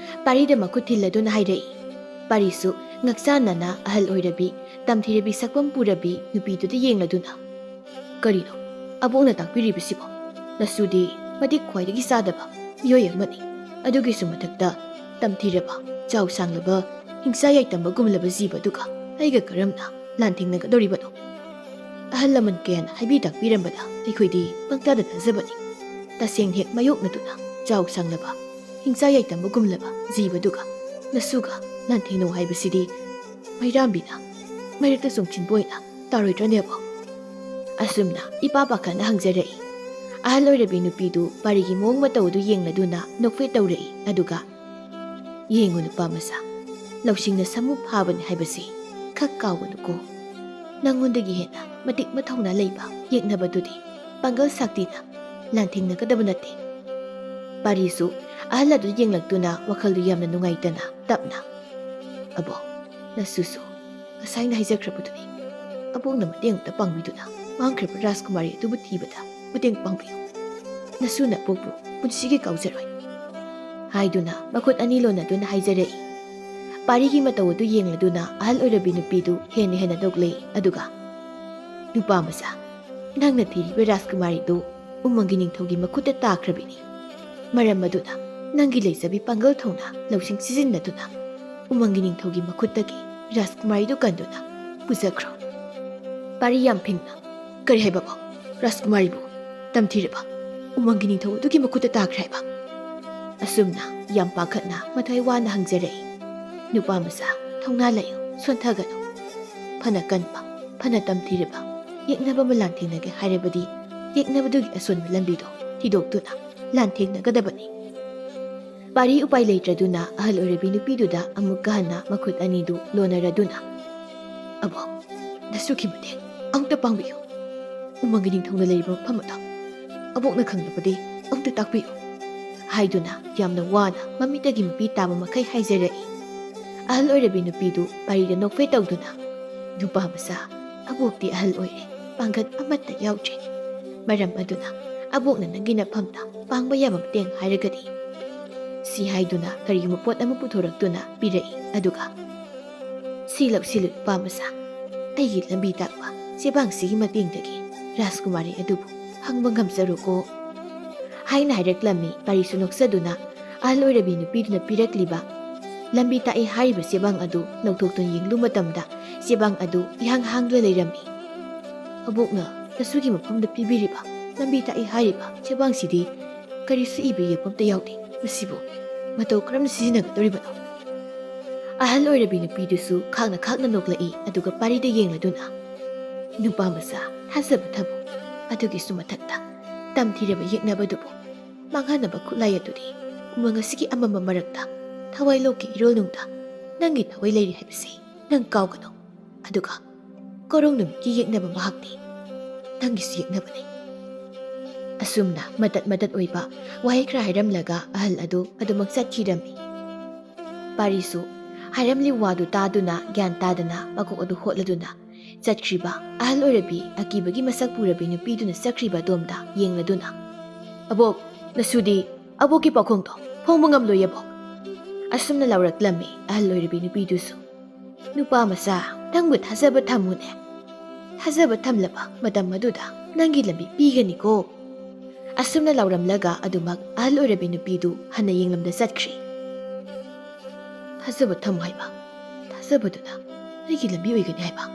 ꯄꯥꯔꯤꯗ ꯃꯈꯨꯠ ꯊꯤꯜꯂꯗꯨꯅ ꯍꯥꯏꯔꯛꯏ꯫ ꯄꯥꯔꯤꯁꯨ ꯉꯛꯆꯥꯟꯅꯅ ꯑꯍꯜ ꯑꯣꯏꯔꯕꯤ ꯇꯝꯊꯤꯔꯕꯤ ꯁꯛꯐꯝ ꯄꯨꯔꯕꯤ ꯅꯨꯄꯤꯗꯨꯗ ꯌꯦꯡꯂꯗꯨꯅ "ꯀꯔꯤꯅꯣ ꯑꯕꯣꯛꯅ ꯇꯥꯛꯄꯤꯔꯤꯕꯁꯤꯕꯣ? ꯅꯁꯨꯗꯤ ꯃꯇꯤꯛ ꯈ꯭ꯋꯥꯏꯗꯒꯤ ꯆꯥꯗꯕ ꯃꯤꯑꯣꯏ ꯑꯃꯅꯤ, ꯑꯗꯨꯒꯤꯁꯨ ꯃꯊꯛꯇ ꯇꯝꯊꯤꯔꯕ ꯆꯥꯎ ꯁꯥꯡꯂꯕ ꯍꯤꯡꯁꯥ ꯌꯥꯏꯇꯝꯕꯒꯨꯝꯂꯕ ꯖꯤꯕꯗꯨꯒ ꯑꯩꯒ ꯀꯔꯝꯅ ꯂꯥꯟꯊꯦꯡꯅꯒꯗꯧꯔꯤꯕꯅꯣ? ꯑꯍꯜ ꯂꯃꯟ ꯀꯌꯥꯅ ꯍꯥꯏꯕꯤ ꯇꯥꯛꯄꯤꯔꯝꯕꯗ ꯑꯩꯈꯣꯏꯗꯤ ꯄꯪꯇꯥꯗ ꯊꯥꯖꯕꯅꯤ꯫ ꯇꯁꯦꯡꯅ ꯍꯦꯛ ꯃꯥꯌꯣꯛꯅꯗꯨꯅ ꯆꯥꯎ ꯁꯥꯡꯂꯕ ꯍꯤꯡꯁꯥ ꯌꯥꯏꯇꯝꯕꯒꯨꯝꯂꯕ ꯖꯤꯕꯗꯨꯒ ꯅꯁꯨꯒ ꯂꯥꯟꯊꯦꯡꯅꯧ ꯍꯥꯏꯕꯁꯤꯗꯤ ꯃꯩꯔꯥꯝꯕꯤꯅ ꯃꯩꯔꯛꯇ ꯆꯣꯡꯁꯤꯟꯕ ꯑꯣꯏꯅ ꯇꯥꯔꯣꯏꯗ꯭ꯔꯅꯦꯕꯣ?" ꯑꯁꯨꯝꯅ ꯏꯄꯥ ꯄꯥꯈꯠꯅ ꯍꯪꯖꯔꯛꯏ꯫ ꯑꯍꯜ ꯑꯣꯏꯔꯕꯤ ꯅꯨꯄꯤꯗꯨ ꯄꯥꯔꯤꯒꯤ ꯃꯑꯣꯡ ꯃꯇꯧ ꯑꯗꯨ ꯌꯦꯡꯂꯗꯨꯅ ꯅꯣꯛꯐꯦꯠ ꯇꯧꯔꯛꯏ ꯑꯗꯨꯒ "ꯌꯦꯡꯉꯨ ꯅꯨꯄꯥ ꯃꯆꯥ, ꯂꯧꯁꯤꯡꯅ ꯁꯃꯨ ꯐꯥꯕꯅꯤ ꯍꯥꯏꯕꯁꯤ ꯈꯛ ꯀꯥꯎꯒꯅꯨꯀꯣ꯫ ꯅꯪꯉꯣꯟꯗꯒꯤ ꯍꯦꯟꯅ ꯃꯇꯤꯛ ꯃꯊꯧꯅꯥ ꯂꯩꯕ ꯌꯦꯛꯅꯕꯗꯨꯗꯤ ꯄꯥꯡꯒꯜ ꯁꯥꯛꯇꯤꯅ ꯂꯥꯟꯊꯦꯡꯅꯒꯗꯕ ꯅꯠꯇꯦ." ꯄꯥꯔꯤꯁꯨ ꯑꯍꯜ ꯑꯗꯨ ꯌꯦꯡꯂꯛꯇꯨꯅ ꯋꯥꯈꯜꯗꯨ ꯌꯥꯝꯅ ꯅꯨꯡꯉꯥꯏꯇꯅ ꯇꯞꯅ "ꯑꯕꯣꯛ, ꯅꯁꯨꯁꯨ ꯉꯁꯥꯏꯅ ꯍꯥꯏꯖꯈ꯭ꯔꯕꯗꯨꯅꯤ, ꯑꯕꯣꯛꯅ ꯃꯇꯦꯡ ꯑꯃꯇ ꯄꯥꯡꯕꯤꯗꯨꯅ ꯃꯥꯡꯈ꯭ꯔꯕ ꯔꯥꯖꯀꯨꯃꯥꯔꯤ ꯑꯗꯨꯕꯨ ꯊꯤꯕꯗ ꯃꯇꯦꯡ ꯄꯥꯡꯕꯤꯌꯨ꯫ ꯅꯁꯨꯅ ꯑꯕꯣꯛꯄꯨ ꯄꯨꯟꯁꯤꯒꯤ ꯀꯥꯎꯖꯔꯣꯏ" ꯍꯥꯏꯗꯨꯅ ꯃꯈꯨꯠ ꯑꯅꯤ ꯂꯣꯟꯅꯗꯨꯅ ꯍꯥꯏꯖꯔꯛꯏ꯫ ꯄꯥꯔꯤꯒꯤ ꯃꯇꯧ ꯑꯗꯨ ꯌꯦꯡꯂꯗꯨꯅ ꯑꯍꯜ ꯑꯣꯏꯔꯕꯤ ꯅꯨꯄꯤꯗꯨ ꯍꯦꯟꯅ ꯅꯣꯛꯂꯛꯏ ꯑꯗꯨꯒ "ꯅꯨꯄꯥ ꯃꯆꯥ, ꯅꯪꯅ ꯊꯤꯔꯤꯕ ꯔꯥꯖꯀꯨꯃꯥꯔꯤꯗꯨ ꯎꯃꯪꯒꯤ ꯅꯤꯡꯊꯧꯒꯤ ꯃꯈꯨꯠꯇ ꯇꯥꯈ꯭ꯔꯕꯤꯅꯤ꯫ ꯃꯔꯝ ꯑꯗꯨꯅ ꯅꯪꯒꯤ ꯂꯩꯖꯕꯤ ꯄꯥꯡꯒꯜ ꯊꯧꯅꯥ ꯂꯧꯁꯤꯡ ꯁꯤꯖꯤꯟꯅꯗꯨꯅ ꯎꯃꯪꯒꯤ ꯅꯤꯡꯊꯧꯒꯤ ꯃꯈꯨꯠꯇꯒꯤ ꯔꯥꯖꯀꯨꯃꯥꯔꯤꯗꯨ ꯀꯟꯗꯨꯅ ꯄꯨꯖꯈ꯭ꯔꯣ." ꯄꯥꯔꯤ ꯌꯥꯝ ꯐꯤꯡꯅ "ꯀꯔꯤ ꯍꯥꯏꯕꯕꯣ? ꯔꯥꯖꯀꯨꯃꯥꯔꯤꯕꯨ ꯇꯝꯊꯤꯔꯕ ꯎꯃꯪꯒꯤ ꯅꯤꯡꯊꯧ ꯑꯗꯨꯒꯤ ꯃꯈꯨꯠꯇ ꯇꯥꯈ꯭ꯔꯦ ꯍꯥꯏꯕ?" ꯑꯁꯨꯝꯅ ꯌꯥꯝ ꯄꯥꯈꯠꯅ ꯃꯊ꯭ꯋꯥꯏ ꯋꯥꯅ ꯍꯪꯖꯔꯛꯏ꯫ "ꯅꯨꯄꯥ ꯃꯆꯥ, ꯊꯧꯅꯥ ꯂꯩꯌꯨ, ꯁꯣꯟꯊꯒꯅꯨ. ꯐꯅ ꯀꯟꯕ, ꯐꯅ ꯇꯝꯊꯤꯔꯕ ꯌꯦꯛꯅꯕ ꯑꯃ ꯂꯥꯟꯊꯦꯡꯅꯒꯦ ꯍꯥꯏꯔꯕꯗꯤ ꯌꯦꯛꯅꯕꯗꯨꯒꯤ ꯑꯁꯣꯟꯕ ꯂꯝꯕꯤꯗꯣ ꯊꯤꯗꯣꯛꯇꯨꯅ ꯂꯥꯟꯊꯦꯡꯅꯒꯗꯕꯅꯤ." ꯄꯥꯔꯤ ꯎꯄꯥꯏ ꯂꯩꯇ꯭ꯔꯗꯨꯅ ꯑꯍꯜ ꯑꯣꯏꯔꯕꯤ ꯅꯨꯄꯤꯗꯨꯗ ꯑꯃꯨꯛꯀ ꯍꯟꯅ ꯃꯈꯨꯠ ꯑꯅꯤꯗꯨ ꯂꯣꯟꯅꯔꯗꯨꯅ "ꯑꯕꯣꯛ, ꯅꯁꯨꯒꯤ ꯃꯇꯦꯡ ꯑꯃꯨꯛꯇ ꯄꯥꯡꯕꯤꯌꯨ. ꯎꯃꯪꯒꯤ ꯅꯤꯡꯊꯧꯅ ꯂꯩꯔꯤꯕ ꯃꯐꯝ ꯑꯗꯣ ꯑꯕꯣꯛꯅ ꯈꯪꯂꯕꯗꯤ ꯑꯃꯨꯛꯇ ꯇꯥꯛꯄꯤꯌꯨ" ꯍꯥꯏꯗꯨꯅ ꯌꯥꯝꯅ ꯋꯥꯅ ꯃꯃꯤꯠꯇꯒꯤ ꯃꯄꯤ ꯇꯥꯕ ꯃꯈꯩ ꯍꯥꯏꯖꯔꯛꯏ꯫ ꯑꯍꯜ ꯑꯣꯏꯔꯕꯤ ꯅꯨꯄꯤꯗꯨ ꯄꯥꯔꯤꯗ ꯅꯣꯛꯐꯦꯠ ꯇꯧꯗꯨꯅ "ꯅꯨꯄꯥ ꯃꯆꯥ, ꯑꯕꯣꯛꯇꯤ ꯑꯍꯜ ꯑꯣꯏꯔꯦ, ꯄꯥꯡꯒꯜ ꯑꯃꯠꯇ ꯌꯥꯎꯗ꯭ꯔꯦ. ꯃꯔꯝ ꯑꯗꯨꯅ ꯑꯕꯣꯛꯅ ꯅꯪꯒꯤ ꯅꯐꯝꯗ ꯄꯥꯡꯕ ꯌꯥꯕ ꯃꯇꯦꯡ ꯍꯥꯏꯔꯒꯗꯤ ꯁꯤ ꯍꯥꯏꯗꯨꯅ ꯀꯔꯤꯒꯨꯝꯕ ꯄꯣꯠ ꯑꯃ ꯄꯨꯊꯣꯔꯛꯇꯨꯅ ꯄꯤꯔꯛꯏ ꯑꯗꯨꯒ ꯁꯤ ꯂꯧꯁꯤꯜꯂꯨ ꯅꯨꯄꯥ ꯃꯆꯥ ꯑꯩꯒꯤ ꯂꯝꯕꯤ ꯇꯥꯛꯄ ꯆꯦꯕꯥꯡꯁꯤꯒꯤ ꯃꯇꯦꯡꯗꯒꯤ ꯔꯥꯖꯀꯨꯃꯥꯔꯤ ꯑꯗꯨꯕꯨ ꯍꯪꯕ ꯉꯝꯖꯔꯨꯀꯣ ꯍꯥꯏꯅ ꯍꯥꯏꯔꯛꯂꯝꯃꯤ ꯄꯥꯔꯤꯁꯨ ꯅꯣꯛꯆꯗꯨꯅ ꯑꯍꯜ ꯑꯣꯏꯔꯕꯤ ꯅꯨꯄꯤꯗꯨꯅ ꯄꯤꯔꯛꯂꯤꯕ ꯂꯝꯕꯤ ꯇꯥꯛꯏ ꯍꯥꯏꯔꯤꯕ ꯆꯦꯕꯥꯡ ꯑꯗꯨ ꯂꯧꯊꯣꯛꯇꯨꯅ ꯌꯦꯡꯂꯨ ꯃꯇꯝꯗ ꯆꯦꯕꯥꯡ ꯑꯗꯨ ꯏꯍꯥꯡ ꯍꯥꯡꯗꯨꯅ ꯂꯩꯔꯝꯃꯤ ꯑꯕꯣꯛꯅ ꯅꯁꯨꯒꯤ ꯃꯐꯝꯗ ꯄꯤꯕꯤꯔꯤꯕ ꯂꯝꯕꯤ ꯇꯥꯛꯏ ꯍꯥꯏꯔꯤꯕ ꯆꯦꯕꯥꯡꯁꯤꯗꯤ ꯀꯔꯤꯁꯨ ꯏꯕ ꯌꯦꯛꯄ ꯑꯝꯇ ꯌꯥꯎꯗꯦ ꯃꯁꯤꯕꯨ ꯃꯇꯧ ꯀꯔꯝꯅ ꯁꯤꯖꯤꯟꯅꯒꯗꯧꯔꯤꯕꯅꯣ ꯑꯍꯜ ꯑꯣꯏꯔꯕꯤ ꯅꯨꯄꯤꯗꯨꯁꯨ ꯈꯥꯛꯅ ꯈꯥꯛꯅ ꯅꯣꯛꯂꯛꯏ ꯑꯗꯨꯒ ꯄꯥꯔꯤꯗ ꯌꯦꯡꯂꯗꯨꯅ ꯅꯨꯄꯥ ꯃꯆꯥ ꯊꯥꯖꯕ ꯊꯝꯃꯨ ꯑꯗꯨꯒꯤꯁꯨ ꯃꯊꯛꯇ ꯇꯝꯊꯤꯔꯕ ꯌꯦꯛꯅꯕꯗꯨꯕꯨ ꯃꯥꯡꯍꯟꯅꯕ ꯈꯨꯠꯂꯥꯏ ꯑꯗꯨꯗꯤ ꯎꯃꯪ ꯑꯁꯤꯒꯤ ꯑꯃꯝꯕ ꯃꯔꯛꯇ ꯊꯋꯥꯏ ꯂꯣꯛꯀꯤ ꯏꯔꯣꯜꯅꯨꯡꯗ ꯅꯪꯒꯤ ꯊꯋꯥꯏ ꯂꯩꯔꯤ ꯍꯥꯏꯕꯁꯤ ꯅꯪ ꯀꯥꯎꯒꯅꯨ ꯑꯗꯨꯒ ꯀꯣꯔꯣꯡ ꯅꯨꯃꯤꯠꯀꯤ ꯌꯦꯛꯅꯕ ꯃꯍꯥꯛꯅꯤ ꯅꯪꯒꯤꯁꯨ ꯌꯦꯛꯅꯕꯅꯤ ꯑꯁꯨꯝꯅ ꯃꯇꯠ ꯑꯣꯏꯕ ꯋꯥꯍꯩ ꯈꯔ ꯍꯥꯏꯔꯝꯂꯒ ꯑꯍꯜ ꯑꯗꯨ ꯑꯗꯨꯃꯛ ꯆꯠꯈꯤꯔꯝꯃꯤ ꯄꯥꯔꯤꯁꯨ ꯍꯥꯏꯔꯝꯂꯤ ꯋꯥꯗꯨ ꯇꯥꯗꯨꯅ ꯒ꯭ꯌꯥꯟ ꯇꯥꯗꯅ ꯃꯀꯣꯛ ꯑꯗꯨ ꯍꯣꯠꯂꯗꯨꯅ ꯆꯠꯈ꯭ꯔꯤꯕ ꯑꯍꯜ ꯑꯣꯏꯔꯕꯤ ꯑꯀꯤꯕꯒꯤ ꯃꯁꯛ ꯄꯨꯔꯕꯤ ꯅꯨꯄꯤꯗꯨꯅ ꯆꯠꯈ꯭ꯔꯤꯕ ꯑꯗꯣꯝꯗ ꯌꯦꯡꯂꯗꯨꯅ ꯑꯕꯣꯛ ꯅꯁꯨꯗꯤ ꯑꯕꯣꯛꯀꯤ ꯄꯥꯎꯈꯣꯡꯗꯣ ꯐꯣꯡꯕ ꯉꯝꯂꯣꯏ ꯑꯕꯣꯛ ꯑꯁꯨꯝꯅ ꯂꯥꯎꯔꯛꯂꯝꯃꯤ ꯑꯍꯜ ꯑꯣꯏꯔꯕꯤ ꯅꯨꯄꯤꯗꯨꯁꯨ ꯅꯨꯄꯥ ꯃꯆꯥ ꯅꯪꯕꯨ ꯊꯥꯖꯕ ꯊꯝꯃꯨꯅꯦ ꯊꯥꯖꯕ ꯊꯝꯂꯕ ꯃꯇꯝ ꯑꯗꯨꯗ ꯅꯪꯒꯤ ꯂꯝꯕꯤ ꯄꯤꯒꯅꯤꯀꯣ ꯑꯁꯨꯝꯅ ꯂꯥꯎꯔꯝꯂꯒ ꯑꯗꯨꯃꯛ ꯑꯍꯜ ꯑꯣꯏꯔꯕꯤ ꯅꯨꯄꯤꯗꯨ ꯍꯟꯅ ꯌꯦꯡꯂꯝꯗ ꯆꯠꯈ꯭ꯔꯤ ꯊꯥꯖꯕ ꯊꯝꯃꯨ ꯍꯥꯏꯕ ꯊꯥꯖꯕꯗꯨꯅ ꯑꯩꯒꯤ ꯂꯝꯕꯤ ꯑꯣꯏꯒꯅꯤ ꯍꯥꯏꯕ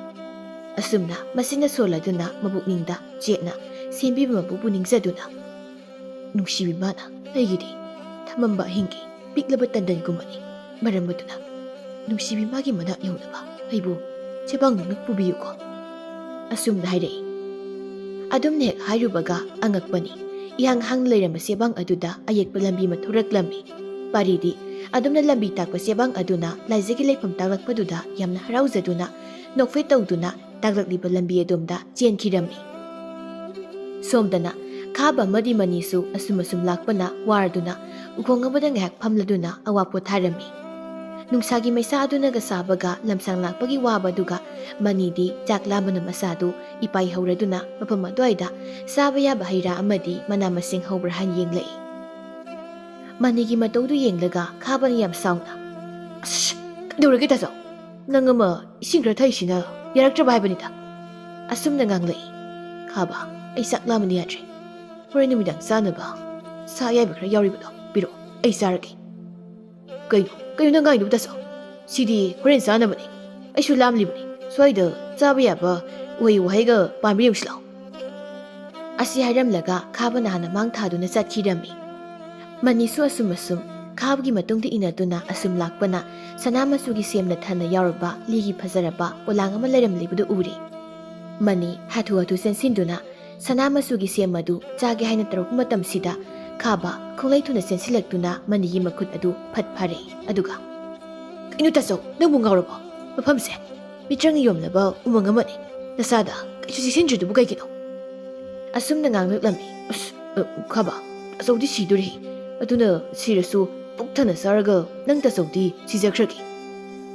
ꯑꯁꯨꯝꯅ ꯃꯁꯤꯅ ꯁꯣꯜꯂꯗꯨꯅ ꯃꯕꯨꯛꯅꯤꯡꯗ ꯆꯦꯠꯅ ꯁꯦꯝꯕꯤꯕ ꯃꯄꯨꯕꯨ ꯅꯤꯡꯖꯗꯨꯅ ꯅꯨꯡꯁꯤꯕꯤ ꯃꯥꯅ ꯑꯩꯒꯤꯗꯤ ꯊꯃꯝꯕ ꯑꯍꯤꯡꯒꯤ ꯄꯤꯛꯂꯕ ꯇꯟꯗꯟꯒꯨꯝꯕꯅꯤ ꯃꯔꯝ ꯑꯗꯨꯅ ꯅꯨꯡꯁꯤꯕꯤ ꯃꯥꯒꯤ ꯃꯅꯥꯛ ꯌꯧꯅꯕ ꯑꯩꯕꯨ ꯆꯦꯕꯥꯡꯗꯨꯅ ꯄꯨꯕꯤꯌꯨꯀꯣ ꯑꯁꯨꯝꯅ ꯍꯥꯏꯔꯛꯏ ꯑꯗꯨꯝꯅ ꯍꯦꯛ ꯍꯥꯏꯔꯨꯕꯒ ꯑꯉꯛꯄꯅꯤ ꯏꯍꯥꯡ ꯍꯥꯡꯅ ꯂꯩꯔꯝꯕ ꯆꯦꯕꯥꯡ ꯑꯗꯨꯗ ꯑꯌꯦꯛꯄ ꯂꯝꯕꯤ ꯑꯃ ꯊꯣꯔꯛꯂꯝꯃꯤ ꯄꯥꯔꯤꯗꯤ ꯑꯗꯨꯝꯅ ꯂꯝꯕꯤ ꯇꯥꯛꯄ ꯆꯦꯕꯥꯡ ꯑꯗꯨꯅ ꯂꯥꯏꯖꯒꯤ ꯂꯩꯐꯝ ꯇꯥꯛꯂꯛꯄꯗꯨꯗ ꯌꯥꯝꯅ ꯍꯔꯥꯎꯖꯗꯨꯅ ꯅꯣꯛꯐꯦꯠ ꯇꯧꯗꯨꯅ ꯇꯥꯛꯂꯛꯂꯤꯕ ꯂꯝꯕꯤ ꯑꯗꯣꯝꯗ ꯆꯦꯟꯈꯤꯔꯝꯃꯤ ꯁꯣꯝꯗꯅ ꯈꯥꯕ ꯑꯃꯗꯤ ꯃꯅꯤꯁꯨ ꯑꯁꯨꯝ ꯂꯥꯛꯄꯅ ꯋꯥꯔꯗꯨꯅ ꯎꯈꯣꯡ ꯑꯃꯗ ꯉꯥꯏꯍꯥꯛ ꯐꯝꯂꯗꯨꯅ ꯑꯋꯥ ꯄꯣꯊꯥꯔꯝꯃꯤ ꯅꯨꯡꯁꯥꯒꯤ ꯃꯩꯁꯥ ꯑꯗꯨꯅꯒ ꯁꯥꯕꯒ ꯂꯝꯁꯥꯡ ꯂꯥꯛꯄꯒꯤ ꯋꯥꯕꯗꯨꯒ ꯃꯅꯤꯗꯤ ꯆꯥꯛ ꯂꯥꯝꯕꯅ ꯃꯁꯥꯗꯨ ꯏꯄꯥꯏ ꯍꯧꯔꯗꯨꯅ ꯃꯐꯝ ꯑꯗꯨꯋꯥꯏꯗ ꯆꯥꯕ ꯌꯥꯕ ꯍꯩꯔꯥ ꯑꯃꯗꯤ ꯃꯅꯥ ꯃꯁꯤꯡ ꯍꯧꯕ꯭ꯔꯥ ꯍꯥꯏꯅ ꯌꯦꯡꯂꯛꯏ ꯃꯅꯤꯒꯤ ꯃꯇꯧꯗꯨ ꯌꯦꯡꯂꯒ ꯈꯥꯕꯅ ꯌꯥꯝ ꯁꯥꯎꯅ ꯑꯁ ꯀꯩꯗꯧꯔꯒꯦ ꯇꯥꯆꯧ ꯅꯪ ꯑꯃ ꯏꯁꯤꯡ ꯈꯔ ꯊꯛꯏꯁꯤꯅ ꯌꯥꯔꯛꯇ꯭ꯔꯕ ꯍꯥꯏꯕꯅꯤꯗ ꯑꯁꯨꯝꯅ ꯉꯥꯡꯂꯛꯏ ꯈꯥꯕ ꯑꯩ ꯆꯥꯛ ꯂꯥꯝꯕꯅ ꯌꯥꯗ꯭ꯔꯦ ꯍꯣꯔꯦꯟ ꯅꯨꯃꯤꯗꯥꯡ ꯆꯥꯅꯕ ꯁꯥ ꯑꯌꯥꯏꯕ ꯈꯔ ꯌꯥꯎꯔꯤꯕꯗꯣ ꯄꯤꯔꯛꯑꯣ ꯑꯩ ꯆꯥꯔꯒꯦ ꯀꯩꯅꯣ ꯅꯪ ꯉꯥꯡꯉꯤꯗꯨꯕꯨ ꯇꯥꯆꯧ ꯁꯤꯗꯤ ꯍꯣꯔꯦꯟ ꯆꯥꯅꯕꯅꯤ ꯑꯩꯁꯨ ꯂꯥꯝꯂꯤꯕꯅꯤ ꯁ꯭ꯋꯥꯏꯗ ꯆꯥꯕ ꯌꯥꯕ ꯎꯍꯩ ꯋꯥꯍꯩꯒ ꯄꯥꯝꯕꯤ ꯌꯦꯡꯁꯤ ꯂꯥꯛꯑꯣ ꯑꯁꯤ ꯍꯥꯏꯔꯝꯂꯒ ꯈꯥꯕꯅ ꯍꯥꯟꯅ ꯃꯥꯡ ꯊꯥꯗꯨꯅ ꯆꯠꯈꯤꯔꯝꯃꯤ ꯃꯅꯤꯁꯨ ꯑꯁꯨꯝ ꯈꯥꯕꯒꯤ ꯃꯇꯨꯡꯗ ꯏꯟꯅꯗꯨꯅ ꯑꯁꯨꯝ ꯂꯥꯛꯄꯅ ꯁꯅꯥ ꯃꯆꯨꯒꯤ ꯁꯦꯝꯅ ꯊꯟꯅ ꯌꯥꯎꯔꯕ ꯂꯤꯒꯤ ꯐꯖꯔꯕ ꯄꯣꯂꯥꯡ ꯑꯃ ꯂꯩꯔꯝꯂꯤꯕꯗꯨ ꯎꯔꯤ ꯃꯅꯤ ꯍꯥꯊꯨ ꯆꯦꯟꯁꯤꯟꯗꯨꯅ ꯁꯅꯥ ꯃꯆꯨꯒꯤ ꯁꯦꯝ ꯑꯗꯨ ꯆꯥꯒꯦ ꯍꯥꯏꯅ ꯇꯧꯔꯛꯄ ꯃꯇꯝꯁꯤꯗ ꯈꯥꯕ ꯈꯣꯡꯂꯩ ꯊꯨꯅ ꯆꯦꯟꯁꯤꯜꯂꯛꯇꯨꯅ ꯃꯅꯤꯒꯤ ꯃꯈꯨꯠ ꯑꯗꯨ ꯐꯠ ꯐꯥꯔꯛꯏ ꯑꯗꯨꯒ ꯀꯩꯅꯣ ꯇꯥꯆꯧ ꯅꯪꯕꯨ ꯉꯥꯎꯔꯕꯣ ꯃꯐꯝꯁꯦ ꯃꯤꯇ꯭ꯔꯪꯅ ꯌꯣꯝꯂꯕ ꯎꯃꯪ ꯑꯃꯅꯤ ꯅꯁꯥꯗ ꯀꯩꯁꯨ ꯆꯦꯛꯁꯤꯟꯗ꯭ꯔꯤꯗꯨꯕꯨ ꯀꯩꯒꯤꯅꯣ ꯑꯁꯨꯝꯅ ꯉꯥꯡꯂꯛꯂꯝꯃꯤ ꯑꯁ ꯈꯥꯕ ꯇꯥꯆꯧꯗꯤ ꯁꯤꯗꯣꯔꯤ ꯑꯗꯨꯅ ꯁꯤꯔꯁꯨ ꯄꯨꯛ ꯊꯟꯅ ꯆꯥꯔꯒ ꯅꯪ ꯇꯥꯆꯧꯗꯤ ꯁꯤꯖꯈ꯭ꯔꯒꯦ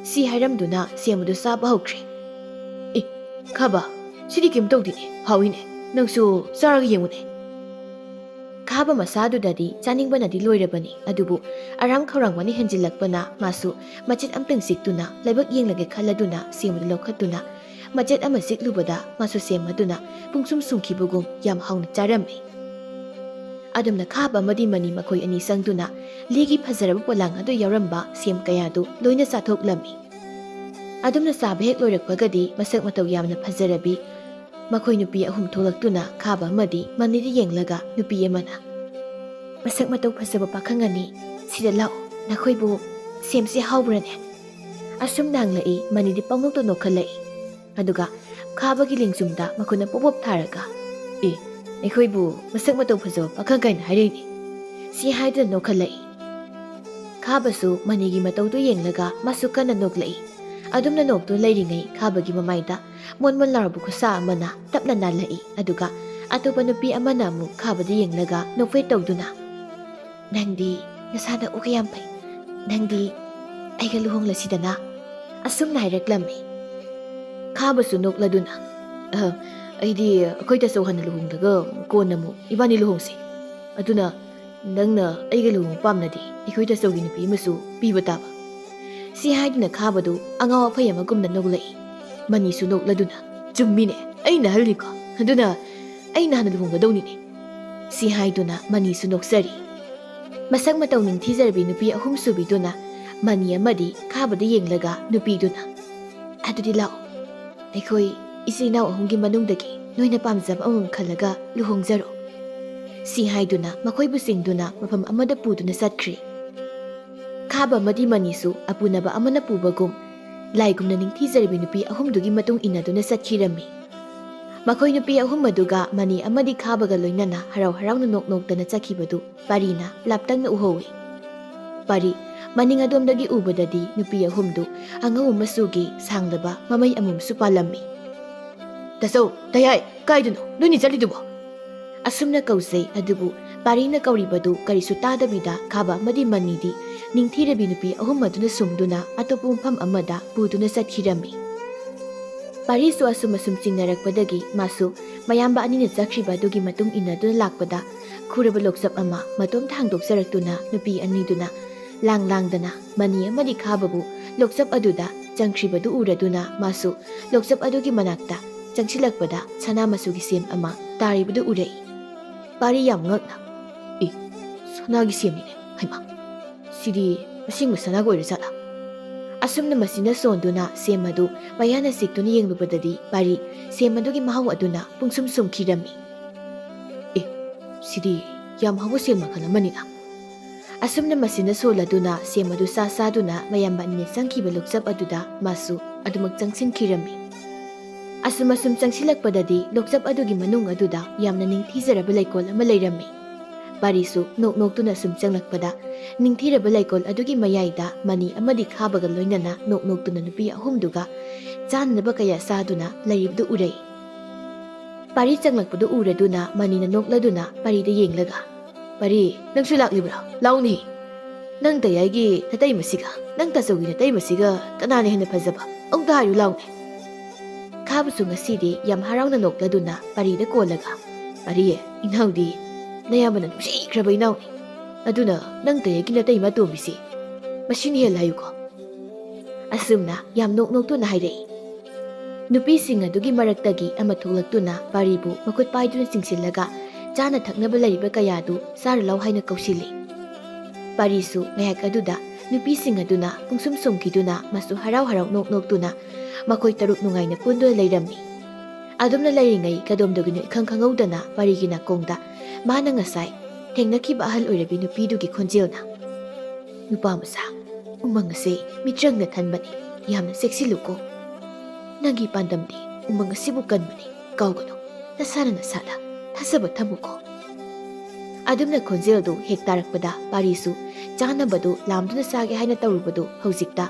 ꯁꯤ ꯍꯥꯏꯔꯝꯗꯨꯅ ꯁꯦꯝ ꯑꯗꯨ ꯆꯥꯕ ꯍꯧꯈ꯭ꯔꯦ ꯑꯦ ꯈꯥꯕ ꯁꯤꯗꯤ ꯀꯩꯝ ꯇꯧꯗꯦꯅꯦ ꯍꯥꯎꯏꯅꯦ ꯅꯪꯁꯨ ꯆꯥꯔꯒ ꯌꯦꯡꯉꯨꯅꯦ ꯈꯥꯕ ꯃꯁꯥꯗꯨꯗꯗꯤ ꯆꯥꯅꯤꯡꯕꯅꯗꯤ ꯂꯣꯏꯔꯕꯅꯤ ꯑꯗꯨꯕꯨ ꯑꯔꯥꯝ ꯈꯧꯔꯥꯡꯕꯅ ꯍꯦꯟꯖꯤꯜꯂꯛꯄꯅ ꯃꯥꯁꯨ ꯃꯆꯦꯠ ꯑꯝꯇꯪ ꯆꯤꯛꯇꯨꯅ ꯂꯥꯏꯕꯛ ꯌꯦꯡꯂꯒꯦ ꯈꯜꯂꯗꯨꯅ ꯁꯦꯝ ꯑꯗꯨ ꯂꯧꯈꯠꯇꯨꯅ ꯃꯆꯦꯠ ꯑꯃ ꯆꯤꯛꯂꯨꯕꯗ ꯃꯥꯁꯨ ꯁꯦꯝ ꯑꯗꯨꯅ ꯄꯨꯡꯁꯨꯝ ꯁꯨꯝꯈꯤꯕꯒꯨꯝ ꯌꯥꯝ ꯍꯥꯎꯅ ꯆꯥꯔꯝꯃꯤ ꯑꯗꯨꯝꯅ ꯈꯥꯕ ꯑꯃꯗꯤ ꯃꯅꯤ ꯃꯈꯣꯏ ꯑꯅꯤ ꯆꯪꯗꯨꯅ ꯂꯤꯒꯤ ꯐꯖꯔꯕ ꯄꯣꯂꯥꯡ ꯑꯗꯨ ꯌꯥꯎꯔꯝꯕ ꯁꯦꯝ ꯀꯌꯥꯗꯨ ꯂꯣꯏꯅ ꯆꯥꯊꯣꯛꯂꯝꯃꯤ ꯑꯗꯨꯝꯅ ꯆꯥꯕ ꯍꯦꯛ ꯂꯣꯏꯔꯛꯄꯒꯗꯤ ꯃꯁꯛ ꯃꯇꯧ ꯌꯥꯝꯅ ꯐꯖꯔꯕꯤ ꯃꯈꯣꯏ ꯅꯨꯄꯤ ꯑꯍꯨꯝ ꯊꯣꯛꯂꯛꯇꯨꯅ ꯈꯥꯕ ꯑꯃꯗꯤ ꯃꯅꯤꯗ ꯌꯦꯡꯂꯒ ꯅꯨꯄꯤ ꯑꯃꯅ ꯃꯁꯛ ꯃꯇꯧ ꯐꯖꯕ ꯄꯥꯈꯪ ꯑꯅꯤ ꯁꯤꯗ ꯂꯥꯛꯑꯣ ꯅꯈꯣꯏꯕꯨ ꯁꯦꯝꯁꯦ ꯍꯥꯎꯕ꯭ꯔꯅꯦ ꯑꯁꯨꯝꯅ ꯍꯪꯂꯛꯏ ꯃꯅꯤꯗꯤ ꯄꯪꯅꯣꯛꯇ ꯅꯣꯛꯈꯠꯂꯛꯏ ꯑꯗꯨꯒ ꯈꯥꯕꯒꯤ ꯂꯦꯡꯖꯨꯝꯗ ꯃꯈꯨꯠꯅ ꯄꯣꯞ ꯊꯥꯔꯒ ꯑꯩꯈꯣꯏꯕꯨ ꯃꯁꯛ ꯃꯇꯧ ꯐꯖꯕ ꯄꯥꯈꯪ ꯀꯥꯏꯅ ꯍꯥꯏꯔꯛꯏꯅꯤ ꯁꯤ ꯍꯥꯏꯗꯨꯅ ꯅꯣꯛꯈꯠꯂꯛꯏ ꯈꯥꯕꯁꯨ ꯃꯅꯤꯒꯤ ꯃꯇꯧꯗꯨ ꯌꯦꯡꯂꯒ ꯃꯥꯁꯨ ꯀꯟꯅ ꯅꯣꯛꯂꯛꯏ ꯑꯗꯨꯝꯅ ꯅꯣꯛꯇꯨꯅ ꯂꯩꯔꯤꯉꯩ ꯈꯥꯕꯒꯤ ꯃꯃꯥꯏꯗ ꯃꯣꯟ ꯂꯥꯎꯔꯕ ꯈꯨꯠꯁꯥ ꯑꯃꯅ ꯇꯞꯅ ꯅꯥꯜꯂꯛꯏ ꯑꯗꯨꯒ ꯑꯇꯣꯞꯄ ꯅꯨꯄꯤ ꯑꯃꯅ ꯑꯃꯨꯛ ꯈꯥꯕꯗ ꯌꯦꯡꯂꯒ ꯅꯣꯛꯐꯦꯠ ꯇꯧꯗꯨꯅ ꯅꯪꯗꯤ ꯅꯁꯥ ꯎꯒ ꯌꯥꯝ ꯐꯩ ꯅꯪꯗꯤ ꯑꯩꯒ ꯂꯨꯍꯣꯡꯂꯁꯤꯗꯅ ꯑꯁꯨꯝꯅ ꯍꯥꯏꯔꯛꯂꯝꯃꯤ ꯈꯥꯕꯁꯨ ꯅꯣꯛꯂꯗꯨꯅ ꯑꯩꯗꯤ ꯑꯩꯈꯣꯏ ꯇꯥꯆꯧ ꯍꯥꯟꯅ ꯂꯨꯍꯣꯡꯂꯒ ꯀꯣꯟꯅ ꯑꯃꯨꯛ ꯏꯕꯥꯅꯤ ꯂꯨꯍꯣꯡꯁꯤ ꯑꯗꯨꯅ ꯅꯪꯅ ꯑꯩꯒ ꯂꯨꯍꯣꯡꯕ ꯄꯥꯝꯂꯗꯤ ꯑꯩꯈꯣꯏ ꯇꯥꯆꯧꯒꯤ ꯅꯨꯄꯤ ꯑꯃꯁꯨ ꯄꯤꯕ ꯇꯥꯕ ꯁꯤ ꯍꯥꯏꯗꯨꯅ ꯈꯥꯕꯗꯨ ꯑꯉꯥꯎ ꯑꯐꯩ ꯑꯃꯒꯨꯝꯅ ꯅꯣꯛꯂꯛꯏ ꯃꯅꯤꯁꯨ ꯅꯣꯛꯂꯗꯨꯅ ꯆꯨꯝꯃꯤꯅꯦ ꯑꯩꯅ ꯍꯜꯂꯤꯀꯣ ꯑꯗꯨꯅ ꯑꯩꯅ ꯍꯥꯟꯅ ꯂꯨꯍꯣꯡꯒꯗꯧꯅꯤꯅꯦ ꯁꯤ ꯍꯥꯏꯗꯨꯅ ꯃꯅꯤꯁꯨ ꯅꯣꯛꯆꯔꯤ ꯃꯁꯛ ꯃꯇꯧ ꯅꯤꯡꯊꯤꯖꯔꯕꯤ ꯅꯨꯄꯤ ꯑꯍꯨꯝ ꯁꯨꯕꯤꯗꯨꯅ ꯃꯅꯤ ꯑꯃꯗꯤ ꯈꯥꯕꯗ ꯌꯦꯡꯂꯒ ꯅꯨꯄꯤꯗꯨꯅ ꯑꯗꯨꯗꯤ ꯂꯥꯛꯑꯣ ꯑꯩꯈꯣꯏ ꯏꯆꯤꯜ ꯏꯅꯥꯎ ꯑꯍꯨꯝꯒꯤ ꯃꯅꯨꯡꯗꯒꯤ ꯅꯣꯏꯅ ꯄꯥꯝꯖꯕ ꯑꯃꯃꯝ ꯈꯜꯂꯒ ꯂꯨꯍꯣꯡꯖꯔꯣ ꯁꯤ ꯍꯥꯏꯗꯨꯅ ꯃꯈꯣꯏꯕꯨ ꯆꯤꯡꯗꯨꯅ ꯃꯐꯝ ꯑꯃꯗ ꯄꯨꯗꯨꯅ ꯆꯠꯈ꯭ꯔꯤ ꯈꯥꯕ ꯑꯃꯗꯤ ꯃꯅꯤꯁꯨ ꯑꯄꯨꯅꯕ ꯑꯃꯅ ꯄꯨꯕꯒꯨꯝ ꯂꯥꯏꯒꯨꯝꯅ ꯅꯤꯡꯊꯤꯖꯔꯕꯤ ꯅꯨꯄꯤ ꯑꯍꯨꯝꯗꯨꯒꯤ ꯃꯇꯨꯡ ꯏꯟꯅꯗꯨꯅ ꯆꯠꯈꯤꯔꯝꯃꯤ ꯃꯈꯣꯏ ꯅꯨꯄꯤ ꯑꯍꯨꯝ ꯑꯗꯨꯒ ꯃꯅꯤ ꯑꯃꯗꯤ ꯈꯥꯕꯒ ꯂꯣꯏꯅꯅ ꯍꯔꯥꯎ ꯍꯔꯥꯎꯅ ꯅꯣꯛ ꯅꯣꯛꯇꯅ ꯆꯠꯈꯤꯕꯗꯨ ꯄꯔꯤꯅ ꯂꯥꯞꯇꯪꯅ ꯎꯍꯧꯏ ꯄꯔꯤ ꯃꯅꯤꯡ ꯑꯗꯣꯝꯗꯒꯤ ꯎꯕꯗꯗꯤ ꯅꯨꯄꯤ ꯑꯍꯨꯝꯗꯨ ꯑꯉꯧ ꯃꯆꯨꯒꯤ ꯁꯥꯡꯂꯕ ꯃꯃꯩ ꯑꯃꯨꯝꯁꯨ ꯄꯥꯜꯂꯝꯃꯤ ꯇꯥꯆꯧ ꯇꯌꯥꯏ ꯀꯥꯏꯗꯅꯣ ꯅꯣꯏꯅꯤ ꯆꯠꯂꯤꯗꯨꯕꯣ ꯑꯁꯨꯝꯅ ꯀꯧꯖꯩ ꯑꯗꯨꯕꯨ ꯄꯥꯔꯤꯅ ꯀꯧꯔꯤꯕꯗꯨ ꯀꯔꯤꯁꯨ ꯇꯥꯗꯕꯤꯗ ꯈꯥꯕ ꯑꯃꯗꯤ ꯃꯅꯤꯗꯤ ꯅꯤꯡꯊꯤꯔꯕꯤ ꯅꯨꯄꯤ ꯑꯍꯨꯝ ꯑꯗꯨꯅ ꯁꯨꯝꯗꯨꯅ ꯑꯇꯣꯞꯄ ꯃꯐꯝ ꯑꯃꯗ ꯄꯨꯗꯨꯅ ꯆꯠꯈꯤꯔꯝꯃꯤ ꯄꯥꯔꯤꯁꯨ ꯑꯁꯨꯝ ꯆꯤꯡꯅꯔꯛꯄꯗꯒꯤ ꯃꯥꯁꯨ ꯃꯌꯥꯝꯕ ꯑꯅꯤꯅ ꯆꯠꯈ꯭ꯔꯤꯕ ꯑꯗꯨꯒꯤ ꯃꯇꯨꯡ ꯏꯟꯅꯗꯨꯅ ꯂꯥꯛꯄꯗ ꯈꯨꯔꯕ ꯂꯣꯛꯆꯞ ꯑꯃ ꯃꯇꯣꯝꯇ ꯍꯥꯡꯗꯣꯛꯆꯔꯛꯇꯨꯅ ꯅꯨꯄꯤ ꯑꯅꯤꯗꯨꯅ ꯂꯥꯡꯗꯅ ꯃꯅꯤ ꯑꯃꯗꯤ ꯈꯥꯕꯕꯨ ꯂꯣꯛꯆꯞ ꯑꯗꯨꯗ ꯆꯪꯈ꯭ꯔꯤꯕꯗꯨ ꯎꯔꯗꯨꯅ ꯃꯥꯁꯨ ꯂꯣꯛꯆꯞ ꯑꯗꯨꯒꯤ ꯃꯅꯥꯛꯇ ꯆꯪꯁꯤꯜꯂꯛꯄꯗ ꯁꯅꯥ ꯃꯆꯨꯒꯤ ꯁꯦꯝ ꯑꯃ ꯇꯥꯔꯤꯕꯗꯨ ꯎꯔꯛꯏ ꯄꯥꯔꯤ ꯌꯥꯝ ꯉꯛꯅ ꯁꯅꯥꯒꯤ ꯁꯦꯝꯅꯤꯅꯦ ꯍꯩꯃꯥ ꯁꯤꯗꯤ ꯑꯁꯦꯡꯕ ꯁꯅꯥꯒ ꯑꯣꯏꯔꯖꯥꯠꯂꯥ ꯑꯁꯨꯝꯅ ꯃꯁꯤꯅ ꯁꯣꯟꯗꯨꯅ ꯁꯦꯝ ꯑꯗꯨ ꯃꯌꯥꯅ ꯆꯤꯛꯇꯨꯅ ꯌꯦꯡꯂꯨꯕꯗꯗꯤ ꯄꯥꯔꯤ ꯁꯦꯝ ꯑꯗꯨꯒꯤ ꯃꯍꯥꯎ ꯑꯗꯨꯅ ꯄꯨꯡꯁꯨꯝ ꯁꯨꯝꯈꯤꯔꯝꯃꯤ ꯁꯤꯗꯤ ꯌꯥꯝ ꯍꯥꯎꯕ ꯁꯦꯝ ꯃꯈꯜ ꯑꯃꯅꯤꯅ ꯑꯁꯨꯝꯅ ꯃꯁꯤꯅ ꯁꯣꯜꯂꯗꯨꯅ ꯁꯦꯝ ꯑꯗꯨ ꯆꯥꯗꯨꯅ ꯃꯌꯥꯝꯕ ꯑꯅꯤꯅ ꯆꯪꯈꯤꯕ ꯂꯣꯛꯆꯞ ꯑꯗꯨꯗ ꯃꯥꯁꯨ ꯑꯗꯨꯃꯛ ꯆꯪꯁꯤꯟꯈꯤꯔꯝꯃꯤ ꯑꯁꯨꯝ ꯆꯪꯁꯤꯜꯂꯛꯄꯗꯗꯤ ꯂꯣꯛꯆꯞ ꯑꯗꯨꯒꯤ ꯃꯅꯨꯡ ꯑꯗꯨꯗ ꯌꯥꯝꯅ ꯅꯤꯡꯊꯤꯖꯔꯕ ꯂꯩꯀꯣꯜ ꯑꯃ ꯂꯩꯔꯝꯃꯤ ꯄꯥꯔꯤꯁꯨ ꯅꯣꯛ ꯅꯣꯛꯇꯨꯅ ꯁꯨꯝ ꯆꯪꯂꯛꯄꯗ ꯅꯤꯡꯊꯤꯔꯕ ꯂꯩꯀꯣꯜ ꯑꯗꯨꯒꯤ ꯃꯌꯥꯏꯗ ꯃꯅꯤ ꯑꯃꯗꯤ ꯈꯥꯕꯒ ꯂꯣꯏꯅꯅ ꯅꯣꯛ ꯅꯣꯛꯇꯨꯅ ꯅꯨꯄꯤ ꯑꯍꯨꯝꯗꯨꯒ ꯆꯥꯅꯅꯕ ꯀꯌꯥ ꯆꯥꯗꯨꯅ ꯂꯩꯔꯤꯕꯗꯨ ꯎꯔꯛꯏ ꯄꯥꯔꯤ ꯆꯪꯂꯛꯄꯗꯨ ꯎꯔꯗꯨꯅ ꯃꯅꯤꯅ ꯅꯣꯛꯂꯗꯨꯅ ꯄꯥꯔꯤꯗ ꯌꯦꯡꯂꯒ ꯄꯥꯔꯤ ꯅꯪꯁꯨ ꯂꯥꯛꯂꯤꯕ꯭ꯔꯥ ꯂꯥꯎꯅꯤ ꯅꯪ ꯇꯌꯥꯏꯒꯤ ꯅꯇꯩꯃꯁꯤꯒ ꯅꯪ ꯇꯥꯆꯧꯒꯤ ꯅꯇꯩꯃꯁꯤꯒ ꯀꯅꯥꯅ ꯍꯦꯟꯅ ꯐꯖꯕ ꯑꯃꯨꯛꯇ ꯍꯥꯏꯌꯨ ꯂꯥꯎꯅꯤ ꯈꯥꯕꯁꯨ ꯉꯁꯤꯗꯤ ꯌꯥꯝ ꯍꯔꯥꯎꯅ ꯅꯣꯛꯂꯗꯨꯅ ꯄꯥꯔꯤꯗ ꯀꯣꯜꯂꯒ ꯄꯥꯔꯤ ꯏꯅꯥꯎꯗꯤ ꯅꯌꯥꯝꯕꯅ ꯅꯨꯡꯁꯤꯈ꯭ꯔꯕ ꯏꯅꯥꯎꯅꯤ ꯑꯗꯨꯅ ꯅꯪ ꯇꯌꯥꯏꯒꯤ ꯅꯇꯩꯃ ꯑꯇꯣꯝꯕꯤꯁꯤ ꯃꯁꯤꯅ ꯍꯦꯜ ꯍꯥꯏꯌꯨꯀꯣ ꯑꯁꯨꯝꯅ ꯌꯥꯝ ꯅꯣꯛ ꯅꯣꯛꯇꯨꯅ ꯍꯥꯏꯔꯛꯏ ꯅꯨꯄꯤꯁꯤꯡ ꯑꯗꯨꯒꯤ ꯃꯔꯛꯇꯒꯤ ꯑꯃ ꯊꯣꯛꯂꯛꯇꯨꯅ ꯄꯥꯔꯤꯕꯨ ꯃꯈꯨꯠ ꯄꯥꯏꯗꯨꯅ ꯆꯤꯡꯁꯤꯜꯂꯒ ꯆꯥꯅ ꯊꯛꯅꯕ ꯂꯩꯔꯤꯕ ꯀꯌꯥꯗꯨ ꯆꯥꯔꯨ ꯂꯥꯎ ꯍꯥꯏꯅ ꯀꯧꯁꯤꯜꯂꯤ ꯄꯥꯔꯤꯁꯨ ꯉꯥꯏꯍꯥꯛ ꯑꯗꯨꯗ ꯅꯨꯄꯤꯁꯤꯡ ꯑꯗꯨꯅ ꯄꯨꯡꯁꯨꯝ ꯁꯨꯝꯈꯤꯗꯨꯅ ꯃꯁꯨ ꯍꯔꯥꯎ ꯍꯔꯥꯎ ꯅꯣꯛ ꯅꯣꯛꯇꯨꯅ ꯃꯈꯣꯏ ꯇꯔꯨꯛ ꯅꯨꯡꯉꯥꯏꯅ ꯄꯨꯟꯗꯨꯅ ꯂꯩꯔꯝꯃꯤ ꯑꯗꯨꯝꯅ ꯂꯩꯔꯤꯉꯩ ꯀꯗꯣꯝꯗꯒꯤꯅꯣ ꯏꯈꯪ ꯈꯪꯍꯧꯗꯅ ꯄꯥꯔꯤꯒꯤ ꯅꯥꯀꯣꯡꯗ ꯃꯥꯅ ꯉꯁꯥꯏ ꯊꯦꯡꯅꯈꯤꯕ ꯑꯍꯜ ꯑꯣꯏꯔꯕꯤ ꯅꯨꯄꯤꯗꯨꯒꯤ ꯈꯣꯟꯖꯦꯜꯅ ꯅꯨꯄꯥ ꯃꯆꯥ ꯎꯃꯪ ꯑꯁꯤ ꯃꯤꯇ꯭ꯔꯪꯅ ꯊꯟꯕꯅꯤ ꯌꯥꯝꯅ ꯆꯦꯛꯁꯤꯜꯂꯨꯀꯣ ꯅꯪꯒꯤ ꯄꯥꯟꯗꯝꯗꯤ ꯎꯃꯪ ꯑꯁꯤꯕꯨ ꯀꯟꯕꯅꯤ ꯀꯥꯎꯒꯅꯨ ꯅꯁꯥꯅ ꯅꯁꯥꯗ ꯊꯥꯖꯕ ꯊꯝꯃꯨꯀꯣ ꯑꯗꯨꯝꯅ ꯈꯣꯟꯖꯦꯜꯗꯨ ꯍꯦꯛ ꯇꯥꯔꯛꯄꯗ ꯄꯥꯔꯤꯁꯨ ꯆꯥꯅꯕꯗꯨ ꯂꯥꯝꯗꯨꯅ ꯆꯥꯒꯦ ꯍꯥꯏꯅ ꯇꯧꯔꯨꯕꯗꯨ ꯍꯧꯖꯤꯛꯇ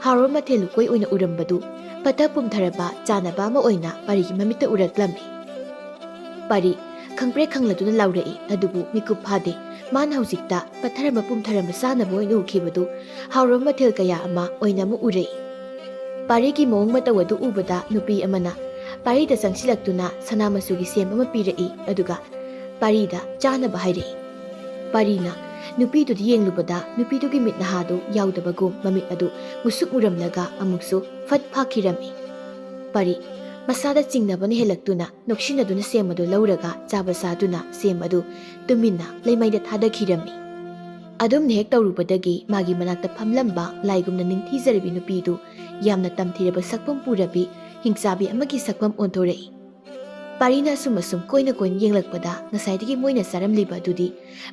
ꯍꯥꯎꯔꯕ ꯃꯊꯦꯜ ꯂꯨꯀꯣꯏ ꯑꯣꯏꯅ ꯎꯔꯝꯕꯗꯨ ꯄꯠꯊ ꯄꯨꯝꯊꯔꯕ ꯆꯥꯅꯕ ꯑꯃ ꯑꯣꯏꯅ ꯄꯥꯔꯤꯒꯤ ꯃꯃꯤꯠꯇ ꯎꯔꯛꯂꯝꯃꯤ ꯄꯥꯔꯤ ꯈꯪꯄ꯭ꯔꯦꯛ ꯈꯪꯂꯗꯨꯅ ꯂꯥꯎꯔꯛꯏ ꯑꯗꯨꯕꯨ ꯃꯤꯀꯨꯞ ꯐꯥꯗꯦ ꯃꯥꯅ ꯍꯧꯖꯤꯛꯇ ꯄꯠꯊꯔꯕ ꯄꯨꯝꯊꯔꯕ ꯆꯥꯅꯕ ꯑꯣꯏꯅ ꯎꯈꯤꯕꯗꯨ ꯍꯥꯎꯔꯕ ꯃꯊꯦꯜ ꯀꯌꯥ ꯑꯃ ꯑꯣꯏꯅ ꯑꯃꯨꯛ ꯎꯔꯛꯏ ꯄꯥꯔꯤꯒꯤ ꯃꯑꯣꯡ ꯃꯇꯧ ꯑꯗꯨ ꯎꯕꯗ ꯅꯨꯄꯤ ꯑꯃꯅ ꯄꯥꯔꯤꯗ ꯆꯪꯁꯤꯜꯂꯛꯇꯨꯅ ꯁꯅꯥ ꯃꯆꯨꯒꯤ ꯁꯦꯝ ꯑꯃ ꯄꯤꯔꯛꯏ ꯑꯗꯨꯒ ꯄꯥꯔꯤꯗ ꯆꯥꯅꯕ ꯍꯥꯏꯔꯛꯏ ꯄꯥꯔꯤꯅ ꯅꯨꯄꯤꯗꯨꯗ ꯌꯦꯡꯂꯨꯕꯗ ꯅꯨꯄꯤꯗꯨꯒꯤ ꯃꯤꯠ ꯅꯍꯥꯗꯨ ꯌꯥꯎꯗꯕꯒꯨꯝ ꯃꯃꯤꯠ ꯑꯗꯨ ꯃꯨꯁꯨꯛ ꯃꯨꯔꯝꯂꯒ ꯑꯃꯨꯛꯁꯨ ꯐꯠ ꯐꯥꯈꯤꯔꯝꯃꯤ ꯄꯥꯔꯤ ꯃꯁꯥꯗ ꯆꯤꯡꯅꯕꯅ ꯍꯦꯜꯂꯛꯇꯨꯅ ꯅꯣꯛꯁꯤꯟꯅꯗꯨꯅ ꯁꯦꯝ ꯑꯗꯨ ꯂꯧꯔꯒ ꯆꯥꯕ ꯆꯥꯗꯨꯅ ꯁꯦꯝ ꯑꯗꯨ ꯇꯨꯃꯤꯟꯅ ꯂꯩꯃꯩꯗ ꯊꯥꯗꯈꯤꯔꯝꯃꯤ ꯑꯗꯨꯝꯅ ꯍꯦꯛ ꯇꯧꯔꯨꯕꯗꯒꯤ ꯃꯥꯒꯤ ꯃꯅꯥꯛꯇ ꯐꯝꯂꯝꯕ ꯂꯥꯏꯒꯨꯝꯅ ꯅꯤꯡꯊꯤꯖꯔꯕꯤ ꯅꯨꯄꯤꯗꯨ ꯌꯥꯝꯅ ꯇꯝꯊꯤꯔꯕ ꯁꯛꯐꯝ ꯄꯨꯔꯕꯤ ꯍꯤꯡꯆꯥꯕꯤ ꯑꯃꯒꯤ ꯁꯛꯐꯝ ꯑꯣꯟꯊꯣꯔꯛꯏ ꯄꯥꯔꯤꯅ ꯑꯁꯨꯝ ꯀꯣꯏꯅ ꯌꯦꯡꯂꯛꯄꯗ ꯉꯁꯥꯏꯗꯒꯤ ꯃꯣꯏꯅ ꯆꯥꯔꯝꯂꯤꯕ ꯑꯗꯨꯗꯤ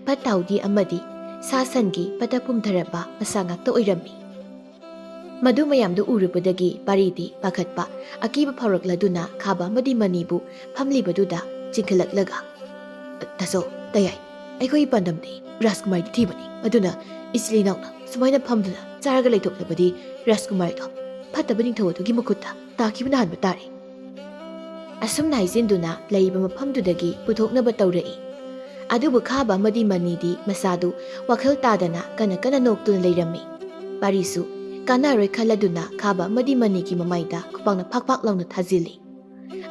ꯐꯠ ꯍꯥꯎꯗꯤ ꯑꯃꯗꯤ ꯁꯥ ꯁꯟꯒꯤ ꯄꯠꯊ ꯄꯨꯝꯊꯔꯕ ꯃꯁꯥ ꯉꯥꯛꯇ ꯑꯣꯏꯔꯝꯃꯤ ꯃꯗꯨ ꯃꯌꯥꯝꯗꯨ ꯎꯔꯨꯕꯗꯒꯤ ꯄꯥꯔꯤꯗꯤ ꯄꯥꯈꯠꯄ ꯑꯀꯤꯕ ꯐꯥꯎꯔꯛꯂꯗꯨꯅ ꯈꯥꯕ ꯑꯃꯗꯤ ꯃꯅꯤꯕꯨ ꯐꯝꯂꯤꯕꯗꯨꯗ ꯆꯤꯡꯈꯠꯂꯛꯂꯒ ꯇꯥꯆꯧ ꯇꯌꯥꯏ ꯑꯩꯈꯣꯏꯒꯤ ꯄꯥꯟꯗꯝꯗꯤ ꯔꯥꯖꯀꯨꯃꯥꯔꯤ ꯊꯤꯕꯅꯤ ꯑꯗꯨꯅ ꯏꯆꯤꯜ ꯏꯅꯥꯎꯅ ꯁꯨꯃꯥꯏꯅ ꯐꯝꯗꯨꯅ ꯆꯥꯔꯒ ꯂꯩꯊꯣꯛꯂꯕꯗꯤ ꯔꯥꯖꯀꯨꯃꯥꯔꯤꯗꯣ ꯐꯠꯇꯕ ꯅꯤꯡꯊꯧ ꯑꯗꯨꯒꯤ ꯃꯈꯨꯠꯇ ꯇꯥꯈꯤꯕꯅ ꯍꯥꯟꯕ ꯇꯥꯔꯦ ꯑꯁꯨꯝꯅ ꯍꯥꯏꯖꯤꯟꯗꯨꯅ ꯂꯩꯔꯤꯕ ꯃꯐꯝꯗꯨꯗꯒꯤ ꯄꯨꯊꯣꯛꯅꯕ ꯇꯧꯔꯛꯏ ꯑꯗꯨꯕꯨ ꯈꯥꯕ ꯑꯃꯗꯤ ꯃꯅꯤꯗꯤ ꯃꯁꯥꯗꯨ ꯋꯥꯈꯜ ꯇꯥꯗꯅ ꯀꯟꯅ ꯅꯣꯛꯇꯨꯅ ꯂꯩꯔꯝꯃꯤ ꯄꯥꯔꯤꯁꯨ ꯀꯥꯟꯅꯔꯣꯏ ꯈꯜꯂꯗꯨꯅ ꯈꯥꯕ ꯑꯃꯗꯤ ꯃꯅꯤꯒꯤ ꯃꯃꯥꯏꯗ ꯈꯨꯄꯥꯛꯅ ꯐꯥꯛ ꯐꯥꯛ ꯂꯥꯎꯅ ꯊꯥꯖꯤꯜꯂꯤ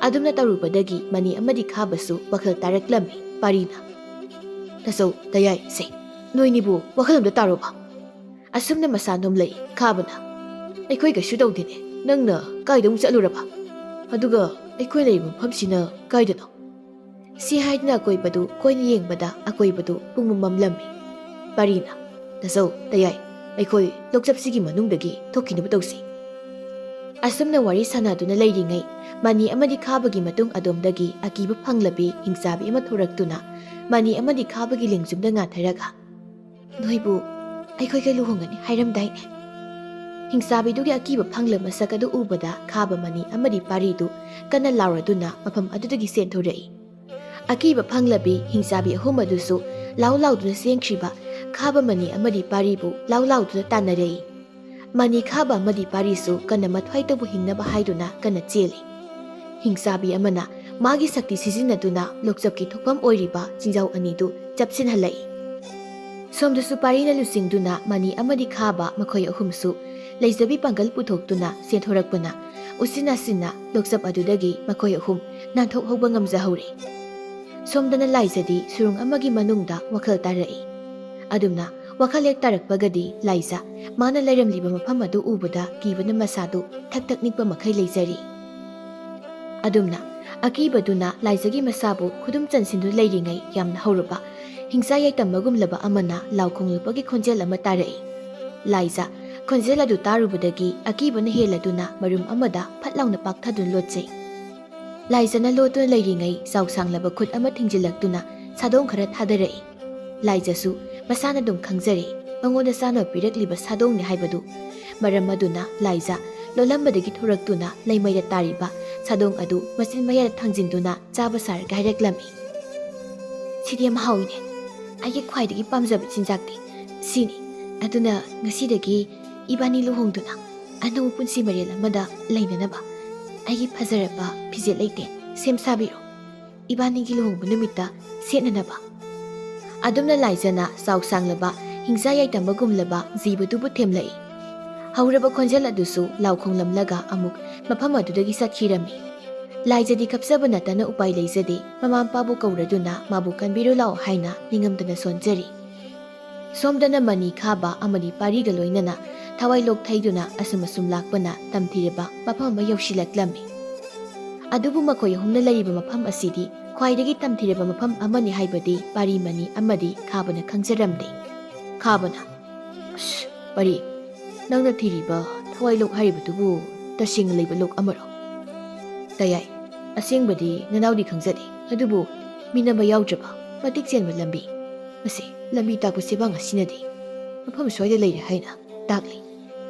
ꯑꯗꯨꯝꯅ ꯇꯧꯔꯨꯕꯗꯒꯤ ꯃꯅꯤ ꯑꯃꯗꯤ ꯈꯥꯕꯁꯨ ꯋꯥꯈꯜ ꯇꯥꯔꯛꯂꯝꯃꯤ꯫ ꯄꯥꯔꯤꯅ "ꯇꯥꯆꯧ ꯇꯌꯥꯏ ꯁꯦ ꯅꯣꯏꯅꯤꯕꯨ ꯋꯥꯈꯜ ꯑꯃꯗ ꯇꯥꯔꯣꯕ?" ꯑꯁꯨꯝꯅ ꯃꯁꯥ ꯅꯣꯝꯂꯛꯏ꯫ ꯈꯥꯕꯅ "ꯑꯩꯈꯣꯏ ꯀꯩꯁꯨ ꯇꯧꯗꯦꯅꯦ, ꯅꯪꯅ ꯀꯥꯏꯗ ꯑꯃꯨꯛ ꯆꯠꯂꯨꯔꯕ? ꯑꯗꯨꯒ ꯑꯩꯈꯣꯏ ꯂꯩꯔꯤꯕ ꯃꯐꯝꯁꯤꯅ ꯀꯥꯏꯗꯅꯣ?" ꯁꯤ ꯍꯥꯏꯗꯨꯅ ꯑꯀꯣꯏꯕꯗꯨ ꯀꯣꯏꯅ ꯌꯦꯡꯕꯗ ꯑꯀꯣꯏꯕꯗꯨ ꯄꯨꯡꯃꯝ ꯃꯝꯂꯝꯃꯤ꯫ ꯄꯥꯔꯤꯅ "ꯇꯥꯆꯧ ꯇꯌꯥꯏ ꯑꯩꯈꯣꯏ ꯂꯣꯛꯆꯞꯁꯤꯒꯤ ꯃꯅꯨꯡꯗꯒꯤ ꯊꯣꯛꯈꯤꯅꯕ ꯇꯧꯁꯤ." ꯑꯁꯨꯝꯅ ꯋꯥꯔꯤ ꯁꯥꯟꯅꯗꯨꯅ ꯂꯩꯔꯤꯉꯩ ꯃꯅꯤ ꯑꯃꯗꯤ ꯈꯥꯕꯒꯤ ꯃꯇꯨꯡ ꯑꯗꯣꯝꯗꯒꯤ ꯑꯀꯤꯕ ꯐꯪꯂꯕꯤ ꯍꯤꯡꯆꯥꯕꯤ ꯑꯃ ꯊꯣꯔꯛꯇꯨꯅ ꯃꯅꯤ ꯑꯃꯗꯤ ꯈꯥꯕꯒꯤ ꯂꯦꯡꯖꯨꯝꯗ ꯉꯥꯊꯔꯒ "ꯅꯣꯏꯕꯨ ꯑꯩꯈꯣꯏꯒ ꯂꯨꯍꯣꯡꯒꯅꯤ ꯍꯥꯏꯔꯝꯗꯥꯏꯅꯦ?" ꯍꯤꯡꯆꯥꯕꯤꯗꯨꯒꯤ ꯑꯀꯤꯕ ꯐꯪꯂꯕ ꯃꯁꯛ ꯑꯗꯨ ꯎꯕꯗ ꯈꯥꯕ ꯃꯅꯤ ꯑꯃꯗꯤ ꯄꯥꯔꯤꯗꯨ ꯀꯟꯅ ꯂꯥꯎꯔꯗꯨꯅ ꯃꯐꯝ ꯑꯗꯨꯗꯒꯤ ꯆꯦꯟꯊꯣꯔꯛꯏ꯫ ꯑꯀꯤꯕ ꯐꯪꯂꯕꯤ ꯍꯤꯡꯆꯥꯕꯤ ꯑꯍꯨꯝ ꯑꯗꯨꯁꯨ ꯂꯥꯎ ꯂꯥꯎꯗꯨꯅ ꯆꯦꯟꯈ꯭ꯔꯤꯕ ꯈꯥꯕ ꯃꯅꯤ ꯑꯃꯗꯤ ꯄꯥꯔꯤꯕꯨ ꯂꯥꯎ ꯂꯥꯎꯗꯨꯅ ꯇꯥꯟꯅꯔꯛꯏ꯫ ꯃꯅꯤ ꯈꯥꯕ ꯑꯃꯗꯤ ꯄꯥꯔꯤꯁꯨ ꯀꯟꯅ ꯃꯊ꯭ꯋꯥꯏꯇꯕꯨ ꯍꯤꯡꯅꯕ ꯍꯥꯏꯗꯨꯅ ꯀꯟꯅ ꯆꯦꯜꯂꯤ꯫ ꯍꯤꯡꯆꯥꯕꯤ ꯑꯃꯅ ꯃꯥꯒꯤ ꯁꯛꯇꯤ ꯁꯤꯖꯤꯟꯅꯗꯨꯅ ꯂꯣꯛꯆꯞꯀꯤ ꯊꯣꯛꯐꯝ ꯑꯣꯏꯔꯤꯕ ꯆꯤꯡꯖꯥꯎ ꯑꯅꯤꯗꯨ ꯆꯞꯁꯤꯟꯍꯜꯂꯛꯏ꯫ ꯁꯣꯝꯗꯁꯨ ꯄꯥꯔꯤꯅ ꯂꯨꯆꯤꯡꯗꯨꯅ ꯃꯅꯤ ꯑꯃꯗꯤ ꯈꯥꯕ ꯃꯈꯣꯏ ꯑꯍꯨꯝꯁꯨ ꯂꯩꯖꯕꯤ ꯄꯥꯡꯒꯜ ꯄꯨꯊꯣꯛꯇꯨꯅ ꯆꯦꯟꯊꯣꯔꯛꯄꯅ ꯎꯆꯤꯟ ꯅꯥꯆꯤꯟꯅ ꯂꯣꯛꯆꯞ ꯑꯗꯨꯗꯒꯤ ꯃꯈꯣꯏ ꯑꯍꯨꯝ ꯅꯥꯟꯊꯣꯛꯍꯧꯕ ꯉꯝꯖꯍꯧꯔꯦ꯫ ꯁꯣꯝꯗꯅ ꯂꯥꯏꯖꯗꯤ ꯁꯨꯔꯨꯡ ꯑꯃꯒꯤ ꯃꯅꯨꯡꯗ ꯋꯥꯈꯜ ꯇꯥꯔꯛꯏ꯫ ꯑꯗꯨꯝꯅ ꯋꯥꯈꯜ ꯍꯦꯛ ꯇꯥꯔꯛꯄꯒꯗꯤ ꯂꯥꯏꯖ ꯃꯥꯅ ꯂꯩꯔꯝꯂꯤꯕ ꯃꯐꯝ ꯑꯗꯨ ꯎꯕꯗ ꯀꯤꯕꯅ ꯃꯁꯥꯗꯨ ꯊꯛ ꯊꯛ ꯅꯤꯛꯄ ꯃꯈꯩ ꯂꯩꯖꯔꯤ꯫ ꯑꯗꯨꯝꯅ ꯑꯀꯤꯕꯗꯨꯅ ꯂꯥꯏꯖꯒꯤ ꯃꯁꯥꯕꯨ ꯈꯨꯗꯨꯝ ꯆꯟꯁꯤꯟꯗꯨꯅ ꯂꯩꯔꯤꯉꯩ ꯌꯥꯝꯅ ꯍꯧꯔꯕ ꯍꯤꯡꯁꯥ ꯌꯥꯏꯇꯝꯕꯒꯨꯝꯂꯕ ꯑꯃꯅ ꯂꯥꯎ ꯈꯣꯡꯂꯛꯄꯒꯤ ꯈꯣꯟꯖꯦꯜ ꯑꯃ ꯇꯥꯔꯛꯏ꯫ ꯂꯥꯏꯖ ꯈꯣꯟꯖꯦꯜ ꯑꯗꯨ ꯇꯥꯔꯨꯕꯗꯒꯤ ꯑꯀꯤꯕꯅ ꯍꯦꯜꯂꯗꯨꯅ ꯃꯔꯨꯝ ꯑꯃꯗ ꯐꯠ ꯂꯥꯎꯅ ꯄꯥꯛꯊꯗꯨꯅ ꯂꯣꯠꯆꯩ꯫ ꯂꯥꯏꯖꯅ ꯂꯣꯠꯇꯨꯅ ꯂꯩꯔꯤꯉꯩ ꯆꯥꯎ ꯁꯥꯡꯂꯕ ꯈꯨꯠ ꯑꯃ ꯊꯤꯡꯖꯤꯜꯂꯛꯇꯨꯅ ꯁꯥꯗꯣꯡ ꯈꯔ ꯊꯥꯗꯔꯛꯏ꯫ ꯂꯥꯏꯖꯁꯨ ꯃꯁꯥꯅ ꯑꯗꯨꯝ ꯈꯪꯖꯔꯦ ꯃꯉꯣꯟꯗ ꯆꯥꯅꯕ ꯄꯤꯔꯛꯂꯤꯕ ꯁꯥꯗꯣꯡꯅꯤ ꯍꯥꯏꯕꯗꯨ꯫ ꯃꯔꯝ ꯑꯗꯨꯅ ꯂꯥꯏꯖ ꯂꯣꯠꯂꯝꯕꯗꯒꯤ ꯊꯣꯔꯛꯇꯨꯅ ꯂꯩꯃꯩꯗ ꯇꯥꯔꯤꯕ ꯁꯥꯗꯣꯡ ꯑꯗꯨ ꯃꯆꯤꯟ ꯃꯌꯥꯗ ꯊꯥꯡꯖꯤꯟꯗꯨꯅ ꯆꯥꯕ ꯁꯥꯔꯒ ꯍꯥꯏꯔꯛꯂꯝꯃꯤ꯫ "ꯁꯤꯗꯤ ꯌꯥꯝ ꯍꯥꯎꯏꯅꯦ, ꯑꯩꯒꯤ ꯈ꯭ꯋꯥꯏꯗꯒꯤ ꯄꯥꯝꯖꯕ ꯆꯤꯟꯖꯥꯛꯇꯤ ꯁꯤꯅꯤ꯫ ꯑꯗꯨꯅ ꯉꯁꯤꯗꯒꯤ ꯏꯕꯥꯅꯤ ꯂꯨꯍꯣꯡꯗꯨꯅ ꯑꯅꯧꯕ ꯄꯨꯟꯁꯤ ꯃꯔꯦꯜ ꯑꯃꯗ ꯂꯩꯅꯅꯕ ꯑꯩꯒꯤ ꯐꯖꯔꯕ ꯐꯤꯖꯦꯠ ꯂꯩꯇꯦꯡ ꯁꯦꯝ ꯁꯥꯕꯤꯔꯣ, ꯏꯕꯥꯅꯤꯒꯤ ꯂꯨꯍꯣꯡꯕ ꯅꯨꯃꯤꯠꯇ ꯁꯦꯠꯅꯅꯕ." ꯑꯗꯨꯝꯅ ꯂꯥꯏꯖꯅ ꯆꯥꯎ ꯁꯥꯡꯂꯕ ꯍꯤꯡꯁꯥ ꯌꯥꯏꯇꯝꯕꯒꯨꯝꯂꯕ ꯖꯤꯕꯗꯨꯕꯨ ꯊꯦꯝꯂꯛꯏ꯫ ꯍꯧꯔꯕ ꯈꯣꯟꯖꯦꯜ ꯑꯗꯨꯁꯨ ꯂꯥꯎ ꯈꯣꯡꯂꯝꯂꯒ ꯑꯃꯨꯛ ꯃꯐꯝ ꯑꯗꯨꯗꯒꯤ ꯆꯠꯈꯤꯔꯝꯃꯤ꯫ ꯂꯥꯏꯖꯗꯤ ꯀꯞꯆꯕ ꯅꯠꯇꯅ ꯎꯄꯥꯏ ꯂꯩꯖꯗꯦ ꯃꯃꯥ ꯃꯄꯥꯕꯨ ꯀꯧꯔꯗꯨꯅ ꯃꯥꯕꯨ ꯀꯟꯕꯤꯔꯨ ꯂꯥꯎ ꯍꯥꯏꯅ ꯅꯤꯡꯉꯝꯗꯅ ꯁꯣꯟꯖꯔꯤ꯫ ꯁꯣꯝꯗꯅ ꯃꯅꯤ ꯈꯥꯕ ꯑꯃꯗꯤ ꯄꯥꯔꯤꯒ ꯂꯣꯏꯅꯅ ꯊꯋꯥꯏ ꯂꯣꯛ ꯊꯩꯗꯨꯅ ꯑꯁꯨꯝ ꯑꯁꯨꯝ ꯂꯥꯛꯄꯅ ꯇꯝꯊꯤꯔꯕ ꯃꯐꯝ ꯑꯃ ꯌꯧꯁꯤꯜꯂꯛꯂꯝꯃꯤ꯫ ꯑꯗꯨꯕꯨ ꯃꯈꯣꯏ ꯑꯍꯨꯝꯅ ꯂꯩꯔꯤꯕ ꯃꯐꯝ ꯑꯁꯤꯗꯤ ꯈ꯭ꯋꯥꯏꯗꯒꯤ ꯇꯝꯊꯤꯔꯕ ꯃꯐꯝ ꯑꯃꯅꯤ ꯍꯥꯏꯕꯗꯤ ꯄꯥꯔꯤ ꯃꯅꯤ ꯑꯃꯗꯤ ꯈꯥꯕꯅ ꯈꯪꯖꯔꯝꯗꯦ꯫ ꯈꯥꯕꯅ "ꯑꯁ ꯄꯥꯔꯤ, ꯅꯪꯅ ꯊꯤꯔꯤꯕ ꯊꯋꯥꯏ ꯂꯣꯛ ꯍꯥꯏꯔꯤꯕꯗꯨꯕꯨ ꯇꯁꯦꯡꯅ ꯂꯩꯕ ꯂꯣꯛ ꯑꯃꯔꯣ?" "ꯇꯌꯥꯏ, ꯑꯁꯦꯡꯕꯗꯤ ꯅꯅꯥꯎꯗꯤ ꯈꯪꯖꯗꯦ, ꯑꯗꯨꯕꯨ ꯃꯤꯅꯝꯕ ꯌꯥꯎꯗ꯭ꯔꯕ ꯃꯇꯤꯛ ꯆꯦꯟꯕ ꯂꯝꯕꯤ, ꯃꯁꯤ ꯂꯝꯕꯤ ꯇꯥꯛꯄ ꯆꯦꯕꯥꯡ ꯑꯁꯤꯅꯗꯤ ꯃꯐꯝ ꯁ꯭ꯋꯥꯏꯗ ꯂꯩꯔꯦ ꯍꯥꯏꯅ ꯇꯥꯛꯂꯤ."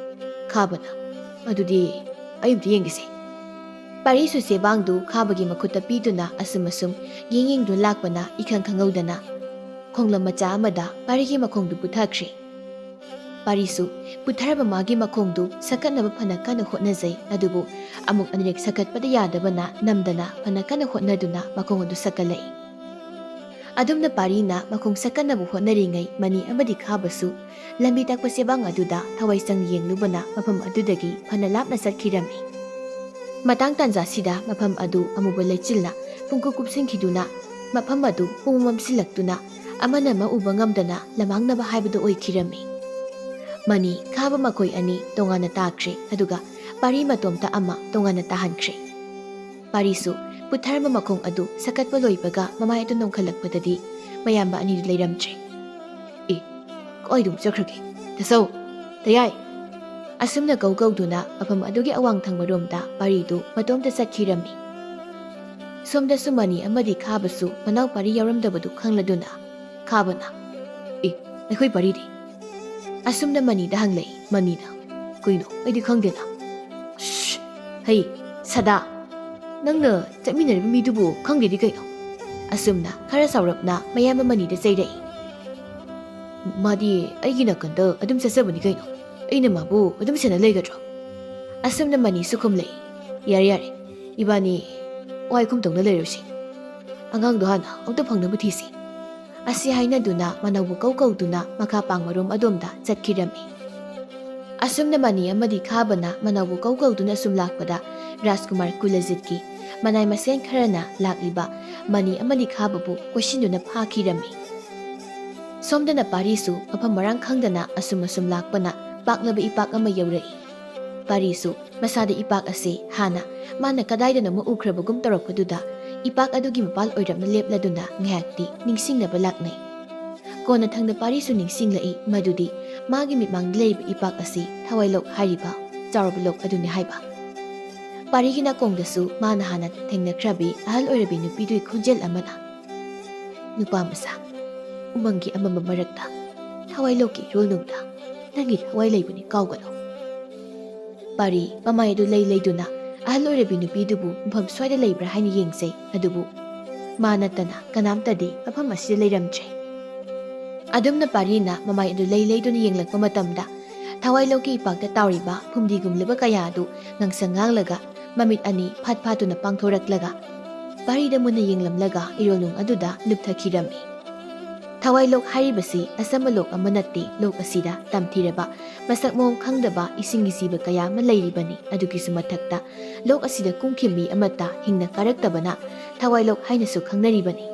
ꯈꯥꯕꯅ "ꯑꯗꯨꯗꯤ ꯑꯩ ꯑꯝꯇ ꯌꯦꯡꯒꯦꯁꯦ." ꯄꯥꯔꯤꯁꯨ ꯆꯦꯕꯥꯡꯗꯨ ꯈꯥꯕꯒꯤ ꯃꯈꯨꯠꯇ ꯄꯤꯗꯨꯅ ꯑꯁꯨꯝ ꯑꯁꯨꯝ ꯌꯦꯡꯗꯨꯅ ꯂꯥꯛꯄꯅ ꯏꯈꯪ ꯈꯪꯍꯧꯗꯅ ꯈꯣꯡꯂꯝ ꯃꯆꯥ ꯑꯃꯗ ꯄꯥꯔꯤꯒꯤ ꯃꯈꯣꯡꯗꯨ ꯄꯨꯊꯈ꯭ꯔꯦ꯫ ꯄꯥꯔꯤꯁꯨ ꯄꯨꯊꯔꯕ ꯃꯥꯒꯤ ꯃꯈꯣꯡꯗꯨ ꯁꯛꯀꯠꯅꯕ ꯐꯅ ꯀꯟꯅ ꯍꯣꯠꯅꯖꯩ꯫ ꯑꯗꯨꯕꯨ ꯑꯃꯨꯛ ꯑꯅꯤꯔꯛ ꯁꯛꯀꯠꯄꯗ ꯌꯥꯗꯕꯅ ꯅꯝꯗꯅ ꯐꯅ ꯀꯟꯅ ꯍꯣꯠꯅꯗꯨꯅ ꯃꯈꯣꯡ ꯑꯗꯨ ꯁꯛꯀꯠꯂꯛꯏ꯫ ꯑꯗꯨꯝꯅ ꯄꯥꯔꯤꯅ ꯃꯈꯣꯡ ꯁꯛꯀꯠꯅꯕ ꯍꯣꯠꯅꯔꯤꯉꯩ ꯃꯅꯤ ꯑꯃꯗꯤ ꯈꯥꯕꯁꯨ ꯂꯝꯕꯤ ꯇꯥꯛꯄ ꯆꯦꯕꯥꯡ ꯑꯗꯨꯗ ꯊꯋꯥꯏ ꯆꯪ ꯌꯦꯡꯂꯨꯕꯅ ꯃꯐꯝ ꯑꯗꯨꯗꯒꯤ ꯐꯅ ꯂꯥꯞꯅ ꯆꯠꯈꯤꯔꯝꯃꯤ꯫ ꯃꯇꯥꯡ ꯇꯥꯟꯖꯥꯁꯤꯗ ꯃꯐꯝ ꯑꯗꯨ ꯑꯃꯨꯕ ꯂꯩꯆꯤꯜꯅ ꯄꯨꯡꯀꯨꯞ ꯀꯨꯞꯁꯤꯟꯈꯤꯗꯨꯅ ꯃꯐꯝ ꯑꯗꯨ ꯄꯨꯡꯃꯝ ꯃꯝꯁꯤꯜꯂꯛꯇꯨꯅ ꯑꯃꯅ ꯑꯃ ꯎꯕ ꯉꯝꯗꯅ ꯂꯝꯃꯥꯡꯅꯕ ꯍꯥꯏꯕꯗꯨ ꯑꯣꯏꯈꯤꯔꯝꯃꯤ꯫ ꯃꯅꯤ ꯈꯥꯕ ꯃꯈꯣꯏ ꯑꯅꯤ ꯇꯣꯉꯥꯟꯅ ꯇꯥꯈ꯭ꯔꯦ, ꯑꯗꯨꯒ ꯄꯥꯔꯤ ꯃꯇꯣꯝꯇ ꯑꯃ ꯇꯣꯉꯥꯟꯅ ꯇꯥꯍꯟꯈ꯭ꯔꯦ꯫ ꯄꯥꯔꯤꯁꯨ ꯄꯨꯊꯔꯕ ꯃꯈꯣꯡ ꯑꯗꯨ ꯁꯛꯀꯠꯄ ꯂꯣꯏꯕꯒ ꯃꯃꯥꯏ ꯑꯗꯨ ꯅꯣꯡꯈꯠꯂꯛꯄꯗꯗꯤ ꯃꯌꯥꯝꯕ ꯑꯅꯤꯗꯨ ꯂꯩꯔꯝꯗ꯭ꯔꯦ꯫ "ꯑꯦ, ꯀꯥꯏꯗ ꯑꯃꯨꯛ ꯆꯠꯈ꯭ꯔꯒꯦ? ꯇꯥꯆꯧ, ꯇꯌꯥꯏ!" ꯑꯁꯨꯝꯅ ꯀꯧꯗꯨꯅ ꯃꯐꯝ ꯑꯗꯨꯒꯤ ꯑꯋꯥꯡ ꯊꯪꯕꯔꯣꯝꯗ ꯄꯥꯔꯤꯗꯨ ꯃꯇꯣꯝꯇ ꯆꯠꯈꯤꯔꯝꯃꯤ꯫ ꯁꯣꯝꯗꯁꯨ ꯃꯅꯤ ꯑꯃꯗꯤ ꯈꯥꯕꯁꯨ ꯃꯅꯥꯎ ꯄꯥꯔꯤ ꯌꯥꯎꯔꯝꯗꯕꯗꯨ ꯈꯪꯂꯗꯨꯅ ꯈꯥꯕꯅ "ꯑꯦ, ꯑꯩꯈꯣꯏ ꯄꯥꯔꯤꯗꯤ?" ꯑꯁꯨꯝꯅ ꯃꯅꯤꯗ ꯍꯪꯂꯛꯏ꯫ ꯃꯅꯤꯅ "ꯀꯩꯅꯣ ꯑꯩꯗꯤ ꯈꯪꯗꯦꯅ." "ꯁꯁ, ꯍꯩ ꯁꯗꯥ, ꯅꯪꯅ ꯆꯠꯃꯤꯟꯅꯔꯤꯕ ꯃꯤꯗꯨꯕꯨ ꯈꯪꯗꯦꯗꯤ ꯀꯩꯅꯣ?" ꯑꯁꯨꯝꯅ ꯈꯔ ꯆꯥꯎꯔꯞꯅ ꯃꯌꯥꯝꯕ ꯃꯅꯤꯗ ꯆꯩꯔꯛꯏ꯫ "ꯃꯥꯗꯤ ꯑꯩꯒꯤ ꯅꯥꯀꯟꯗ ꯑꯗꯨꯝ ꯆꯠꯆꯕꯅꯤ ꯀꯩꯅꯣ, ꯑꯩꯅ ꯃꯥꯕꯨ ꯑꯗꯨꯝ ꯁꯦꯟꯅ ꯂꯩꯒꯗ꯭ꯔꯣ?" ꯑꯁꯨꯝꯅ ꯃꯅꯤꯁꯨ ꯈꯨꯝꯂꯛꯏ꯫ "ꯌꯥꯔꯦ ꯌꯥꯔꯦ, ꯏꯕꯥꯅꯤ ꯋꯥꯏ ꯈꯨꯝꯇꯧꯅ ꯂꯩꯔꯨꯁꯤ, ꯑꯉꯥꯡꯗꯣ ꯍꯥꯟꯅ ꯑꯃꯨꯛꯇ ꯐꯪꯅꯕ ꯊꯤꯁꯤ." ꯑꯁꯤ ꯍꯥꯏꯅꯗꯨꯅ ꯃꯅꯧꯕꯨ ꯀꯧꯗꯨꯅ ꯃꯈꯥ ꯄꯥꯡꯕꯔꯣꯝ ꯑꯗꯣꯝꯗ ꯆꯠꯈꯤꯔꯝꯃꯤ꯫ ꯑꯁꯨꯝꯅ ꯃꯅꯤ ꯑꯃꯗꯤ ꯈꯥꯕꯅ ꯃꯅꯥꯎꯕꯨ ꯀꯧꯗꯨꯅ ꯁꯨꯝ ꯂꯥꯛꯄꯗ ꯔꯥꯖꯀꯨꯃꯥꯔ ꯀꯨꯂꯖꯤꯠꯀꯤ ꯃꯅꯥꯏ ꯃꯁꯦꯟ ꯈꯔꯅ ꯂꯥꯛꯂꯤꯕ ꯃꯅꯤ ꯑꯃꯗꯤ ꯈꯥꯕꯕꯨ ꯀꯣꯏꯁꯤꯟꯗꯨꯅ ꯐꯥꯈꯤꯔꯝꯃꯤ꯫ ꯁꯣꯝꯗꯅ ꯄꯥꯔꯤꯁꯨ ꯃꯐꯝ ꯃꯔꯥꯡ ꯈꯪꯗꯅ ꯑꯁꯨꯝ ꯂꯥꯛꯄꯅ ꯄꯥꯛꯂꯕ ꯏꯄꯥꯛ ꯑꯃ ꯌꯧꯔꯛꯏ꯫ ꯄꯥꯔꯤꯁꯨ ꯃꯁꯥꯗ ꯏꯄꯥꯛ ꯑꯁꯤ ꯍꯥꯟꯅ ꯃꯥꯅ ꯀꯗꯥꯏꯗꯅꯣꯃ ꯎꯈ꯭ꯔꯕꯒꯨꯝ ꯇꯧꯔꯛꯄꯗꯨꯗ ꯏꯄꯥꯛ ꯑꯗꯨꯒꯤ ꯃꯄꯥꯜ ꯑꯣꯏꯔꯞꯅ ꯂꯦꯞꯂꯗꯨꯅ ꯉꯥꯏꯍꯥꯛꯇꯤ ꯅꯤꯡꯁꯤꯡꯅꯕ ꯂꯥꯛꯅꯩ꯫ ꯀꯣꯟꯅ ꯊꯪꯗ ꯄꯥꯔꯤꯁꯨ ꯅꯤꯡꯁꯤꯡꯂꯛꯏ ꯃꯗꯨꯗꯤ ꯃꯥꯒꯤ ꯃꯤꯠꯃꯥꯡꯗ ꯂꯩꯔꯤꯕ ꯏꯄꯥꯛ ꯑꯁꯤ ꯊꯋꯥꯏꯂꯣꯛ ꯍꯥꯏꯔꯤꯕ ꯆꯥꯎꯔꯕ ꯂꯣꯛ ꯑꯗꯨꯅꯤ ꯍꯥꯏꯕ꯫ ꯄꯥꯔꯤꯒꯤ ꯅꯥꯀꯣꯡꯗꯁꯨ ꯃꯥꯅ ꯍꯥꯟꯅ ꯊꯦꯡꯅꯈ꯭ꯔꯕꯤ ꯑꯍꯜ ꯑꯣꯏꯔꯕꯤ ꯅꯨꯄꯤꯗꯨꯒꯤ ꯈꯣꯟꯖꯦꯜ ꯑꯃꯅ "ꯅꯨꯄꯥ ꯃꯆꯥ, ꯎꯃꯪꯒꯤ ꯑꯃꯝꯕ ꯃꯔꯛꯇ ꯊꯋꯥꯏꯂꯣꯛꯀꯤ ꯏꯔꯣꯜꯅꯨꯡꯗ ꯅꯪꯒꯤ ꯊꯋꯥꯏ ꯂꯩꯕꯅꯤ ꯀꯥꯎꯒꯅꯨ." ꯄꯥꯔꯤ ꯃꯃꯥꯏ ꯑꯗꯨ ꯂꯩꯗꯨꯅ ꯑꯍꯜ ꯑꯣꯏꯔꯕꯤ ꯅꯨꯄꯤꯗꯨꯕꯨ ꯃꯐꯝ ꯁ꯭ꯋꯥꯏꯗ ꯂꯩꯕ꯭ꯔꯥ ꯍꯥꯏꯅ ꯌꯦꯡꯖꯩ, ꯑꯗꯨꯕꯨ ꯃꯥ ꯅꯠꯇꯅ ꯀꯅꯥꯝꯇꯗꯤ ꯃꯐꯝ ꯑꯁꯤꯗ ꯂꯩꯔꯝꯗ꯭ꯔꯦ꯫ ꯑꯗꯨꯝꯅ ꯄꯥꯔꯤꯅ ꯃꯃꯥꯏ ꯑꯗꯨ ꯂꯩꯗꯨꯅ ꯌꯦꯡꯂꯛꯄ ꯃꯇꯝꯗ ꯊꯋꯥꯏꯂꯣꯛꯀꯤ ꯏꯄꯥꯛꯇ ꯇꯥꯎꯔꯤꯕ ꯐꯨꯝꯗꯤꯒꯨꯝꯂꯕ ꯀꯌꯥ ꯑꯗꯨ ꯉꯥꯡꯁꯪ ꯉꯥꯡꯂꯒ ꯃꯃꯤꯠ ꯑꯅꯤ ꯐꯥꯠ ꯐꯥꯠꯇꯨꯅ ꯄꯥꯡꯊꯣꯔꯛꯂꯒ ꯄꯥꯔꯤꯗ ꯃꯨꯟꯅ ꯌꯦꯡꯂꯝꯂꯒ ꯏꯔꯣꯜꯅꯨꯡ ꯑꯗꯨꯗ ꯂꯨꯞꯊꯈꯤꯔꯝꯃꯤ꯫ ꯊꯋꯥꯏꯂꯣꯛ ꯍꯥꯏꯔꯤꯕꯁꯤ ꯑꯆꯝꯕ ꯂꯣꯛ ꯑꯃ ꯅꯠꯇꯦ꯫ ꯂꯣꯛ ꯑꯁꯤꯗ ꯇꯝꯊꯤꯔꯕ ꯃꯁꯛ ꯃꯑꯣꯡ ꯈꯪꯗꯕ ꯏꯁꯤꯡꯒꯤ ꯖꯤꯕ ꯀꯌꯥ ꯑꯃ ꯂꯩꯔꯤꯕꯅꯤ꯫ ꯑꯗꯨꯒꯤꯁꯨ ꯃꯊꯛꯇ ꯂꯣꯛ ꯑꯁꯤꯗ ꯀꯨꯝꯈꯤꯕ ꯃꯤ ꯑꯃꯠꯇ ꯍꯤꯡꯅ ꯀꯥꯔꯛꯇꯕꯅ ꯊꯋꯥꯏꯂꯣꯛ ꯍꯥꯏꯅꯁꯨ ꯈꯪꯅꯔꯤꯕꯅꯤ꯫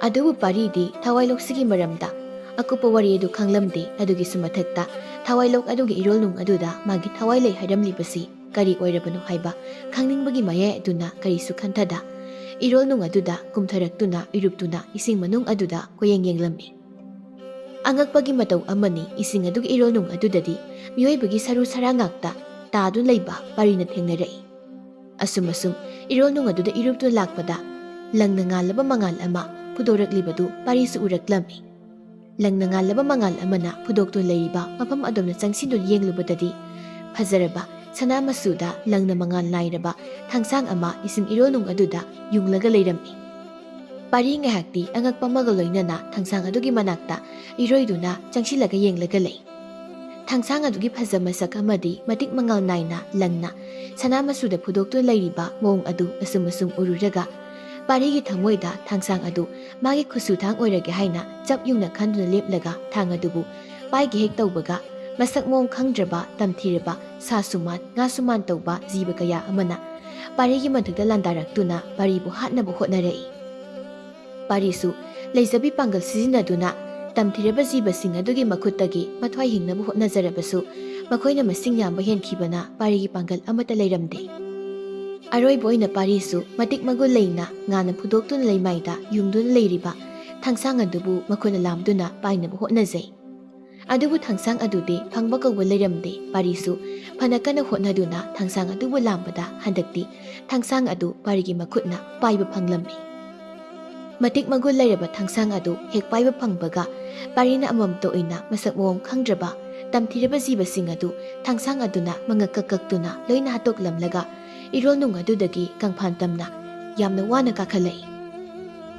ꯑꯗꯨꯕꯨ ꯄꯥꯔꯤꯗꯤ ꯊꯋꯥꯏꯂꯣꯛꯁꯤꯒꯤ ꯃꯔꯝꯗ ꯑꯀꯨꯞꯄ ꯋꯥꯔꯤ ꯑꯗꯨ ꯈꯪꯂꯝꯗꯦ꯫ ꯑꯗꯨꯒꯤꯁꯨ ꯃꯊꯛꯇ ꯊꯋꯥꯏꯂꯣꯛ ꯑꯗꯨꯒꯤ ꯏꯔꯣꯜꯅꯨꯡ ꯑꯗꯨꯗ ꯃꯥꯒꯤ ꯊꯋꯥꯏ ꯂꯩ ꯍꯥꯏꯔꯝꯂꯤꯕꯁꯤ ꯀꯔꯤ ꯑꯣꯏꯔꯕꯅꯣ ꯍꯥꯏꯕ ꯈꯪꯅꯤꯡꯕꯒꯤ ꯃꯌꯥꯏ ꯑꯗꯨꯅ ꯀꯔꯤꯁꯨ ꯈꯟꯊꯗ ꯏꯔꯣꯜꯅꯨꯡ ꯑꯗꯨꯗ ꯀꯨꯝꯊꯔꯛꯇꯨꯅ ꯏꯔꯨꯞꯇꯨꯅ ꯏꯁꯤꯡ ꯃꯅꯨꯡ ꯑꯗꯨꯗ ꯀꯣꯌꯦꯡ ꯌꯦꯡꯂꯝꯃꯤ꯫ ꯑꯉꯛꯄꯒꯤ ꯃꯇꯧ ꯑꯃꯅꯤ, ꯏꯁꯤꯡ ꯑꯗꯨꯒꯤ ꯏꯔꯣꯜꯅꯨꯡ ꯑꯗꯨꯗꯗꯤ ꯃꯤꯑꯣꯏꯕꯒꯤ ꯁꯔꯨ ꯁꯔꯥ ꯉꯥꯛꯇ ꯇꯥꯗꯨꯅ ꯂꯩꯕ ꯄꯥꯔꯤꯅ ꯊꯦꯡꯅꯔꯛꯏ꯫ ꯑꯁꯨꯝ ꯏꯔꯣꯜꯅꯨꯡ ꯑꯗꯨꯗ ꯏꯔꯨꯞꯇꯨꯅ ꯂꯥꯛꯄꯗ ꯂꯪꯅ ꯉꯥꯜꯂꯕ ꯃꯉꯥꯜ ꯑꯃ ꯐꯨꯗꯣꯔꯛꯂꯤꯕꯗꯨ ꯄꯥꯔꯤꯁꯨ ꯎꯔꯛꯂꯝꯃꯤ꯫ ꯂꯪꯅ ꯉꯥꯜꯂꯕ ꯃꯉꯥꯜ ꯑꯃꯅ ꯐꯨꯗꯣꯛꯇꯨꯅ ꯂꯩꯔꯤꯕ ꯃꯐꯝ ꯑꯗꯣꯝꯗ ꯆꯪꯁꯤꯟꯗꯨꯅ ꯌꯦꯡꯂꯨꯕꯗꯗꯤ ꯐꯖꯔꯕ ꯁꯅꯥ ꯃꯆꯨꯗ ꯂꯪꯅ ꯃꯉꯥꯜ ꯅꯥꯏꯔꯕ ꯊꯥꯡꯁꯥꯡ ꯑꯃ ꯏꯁꯤꯡ ꯏꯔꯣꯜꯅꯨꯡ ꯑꯗꯨꯗ ꯌꯨꯡꯂꯒ ꯂꯩꯔꯝꯃꯤ꯫ ꯄꯥꯔꯤ ꯉꯥꯏꯍꯥꯛꯇꯤ ꯑꯉꯛꯄ ꯑꯃꯒ ꯂꯣꯏꯅꯅ ꯊꯥꯡꯁꯥꯡ ꯑꯗꯨꯒꯤ ꯃꯅꯥꯛꯇ ꯏꯔꯣꯏꯗꯨꯅ ꯆꯪꯁꯤꯜꯂꯒ ꯌꯦꯡꯂꯒ ꯂꯩ꯫ ꯊꯥꯡꯁꯥꯡ ꯑꯗꯨꯒꯤ ꯐꯖ ꯃꯁꯛ ꯑꯃꯗꯤ ꯃꯇꯤꯛ ꯃꯉꯥꯜ ナꯏꯅ ꯂꯪꯅ ꯁꯅꯥ ꯃꯆꯨꯗ ꯐꯨꯗꯣꯛꯇꯨꯅ ꯂꯩꯔꯤꯕ ꯃꯑꯣꯡ ꯑꯗꯨ ꯑꯁꯨꯝ ꯎꯔꯨꯔꯒ ꯄꯥꯔꯤꯒꯤ ꯊꯃꯣꯏꯗ ꯊꯥꯡꯁꯥꯡ ꯑꯗꯨ ꯃꯥꯒꯤ ꯈꯨꯠꯁꯨꯊꯥꯡ ꯑꯣꯏꯔꯒꯦ ꯍꯥꯏꯅ ꯆꯞ ꯌꯨꯡꯅ ꯈꯟꯗꯨꯅ ꯂꯦꯞꯂꯒ ꯊꯥꯡ ꯑꯗꯨꯕꯨ ꯄꯥꯏꯒꯦ ꯍꯦꯛ ꯇꯧꯕꯒ ꯃꯁꯛ ꯃꯑꯣꯡ ꯈꯪꯗ꯭ꯔꯕ ꯇꯝꯊꯤꯔꯕ ꯁꯥ ꯁꯨꯃꯥꯟ ꯉꯥ ꯁꯨꯃꯥꯟ ꯇꯧꯕ ꯖꯤꯕ ꯀꯌꯥ ꯑꯃꯅ ꯄꯥꯔꯤꯒꯤ ꯃꯊꯛꯇ ꯂꯥꯟꯗꯥꯔꯛꯇꯨꯅ ꯄꯥꯔꯤꯕꯨ ꯍꯥꯠꯅꯕ ꯍꯣꯠꯅꯔꯛꯏ꯫ ꯄꯥꯔꯤꯁꯨ ꯂꯩꯖꯕꯤ ꯄꯥꯡꯒꯜ ꯁꯤꯖꯤꯟꯅꯗꯨꯅ ꯇꯝꯊꯤꯔꯕ ꯖꯤꯕꯁꯤꯡ ꯑꯗꯨꯒꯤ ꯃꯈꯨꯠꯇꯒꯤ ꯃꯊ꯭ꯋꯥꯏ ꯍꯤꯡꯅꯕ ꯍꯣꯠꯅꯖꯔꯕꯁꯨ ꯃꯈꯣꯏꯅ ꯃꯁꯤꯡ ꯌꯥꯝꯕ ꯍꯦꯟꯈꯤꯕꯅ ꯄꯥꯔꯤꯒꯤ ꯄꯥꯡꯒꯜ ꯑꯃꯠꯇ ꯂꯩꯔꯝꯗꯦ꯫ ꯑꯔꯣꯏꯕ ꯑꯣꯏꯅ ꯄꯥꯔꯤꯁꯨ ꯃꯇꯤꯛ ꯃꯒꯨꯟ ꯂꯩꯅ ꯉꯥꯅ ꯐꯨꯗꯣꯛꯇꯨꯅ ꯂꯩꯃꯥꯏꯗ ꯌꯨꯡꯗꯨꯅ ꯂꯩꯔꯤꯕ ꯊꯥꯡꯁꯥꯡ ꯑꯗꯨꯕు ꯃꯈꯨꯠꯅ ꯂꯥꯝꯗꯨꯅ ꯄꯥꯏꯅꯕ ꯍꯣꯠꯅꯖꯩ꯫ ꯑꯗꯨꯕꯨ ꯊꯥꯡꯁꯥꯡ ꯑꯗꯨꯗꯤ ꯐꯪꯕ ꯀꯧꯕ ꯂꯩꯔꯝꯗꯦ꯫ ꯄꯥꯔꯤꯁꯨ ꯐꯅ ꯀꯟꯅ ꯍꯣꯠꯅꯗꯨꯅ ꯊꯥꯡꯁꯥꯡ ꯑꯗꯨꯕꯨ ꯂꯥꯝꯕꯗ ꯍꯟꯗꯛꯇꯤ ꯊꯥꯡꯁꯥꯡ ꯑꯗꯨ ꯄꯥꯔꯤꯒꯤ ꯃꯈꯨꯠꯅ ꯄꯥꯏꯕ ꯐꯪꯂꯝꯃꯤ꯫ ꯃꯇꯤꯛ ꯃꯒꯨꯟ ꯂꯩꯔꯕ ꯊꯥꯡꯁꯥꯡ ꯑꯗꯨ ꯍꯦꯛ ꯄꯥꯏꯕ ꯐꯪꯕꯒ ꯄꯥꯔꯤꯅ ꯑꯃꯃꯝꯇ ꯑꯣꯏꯅ ꯃꯁꯛ ꯃꯑꯣꯡ ꯈꯪꯗ꯭ꯔꯕ ꯇꯝꯊꯤꯔꯕ ꯖꯤꯕꯁꯤꯡ ꯑꯗꯨ ꯊꯥꯡꯁꯥꯡ ꯑꯗꯨꯅ ꯃꯉꯛ ꯀꯛꯇꯨꯅ ꯂꯣꯏꯅ ꯍꯥꯠꯇꯣꯛꯂꯝꯂꯒ ꯏꯔꯣꯜꯅꯨꯡ ꯑꯗꯨꯗꯒꯤ ꯀꯪꯐꯥꯟ ꯇꯝꯅ ꯌꯥꯝꯅ ꯋꯥꯅ ꯀꯥꯈꯠꯂꯛꯏ꯫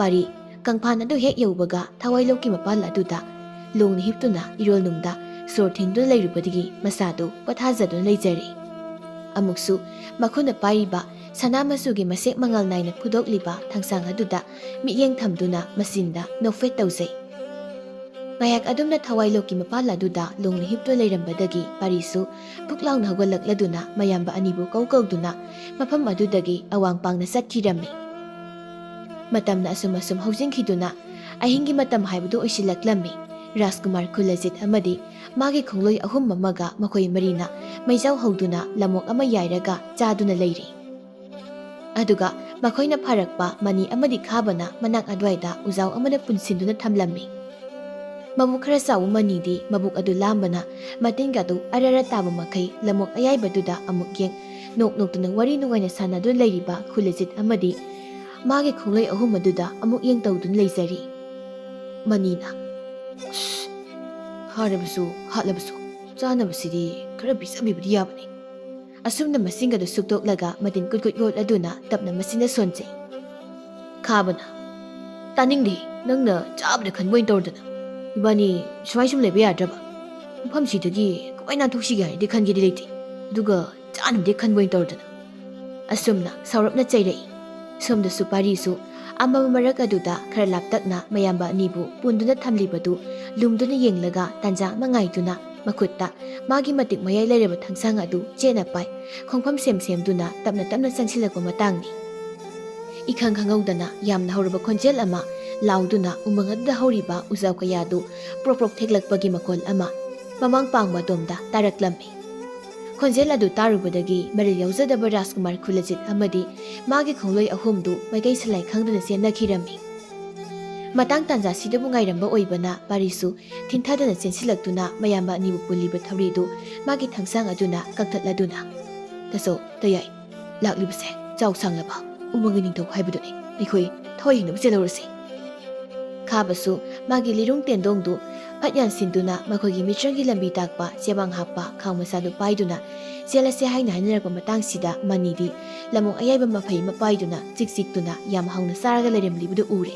ꯄꯥꯔꯤ ꯀꯪꯐꯥꯟ ꯑꯗꯨ ꯍꯦꯛ ꯌꯧꯕꯒ ꯊꯋꯥꯏꯂꯣꯛꯀꯤ ꯃꯄꯥꯜ ꯑꯗꯨꯗ ꯂꯣꯡꯅ ꯍꯤꯞꯇꯨꯅ ꯏꯔꯣꯜꯅꯨꯡꯗ ꯁꯣꯔ ꯊꯤꯡꯗꯨꯅ ꯂꯩꯔꯨꯕꯗꯒꯤ ꯃꯁꯥꯗꯨ ꯄꯣꯊꯥꯖꯗꯨꯅ ꯂꯩꯖꯔꯦ꯫ ꯑꯃꯨꯛꯁꯨ ꯃꯈꯨꯠꯅ ꯄꯥꯏꯔꯤꯕ ꯁꯅꯥ ꯃꯆꯨꯒꯤ ꯃꯁꯦꯛ ꯃꯉꯥꯜ ꯅꯥꯏꯅ ꯐꯨꯗꯣꯛꯂꯤꯕ ꯊꯥꯡꯁꯥꯡ ꯑꯗꯨꯗ ꯃꯤꯠꯌꯦꯡ ꯊꯝꯗꯨꯅ ꯃꯆꯤꯟꯗ ꯅꯣꯛꯐꯦꯠ ꯇꯧꯖꯩ꯫ ꯉꯥꯏꯍꯥꯛ ꯑꯗꯨꯝꯅ ꯊꯋꯥꯏꯂꯣꯛꯀꯤ ꯃꯄꯥꯜ ꯑꯗꯨꯗ ꯂꯣꯡꯅ ꯍꯤꯞꯇꯨꯅ ꯂꯩꯔꯝꯕꯗꯒꯤ ꯄꯥꯔꯤꯁꯨ ꯐꯨꯛ ꯂꯥꯎꯅ ꯍꯧꯒꯠꯂꯛꯂꯗꯨꯅ ꯃꯌꯥꯝꯕ ꯑꯅꯤꯕꯨ ꯀꯧꯗꯨꯅ ꯃꯐꯝ ꯑꯗꯨꯗꯒꯤ ꯑꯋꯥꯡ ꯄꯥꯡꯅ ꯆꯠꯈꯤꯔꯝꯃꯤ꯫ ꯃꯇꯝꯅ ꯑꯁꯨꯝ ꯍꯧꯖꯤꯟꯈꯤꯗꯨꯅ ꯑꯍꯤꯡꯒꯤ ꯃꯇꯝ ꯍꯥꯏꯕꯗꯨ ꯑꯣꯏꯁꯤꯜꯂꯛꯂꯝꯃꯤ꯫ ꯔꯥꯖꯀꯨꯃꯥꯔ ꯀꯨꯂꯖꯤꯠ ꯑꯃꯗꯤ ꯃꯥꯒꯤ ꯈꯣꯡꯂꯣꯏ ꯑꯍꯨꯝ ꯑꯃꯒ ꯃꯈꯣꯏ ꯃꯔꯤꯅ ꯃꯩꯖꯥꯎ ꯍꯧꯗꯨꯅ ꯂꯝꯑꯣꯛ ꯑꯃ ꯌꯥꯏꯔꯒ ꯆꯥꯗꯨꯅ ꯂꯩꯔꯤ꯫ ꯑꯗꯨꯒ ꯃꯈꯣꯏꯅ ꯐꯥꯔꯛꯄ ꯃꯅꯤ ꯑꯃꯗꯤ ꯈꯥꯕꯅ ꯃꯅꯥꯛ ꯑꯗꯨꯋꯥꯏꯗ ꯎꯖꯥꯎ ꯑꯃꯗ ꯄꯨꯟꯁꯤꯟꯗꯨꯅ ꯊꯝꯂꯝꯃꯤ꯫ ꯃꯕꯨꯛ ꯈꯔ ꯆꯥꯎꯕ ꯃꯅꯤꯗꯤ ꯃꯕꯨꯛ ꯑꯗꯨ ꯂꯥꯝꯕꯅ ꯃꯇꯤꯟꯒꯗꯨ ꯑꯔꯔ ꯇꯥꯕ ꯃꯈꯩ ꯂꯝꯑꯣꯛ ꯑꯌꯥꯏꯕꯗꯨꯗ ꯑꯃꯨꯛ ꯌꯦꯡ ꯅꯣꯛꯇꯨꯅ ꯋꯥꯔꯤ ꯅꯨꯡꯉꯥꯏꯅ ꯁꯥꯟꯅꯗꯨꯅ ꯂꯩꯔꯤꯕ ꯀꯨꯂꯖꯤꯠ ꯑꯃꯗꯤ ꯃꯥꯒꯤ ꯈꯣꯡꯂꯣꯏ ꯑꯍꯨꯝ ꯑꯗꯨꯗ ꯑꯃꯨꯛ ꯌꯦꯡ ꯇꯧꯗꯨꯅ ꯂꯩꯖꯔꯤ꯫ ꯃꯅꯤꯅ ꯐꯥꯔꯕꯁꯨ ꯍꯥꯠꯂꯕꯁꯨ ꯆꯥꯅꯕꯁꯤꯗꯤ ꯈꯔ ꯄꯤꯖꯕꯤꯕꯗꯤ ꯌꯥꯕꯅꯤ꯫ ꯑꯁꯨꯝꯅ ꯃꯁꯤꯡꯒꯗꯨ ꯁꯨꯛꯇꯣꯛꯂꯒ ꯃꯇꯤꯟ ꯀꯨꯠ ꯌꯣꯠꯂꯗꯨꯅ ꯇꯞꯅ ꯃꯆꯤꯟꯗ ꯁꯣꯟꯖꯩ꯫ ꯈꯥꯕꯅ ꯇꯥꯅꯤꯡꯗꯦ, ꯅꯪꯅ ꯆꯥꯕꯗ ꯈꯟꯕ ꯑꯣꯏꯅ ꯇꯧꯔꯗꯅ ꯏꯕꯥꯅꯤ ꯁꯨꯃꯥꯏ ꯁꯨꯝ ꯂꯩꯕ ꯌꯥꯗ꯭ꯔꯕ? ꯃꯐꯝꯁꯤꯗꯒꯤ ꯀꯃꯥꯏꯅ ꯅꯥꯟꯊꯣꯛꯁꯤꯒꯦ ꯍꯥꯏꯔꯗꯤ ꯈꯟꯒꯦꯗꯤ ꯂꯩꯇꯦ, ꯑꯗꯨꯒ ꯆꯥꯅꯕꯗꯤ ꯈꯟꯕ ꯑꯣꯏꯅ ꯇꯧꯔꯗꯅ ꯑꯁꯨꯝꯅ ꯁꯥꯎꯔꯞꯅ ꯆꯩꯔꯛꯏ꯫ ꯁꯣꯝꯗꯁꯨ ꯄꯥꯔꯤꯁꯨ ꯑꯃꯝꯕ ꯃꯔꯛ ꯑꯗꯨꯗ ꯈꯔ ꯂꯥꯞꯇꯛꯅ ꯃꯌꯥꯝꯕ ꯑꯅꯤꯕꯨ ꯄꯨꯟꯗꯨꯅ ꯊꯝꯂꯤꯕꯗꯨ ꯂꯨꯝꯗꯨꯅ ꯌꯦꯡꯂꯒ ꯇꯥꯟꯖꯥ ꯑꯃ ꯉꯥꯏꯗꯨꯅ ꯃꯈꯨꯠꯇ ꯃꯥꯒꯤ ꯃꯇꯤꯛ ꯃꯌꯥꯏ ꯂꯩꯔꯕ ꯊꯥꯡꯁꯥꯡ ꯑꯗꯨ ꯆꯦꯠꯅ ꯄꯥꯏ ꯈꯣꯡꯐꯝ ꯁꯦꯝꯗꯨꯅ ꯇꯞꯅ ꯇꯞꯅ ꯆꯪꯁꯤꯜꯂꯛꯄ ꯃꯇꯥꯡꯅꯤ꯫ ꯏꯈꯪ ꯈꯪꯍꯧꯗꯅ ꯌꯥꯝꯅ ꯍꯧꯔꯕ ꯈꯣꯟꯖꯦꯜ ꯑꯃ ꯂꯥꯎꯗꯨꯅ ꯎꯃꯪ ꯑꯗꯨꯗ ꯍꯧꯔꯤꯕ ꯎꯖꯥꯎ ꯀꯌꯥꯗꯨ ꯄ꯭ꯔꯣꯛ ꯄ꯭ꯔꯣꯛ ꯊꯦꯛꯂꯛꯄꯒꯤ ꯃꯈꯣꯜ ꯑꯃ ꯃꯃꯥꯡ ꯄꯥꯡꯕ ꯑꯗꯣꯝꯗ ꯇꯥꯔꯛꯂꯝꯃꯤ꯫ ꯈꯣꯟꯖꯦꯜ ꯑꯗꯨ ꯇꯥꯔꯨꯕꯗꯒꯤ ꯃꯔꯤꯜ ꯌꯥꯎꯖꯗꯕ ꯔꯥꯖꯀꯨꯃꯥꯔ ꯈꯨꯂꯖꯤꯠ ꯑꯃꯗꯤ ꯃꯥꯒꯤ ꯈꯣꯡꯂꯣꯏ ꯑꯍꯨꯝꯗꯨ ꯃꯥꯏꯀꯩ ꯁꯂꯥꯏ ꯈꯪꯗꯅ ꯆꯦꯟꯅꯈꯤꯔꯝꯃꯤ꯫ ꯃꯇꯥꯡ ꯇꯥꯟꯖꯥꯁꯤꯗꯕꯨ ꯉꯥꯏꯔꯝꯕ ꯑꯣꯏꯕꯅ ꯄꯥꯔꯤꯁꯨ ꯊꯤꯟꯊꯗꯅ ꯆꯦꯟꯁꯤꯜꯂꯛꯇꯨꯅ ꯃꯌꯥꯝꯕ ꯑꯅꯤꯕꯨ ꯄꯨꯜꯂꯤꯕ ꯊꯧꯔꯤꯗꯨ ꯃꯥꯒꯤ ꯊꯥꯡꯁꯥꯡ ꯑꯗꯨꯅ ꯀꯛꯊꯠꯂꯗꯨꯅ "ꯇꯥꯆꯧ ꯇꯌꯥꯏ, ꯂꯥꯛꯂꯤꯕꯁꯦ ꯆꯥꯎ ꯁꯥꯡꯂꯕ ꯎꯃꯪꯒꯤ ꯅꯤꯡꯊꯧ ꯍꯥꯏꯕꯗꯨꯅꯤ, ꯑꯩꯈꯣꯏ ꯊꯋꯥꯏ ꯍꯤꯡꯅꯕ ꯆꯦꯜꯍꯧꯔꯁꯤ"꯫ ꯈꯥꯕꯁꯨ ꯃꯥꯒꯤ ꯂꯤꯔꯨꯡ ꯇꯦꯟꯗꯣꯡꯗꯨ ꯐꯠ ꯌꯥꯟꯁꯤꯟꯗꯨꯅ ꯃꯈꯣꯏꯒꯤ ꯃꯤꯇ꯭ꯔꯪꯒꯤ ꯂꯝꯕꯤ ꯇꯥꯛꯄ ꯆꯦꯕꯥꯡ ꯍꯥꯞꯄ ꯈꯥꯡ ꯃꯆꯥꯗꯨ ꯄꯥꯏꯗꯨꯅ ꯆꯦꯜꯂꯁꯦ ꯍꯥꯏꯅ ꯍꯥꯏꯅꯔꯛꯄ ꯃꯇꯥꯡꯁꯤꯗ ꯃꯅꯤꯗꯤ ꯂꯃꯣꯡ ꯑꯌꯥꯏꯕ ꯃꯐꯩ ꯑꯃ ꯄꯥꯏꯗꯨꯅ ꯆꯤꯛ ꯆꯤꯛꯇꯨꯅ ꯌꯥꯝ ꯍꯥꯎꯅ ꯆꯥꯔꯒ ꯂꯩꯔꯝꯂꯤꯕꯗꯨ ꯎꯔꯦ꯫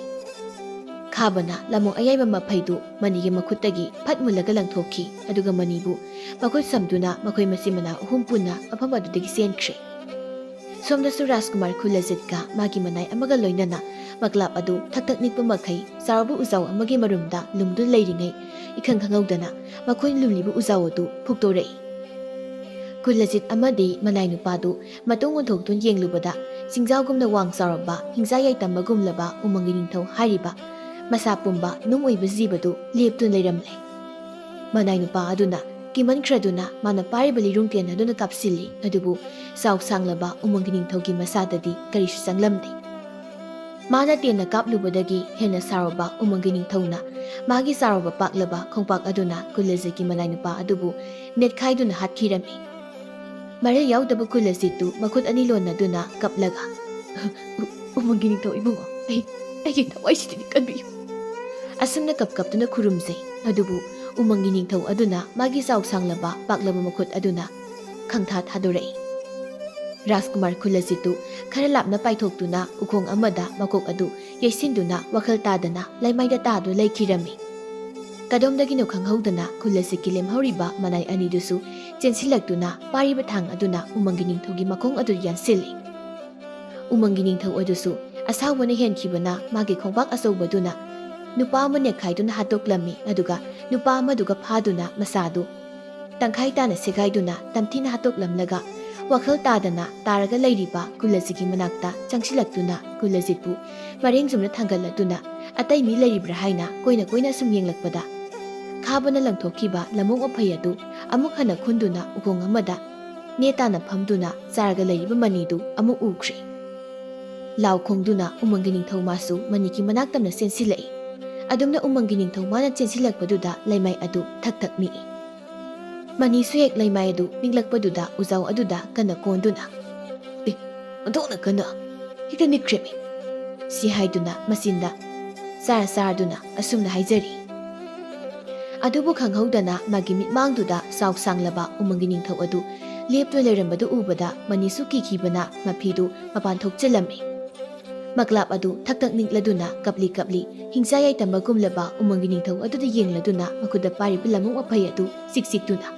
ꯈꯥꯕꯅ ꯂꯃꯣꯡ ꯑꯌꯥꯏꯕ ꯃꯐꯩꯗꯨ ꯃꯅꯤꯒꯤ ꯃꯈꯨꯠꯇꯒꯤ ꯐꯠ ꯃꯨꯜꯂꯒ ꯂꯪꯊꯣꯛꯈꯤ, ꯑꯗꯨꯒ ꯃꯅꯤꯕꯨ ꯃꯈꯨꯠ ꯁꯝꯗꯨꯅ ꯃꯈꯣꯏ ꯃꯆꯤꯟ ꯃꯅꯥꯎ ꯑꯍꯨꯝ ꯄꯨꯟꯅ ꯃꯐꯝ ꯑꯗꯨꯗꯒꯤ ꯆꯦꯟꯈ꯭ꯔꯦ꯫ ꯁꯣꯝꯗꯁꯨ ꯔꯥꯖꯀꯨꯃꯥꯔ ꯈꯨꯂꯖꯤꯠꯀ ꯃꯥꯒꯤ ꯃꯅꯥꯏ ꯑꯃꯒ ꯂꯣꯏꯅꯅ ꯃꯀ꯭ꯂꯥꯞ ꯑꯗꯨ ꯊꯛ ꯊꯛ ꯅꯤꯛꯄ ꯃꯈꯩ ꯆꯥꯎꯔꯕ ꯎꯖꯥꯎ ꯑꯃꯒꯤ ꯃꯔꯨꯝꯗ ꯂꯨꯝꯗꯨꯅ ꯂꯩꯔꯤꯉꯩ ꯏꯈꯪ ꯈꯪꯍꯧꯗꯅ ꯃꯈꯣꯏꯅ ꯂꯨꯝꯂꯤꯕ ꯎꯖꯥꯎ ꯑꯗꯨ ꯐꯨꯛꯇꯣꯔꯛꯏ꯫ ꯈꯨꯂꯖꯤꯠ ꯑꯃꯗꯤ ꯃꯅꯥꯏ ꯅꯨꯄꯥꯗꯨ ꯃꯇꯨꯡ ꯑꯣꯟꯊꯣꯛꯇꯨꯅ ꯌꯦꯡꯂꯨꯕꯗ ꯆꯤꯡꯖꯥꯎꯒꯨꯝꯅ ꯋꯥꯡ ꯆꯥꯎꯔꯕ ꯍꯤꯡꯆꯥ ꯌꯥꯏꯇꯝꯕꯒꯨꯝꯂꯕ ꯎꯃꯪꯒꯤ ꯅꯤꯡꯊꯧ ꯍꯥꯏꯔꯤꯕ ꯃꯁꯥ ꯄꯨꯝꯕ ꯅꯨꯡ ꯑꯣꯏꯕ ꯖꯤꯕꯗꯨ ꯂꯦꯞꯇꯨꯅ ꯂꯩꯔꯝꯂꯦ꯫ ꯃꯅꯥꯏ ꯅꯨꯄꯥ ꯑꯗꯨꯅ ꯀꯤꯃꯟꯈ꯭ꯔꯗꯨꯅ ꯃꯥꯅ ꯄꯥꯏꯔꯤꯕ ꯂꯤꯔꯨꯡꯇꯦꯟ ꯑꯗꯨꯅ ꯀꯥꯞꯁꯤꯜꯂꯤ, ꯑꯗꯨꯕꯨ ꯆꯥꯎ ꯁꯥꯡꯂꯕ ꯎꯃꯪꯒꯤ ꯅꯤꯡꯊꯧꯒꯤ ꯃꯁꯥꯗꯗꯤ ꯀꯔꯤꯁꯨ ꯆꯪꯂꯝꯗꯦ꯫ ꯃꯥꯅ ꯇꯦꯟꯅ ꯀꯥꯞꯂꯨꯕꯗꯒꯤ ꯍꯦꯟꯅ ꯁꯥꯎꯔꯕ ꯎꯃꯪꯒꯤ ꯅꯤꯡꯊꯧꯅ ꯃꯥꯒꯤ ꯆꯥꯎꯔꯕ ꯄꯥꯛꯂꯕ ꯈꯣꯡꯄꯥꯛ ꯑꯗꯨꯅ ꯈꯨꯂꯖꯤꯠꯀꯤ ꯃꯅꯥꯏ ꯅꯨꯄꯥ ꯑꯗꯨꯕꯨ ꯅꯦꯠꯈꯥꯏꯗꯨꯅ ꯍꯥꯠꯈꯤꯔꯝꯃꯤ꯫ ꯃꯔꯤꯜ ꯌꯥꯎꯗꯕ ꯈꯨꯂꯖꯤꯠꯇꯨ ꯃꯈꯨꯠ ꯑꯅꯤ ꯂꯣꯟꯅꯗꯨꯅ ꯀꯞꯂꯒ "ꯎꯃꯪꯒꯤ ꯅꯤꯡꯊꯧ ꯏꯕꯨꯡꯉꯣ, ꯑꯩꯒꯤ ꯊꯋꯥꯏꯁꯤꯗꯤ ꯀꯟꯕꯤꯌꯨ" ꯑꯁꯨꯝꯅ ꯀꯞꯇꯨꯅ ꯈꯨꯔꯨꯝꯖꯩ꯫ ꯑꯗꯨꯕꯨ ꯎꯃꯪꯒꯤ ꯅꯤꯡꯊꯧ ꯑꯗꯨꯅ ꯃꯥꯒꯤ ꯆꯥꯎ ꯁꯥꯡꯂꯕ ꯄꯥꯛꯂꯕ ꯃꯈꯨꯠ ꯑꯗꯨꯅ ꯈꯪꯊꯥ ꯊꯥꯗꯣꯔꯛꯏ꯫ ꯔꯥꯖꯀꯨꯃꯥꯔ ꯈꯨꯂꯖꯤꯠꯇꯨ ꯈꯔ ꯂꯥꯞꯅ ꯄꯥꯏꯊꯣꯛꯇꯨꯅ ꯎꯈꯣꯡ ꯑꯃꯗ ꯃꯀꯣꯛ ꯑꯗꯨ ꯌꯩꯁꯤꯟꯗꯨꯅ ꯋꯥꯈꯜ ꯇꯥꯗꯅ ꯂꯩꯃꯥꯏꯗ ꯇꯥꯗꯨꯅ ꯂꯩꯈꯤꯔꯝꯃꯤ꯫ ꯀꯗꯣꯝꯗꯒꯤꯅꯣ ꯈꯪꯍꯧꯗꯅ ꯈꯨꯂꯖꯤꯠꯀꯤ ꯂꯦꯝꯍꯧꯔꯤꯕ ꯃꯅꯥꯏ ꯑꯅꯤꯗꯨꯁꯨ ꯆꯦꯟꯁꯤꯜꯂꯛꯇꯨꯅ ꯄꯥꯏꯔꯤꯕ ꯊꯥꯡ ꯑꯗꯨꯅ ꯎꯃꯪꯒꯤ ꯅꯤꯡꯊꯧꯒꯤ ꯃꯈꯣꯡ ꯑꯗꯨ ꯌꯥꯟꯁꯤꯜꯂꯤ꯫ ꯎꯃꯪꯒꯤ ꯅꯤꯡꯊꯧ ꯑꯗꯨꯁꯨ ꯑꯁꯥꯎꯕꯅ ꯍꯦꯟꯈꯤꯕꯅ ꯃꯥꯒꯤ ꯈꯣꯡꯄꯥꯛ ꯑꯆꯧꯕꯗꯨꯅ ꯅꯨꯄꯥ ꯑꯃ ꯅꯦꯛꯈꯥꯏꯗꯨꯅ ꯍꯥꯠꯇꯣꯛꯂꯝꯃꯤ, ꯑꯗꯨꯒ ꯅꯨꯄꯥ ꯑꯃꯗꯨꯒ ꯐꯥꯗꯨꯅ ꯃꯁꯥꯗꯨ ꯇꯪꯈꯥꯏ ꯇꯥꯅ ꯁꯦꯒꯥꯏꯗꯨꯅ ꯇꯝꯊꯤꯅ ꯍꯥꯠꯇꯣꯛꯂꯝꯂꯒ ꯋꯥꯈꯜ ꯇꯥꯗꯅ ꯇꯥꯔꯒ ꯂꯩꯔꯤꯕ ꯈꯨꯂꯖꯤꯠꯀꯤ ꯃꯅꯥꯛꯇ ꯆꯪꯁꯤꯜꯂꯛꯇꯨꯅ ꯈꯨꯂꯖꯤꯠꯄꯨ ꯃꯔꯦꯡ ꯆꯨꯝꯅ ꯊꯥꯡꯒꯠꯂꯗꯨꯅ ꯑꯇꯩ ꯃꯤ ꯂꯩꯔꯤꯕ꯭ꯔꯥ ꯍꯥꯏꯅ ꯀꯣꯏꯅ ꯀꯣꯏꯅ ꯁꯨꯝ ꯌꯦꯡꯂꯛꯄꯗ ꯈꯥꯕꯅ ꯂꯪꯊꯣꯛꯈꯤꯕ ꯂꯃꯣꯡ ꯃꯐꯩ ꯑꯗꯨ ꯑꯃꯨꯛ ꯍꯟꯅ ꯈꯨꯟꯗꯨꯅ ꯎꯈꯣꯡ ꯑꯃꯗ ꯅꯦꯇꯥꯅ ꯐꯝꯗꯨꯅ ꯆꯥꯔꯒ ꯂꯩꯔꯤꯕ ꯃꯅꯤꯗꯨ ꯑꯃꯨꯛ ꯎꯈ꯭ꯔꯦ꯫ ꯂꯥꯎ ꯈꯣꯡꯗꯨꯅ ꯎꯃꯪꯒꯤ ꯅꯤꯡꯊꯧ ꯃꯥꯁꯨ ꯃꯅꯤꯒꯤ ꯃꯅꯥꯛꯇꯝꯅ ꯆꯦꯟꯁꯤꯜꯂꯛꯏ꯫ ꯑꯗꯨꯝꯅ ꯎꯃꯪꯒꯤ ꯅꯤꯡꯊꯧ ꯃꯥꯅ ꯆꯦꯟꯁꯤꯜꯂꯛꯄꯗꯨꯗ ꯂꯩꯃꯥꯏ ꯑꯗꯨ ꯊꯛ ꯊꯛ ꯅꯤꯛꯏ꯫ ꯃꯅꯤꯁꯨ ꯍꯦꯛ ꯂꯩꯃꯥꯏ ꯑꯗꯨ ꯅꯤꯛꯂꯛꯄꯗꯨꯗ ꯎꯖꯥꯎ ꯑꯗꯨꯗ ꯀꯟꯅ ꯀꯣꯟꯗꯨꯅ "ꯑꯣꯟꯊꯣꯛꯅ ꯀꯟꯅ ꯍꯦꯛꯇ ꯅꯤꯛꯈ꯭ꯔꯦꯃꯤ" ꯁꯤ ꯍꯥꯏꯗꯨꯅ ꯃꯆꯤꯟꯗ ꯆꯥꯔꯗꯨꯅ ꯑꯁꯨꯝꯅ ꯍꯥꯏꯖꯔꯤ꯫ ꯑꯗꯨꯕꯨ ꯈꯪꯍꯧꯗꯅ ꯃꯥꯒꯤ ꯃꯤꯠꯃꯥꯡꯗꯨꯗ ꯆꯥꯎ ꯁꯥꯡꯂꯕ ꯎꯃꯪꯒꯤ ꯅꯤꯡꯊꯧ ꯑꯗꯨ ꯂꯦꯞꯇꯨꯅ ꯂꯩꯔꯝꯕꯗꯨ ꯎꯕꯗ ꯃꯅꯤꯁꯨ ꯀꯤꯈꯤꯕꯅ ꯃꯐꯤꯗꯨ ꯃꯄꯥꯟ ꯊꯣꯛꯆꯜꯂꯝꯃꯤ꯫ ꯃꯀ꯭ꯂꯥꯞ ꯑꯗꯨ ꯊꯛ ꯊꯛ ꯅꯤꯛꯂꯗꯨꯅ ꯀꯞꯂꯤ ꯀꯞꯂꯤ ꯍꯤꯡꯆꯥ ꯌꯥꯏꯇꯝꯕꯒꯨꯝꯂꯕ ꯎꯃꯪꯒꯤ ꯅꯤꯡꯊꯧ ꯑꯗꯨꯗ ꯌꯦꯡꯂꯗꯨꯅ ꯃꯈꯨꯠꯇ ꯄꯥꯏꯔꯤꯕ ꯂꯃꯣꯡ ꯃꯐꯩ ꯑꯗꯨ ꯆꯤꯛ ꯆꯤꯛꯇꯨꯅ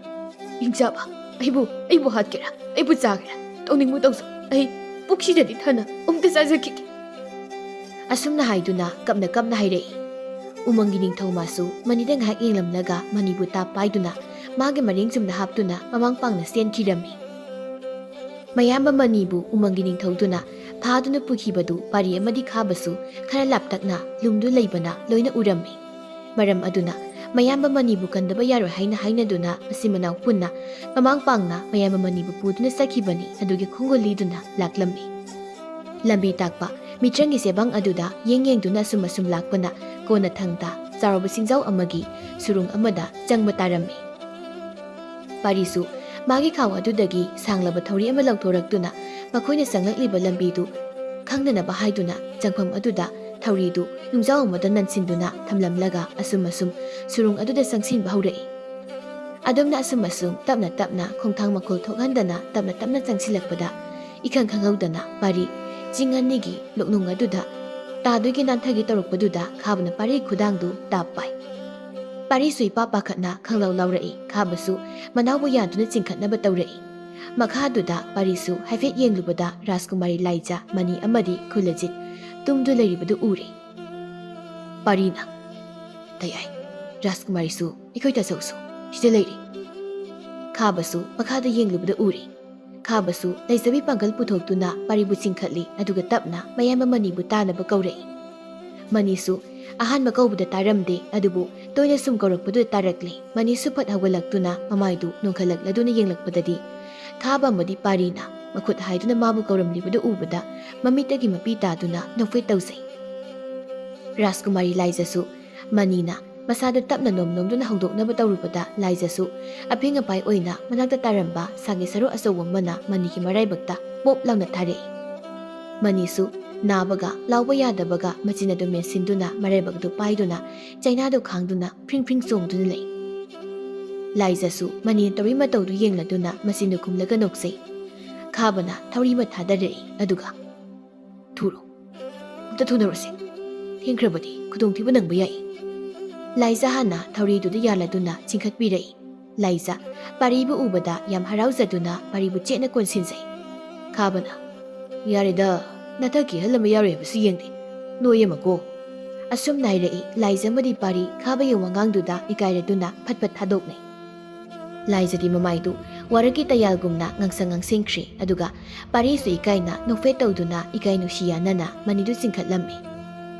"ꯍꯤꯡꯆꯥꯕ, ꯑꯩꯕꯨ ꯍꯥꯠꯀꯦꯔꯥ, ꯑꯩꯕꯨ ꯆꯥꯒꯦꯔꯥ, ꯇꯧꯅꯤꯡꯕ ꯇꯧꯖꯧ, ꯑꯩ ꯄꯨꯛꯁꯤꯗꯗꯤ ꯊꯟꯅ ꯑꯃꯨꯛꯇ ꯆꯥꯖꯈꯤꯒꯦ" ꯑꯁꯨꯝꯅ ꯍꯥꯏꯗꯨꯅ ꯀꯞꯅ ꯀꯞꯅ ꯍꯥꯏꯔꯛꯏ꯫ ꯎꯃꯪꯒꯤ ꯅꯤꯡꯊꯧ ꯃꯥꯁꯨ ꯃꯅꯤꯗ ꯉꯥꯏꯍꯥꯛ ꯌꯦꯡꯂꯝꯂꯒ ꯃꯅꯤꯕꯨ ꯇꯥꯞ ꯄꯥꯏꯗꯨꯅ ꯃꯥꯒꯤ ꯃꯔꯦꯡ ꯆꯨꯝꯅ ꯍꯥꯞꯇꯨꯅ ꯃꯃꯥꯡ ꯄꯥꯡꯅ ꯆꯦꯟꯈꯤꯔꯝꯃꯤ꯫ ꯃꯌꯥꯝꯕ ꯃꯅꯤꯕꯨ ꯎꯃꯪꯒꯤ ꯅꯤꯡꯊꯧꯗꯨꯅ ꯐꯥꯗꯨꯅ ꯄꯨꯈꯤꯕꯗꯨ ꯄꯥꯔꯤ ꯑꯃꯗꯤ ꯈꯥꯕꯁꯨ ꯈꯔ ꯂꯥꯞꯇꯛꯅ ꯂꯨꯝꯗꯨ ꯂꯩꯕꯅ ꯂꯣꯏꯅ ꯎꯔꯝꯃꯤ꯫ ꯃꯔꯝ ꯑꯗꯨꯅ ꯃꯌꯥꯝꯕ ꯃꯅꯤꯕꯨ ꯀꯟꯗꯕ ꯌꯥꯔꯣꯏ ꯍꯥꯏꯅ ꯍꯥꯏꯅꯗꯨꯅ ꯃꯆꯤꯟ ꯃꯅꯥꯎ ꯄꯨꯟꯅ ꯃꯃꯥꯡ ꯄꯥꯡꯅ ꯃꯌꯥꯝꯕ ꯃꯅꯤꯕꯨ ꯄꯨꯗꯨꯅ ꯆꯠꯈꯤꯕꯅꯤ ꯑꯗꯨꯒꯤ ꯈꯣꯡꯒꯨꯜ ꯂꯤꯗꯨꯅ ꯂꯥꯛꯂꯝꯃꯤ꯫ ꯂꯝꯕꯤ ꯇꯥꯛꯄ ꯃꯤꯇ꯭ꯔꯪꯒꯤ ꯆꯦꯕꯥꯡ ꯑꯗꯨꯗ ꯌꯦꯡꯗꯨꯅ ꯑꯁꯨꯝ ꯑꯁꯨꯝ ꯂꯥꯛꯄꯅ ꯀꯣꯟꯅ ꯊꯪꯇ ꯆꯥꯎꯔꯕ ꯆꯤꯡꯖꯥꯎ ꯑꯃꯒꯤ ꯁꯨꯔꯨꯡ ꯑꯃꯗ ꯆꯪꯕ ꯇꯥꯔꯝꯃꯤ꯫ ꯄꯥꯔꯤꯁꯨ ꯃꯥꯒꯤ ꯈꯥꯎ ꯑꯗꯨꯗꯒꯤ ꯁꯥꯡꯂꯕ ꯊꯧꯔꯤ ꯑꯃ ꯂꯧꯊꯣꯔꯛꯇꯨꯅ ꯃꯈꯣꯏꯅ ꯆꯪꯂꯛꯂꯤꯕ ꯂꯝꯕꯤꯗꯨ ꯈꯪꯗꯅꯕ ꯍꯥꯏꯗꯨꯅ ꯆꯪꯐꯝ ꯑꯗꯨꯗ ꯊꯧꯔꯤꯗꯨ ꯅꯨꯡꯖꯥꯎ ꯑꯃꯗ ꯅꯟꯁꯤꯟꯗꯨꯅ ꯊꯝꯂꯝꯂꯒ ꯑꯁꯨꯝ ꯁꯨꯔꯨꯡ ꯑꯗꯨꯗ ꯆꯪꯁꯤꯟꯕ ꯍꯧꯔꯛꯏ꯫ ꯑꯗꯨꯝꯅ ꯑꯁꯨꯝ ꯇꯞꯅ ꯇꯞꯅ ꯈꯣꯡꯊꯥꯡ ꯃꯈꯣꯜ ꯊꯣꯛꯍꯟꯗꯅ ꯇꯞꯅ ꯇꯞꯅ ꯆꯪꯁꯤꯜꯂꯛꯄꯗ ꯏꯈꯪ ꯈꯪꯍꯧꯗꯅ ꯄꯥꯔꯤ ꯆꯤꯡ ꯑꯅꯤꯒꯤ ꯂꯣꯛꯅꯨꯡ ꯑꯗꯨꯗ ꯇꯥꯗꯣꯏꯒꯤ ꯅꯥꯟꯊꯒꯤ ꯇꯧꯔꯛꯄꯗꯨꯗ ꯈꯥꯕꯅ ꯄꯥꯔꯤ ꯈꯨꯗꯥꯡꯗꯨ ꯇꯥꯞ ꯄꯥꯏ꯫ ꯄꯥꯔꯤꯁꯨ ꯏꯄꯥ ꯄꯥꯈꯠꯅ ꯈꯪꯂꯥꯎ ꯂꯥꯎꯔꯛꯏ, ꯈꯥꯕꯁꯨ ꯃꯅꯥꯎꯕꯨ ꯌꯥꯟꯗꯨꯅ ꯆꯤꯡꯈꯠꯅꯕ ꯇꯧꯔꯛꯏ꯫ ꯃꯈꯥꯗꯨꯗ ꯄꯥꯔꯤꯁꯨ ꯍꯥꯏꯐꯦꯠ ꯌꯦꯡꯂꯨꯕꯗ ꯔꯥꯖꯀꯨꯃꯥꯔꯤ ꯂꯥꯏꯖꯥ ꯃꯅꯤ ꯑꯃꯗꯤ ꯈꯨꯂꯖꯤꯠ ꯇꯨꯝꯗꯨ ꯂꯩꯔꯤꯕꯗꯨ ꯎꯔꯦ꯫ ꯄꯥꯔꯤꯅ "ꯇꯌꯥꯏ, ꯔꯥꯖꯀꯨꯃꯥꯔꯤꯁꯨ ꯑꯩꯈꯣꯏ ꯇꯥꯆꯧꯁꯨ ꯁꯤꯗ ꯂꯩꯔꯤ, ꯈꯥꯕꯁꯨ ꯃꯈꯥꯗ ꯌꯦꯡꯂꯨꯕꯗ ꯎꯔꯦ꯫ ꯈꯥꯕꯁꯨ ꯂꯩꯖꯕꯤ ꯄꯥꯡꯒꯜ ꯄꯨꯊꯣꯛꯇꯨꯅ ꯄꯥꯔꯤꯕꯨ ꯆꯤꯡꯈꯠꯂꯤ ꯑꯗꯨꯒ ꯇꯞꯅ ꯃꯌꯥꯝꯕ ꯃꯅꯤꯕꯨ ꯇꯥꯅꯕ ꯀꯧꯔꯛꯏ꯫ ꯃꯅꯤꯁꯨ ꯑꯍꯥꯟꯕ ꯀꯧꯕꯗ ꯇꯥꯔꯝꯗꯦ ꯑꯗꯨꯕꯨ ꯇꯣꯏꯅ ꯁꯨꯝ ꯀꯧꯔꯛꯄꯗꯨꯗ ꯇꯥꯔꯛꯂꯦ꯫ ꯃꯅꯤꯁꯨ ꯐꯠ ꯍꯧꯒꯠꯂꯛꯇꯨꯅ ꯃꯃꯥꯏꯗꯨ ꯅꯣꯟꯈꯠꯂꯛꯂꯗꯨꯅ ꯌꯦꯡꯂꯛꯄꯗꯗꯤ ꯈꯥꯕ ꯑꯃꯗꯤ ꯄꯥꯔꯤꯅ ꯃꯈꯨꯠ ꯍꯥꯏꯗꯨꯅ ꯃꯥꯕꯨ ꯀꯧꯔꯝꯂꯤꯕꯗꯨ ꯎꯕꯗ ꯃꯃꯤꯠꯇꯒꯤ ꯃꯄꯤ ꯇꯥꯗꯨꯅ ꯅꯣꯛꯐꯦꯠ ꯇꯧꯖꯩ꯫ ꯔꯥꯖꯀꯨꯃꯥꯔꯤ ꯂꯥꯏꯖꯁꯨ ꯃꯅꯤꯅ ꯃꯁꯥꯗꯨ ꯇꯞꯅ ꯅꯣꯝꯗꯨꯅ ꯍꯧꯗꯣꯛꯅꯕ ꯇꯧꯔꯨꯕꯗ ꯂꯥꯏꯖꯁꯨ ꯑꯐꯦꯡ ꯑꯄꯥꯏ ꯑꯣꯏꯅ ꯃꯅꯥꯛꯇ ꯇꯥꯔꯝꯕ ꯁꯥꯒꯤ ꯁꯔꯨ ꯑꯆꯧꯕ ꯑꯃꯅ ꯃꯅꯤꯒꯤ ꯃꯔꯥꯏꯕꯛꯇ ꯄꯣꯞ ꯂꯥꯎꯅ ꯊꯥꯔꯛꯏ꯫ ꯃꯅꯤꯁꯨ ꯅꯥꯕꯒ ꯂꯥꯎꯕ ꯌꯥꯗꯕꯒ ꯃꯆꯤꯟ ꯑꯗꯨ ꯃꯦꯟꯁꯤꯟꯗꯨꯅ ꯃꯔꯥꯏꯕꯛꯇꯨ ꯄꯥꯏꯗꯨꯅ ꯆꯩꯅꯥꯗꯨ ꯈꯥꯡꯗꯨꯅ ꯐ꯭ꯔꯤꯡ ꯐ꯭ꯔꯤꯡ ꯆꯣꯡꯗꯨꯅ ꯂꯩ꯫ ꯂꯥꯏꯖꯁꯨ ꯃꯅꯤꯅ ꯇꯧꯔꯤ ꯃꯇꯧꯗꯨ ꯌꯦꯡꯂꯗꯨꯅ ꯃꯆꯤꯟꯗꯨ ꯈꯨꯝꯂꯒ ꯅꯣꯛꯆꯩ꯫ ꯈꯥꯕꯅ ꯊꯧꯔꯤ ꯑꯃ ꯊꯥꯗꯔꯛꯏ ꯑꯗꯨꯒ "ꯊꯨꯔꯣ, ꯑꯝꯇ ꯊꯨꯅꯔꯣꯁꯦ, ꯊꯦꯡꯈ꯭ꯔꯕꯗꯤ ꯈꯨꯗꯣꯡꯊꯤꯕ ꯅꯪꯕ ꯌꯥꯏ"꯫ ꯂꯥꯏꯖ ꯍꯥꯟꯅ ꯊꯧꯔꯤꯗꯨꯗ ꯌꯥꯜꯂꯗꯨꯅ ꯆꯤꯡꯈꯠꯄꯤꯔꯛꯏ꯫ ꯂꯥꯏꯖ ꯄꯥꯔꯤꯕꯨ ꯎꯕꯗ ꯌꯥꯝ ꯍꯔꯥꯎꯖꯗꯨꯅ ꯄꯥꯔꯤꯕꯨ ꯆꯦꯠꯅ ꯀꯣꯟꯁꯤꯟꯖꯩ꯫ ꯈꯥꯕꯅ "ꯌꯥꯔꯦꯗ, ꯅꯊꯛꯀꯤ ꯑꯍꯜ ꯑꯃ ꯌꯥꯎꯔꯦ ꯍꯥꯏꯕꯁꯨ ꯌꯦꯡꯗꯦ, ꯅꯣꯏ ꯑꯃꯀꯣ"꯫ ꯑꯁꯨꯝꯅ ꯍꯥꯏꯔꯛꯏ꯫ ꯂꯥꯏꯖ ꯑꯃꯗꯤ ꯄꯥꯔꯤ ꯈꯥꯕꯒꯤ ꯋꯥꯉꯥꯡꯗꯨꯗ ꯏꯀꯥꯏꯔꯗꯨꯅ ꯐꯠ ꯐꯠ ꯊꯥꯗꯣꯛꯅꯩ꯫ ꯂꯥꯏꯖꯗꯤ ꯃꯃꯥꯏꯗꯨ ꯋꯥꯔꯛꯀꯤ ꯇꯌꯥꯜꯒꯨꯝꯅ ꯉꯥꯡꯁꯪ ꯉꯥꯡꯁꯤꯟꯈ꯭ꯔꯦ ꯑꯗꯨꯒ ꯄꯥꯔꯤꯁꯨ ꯏꯀꯥꯏꯅ ꯅꯣꯛꯐꯦꯠ ꯇꯧꯗꯨꯅ ꯏꯀꯥꯏ ꯅꯨꯡꯁꯤ ꯌꯥꯅꯅ ꯃꯅꯤꯗꯨ ꯆꯤꯡꯈꯠꯂꯝꯃꯤ꯫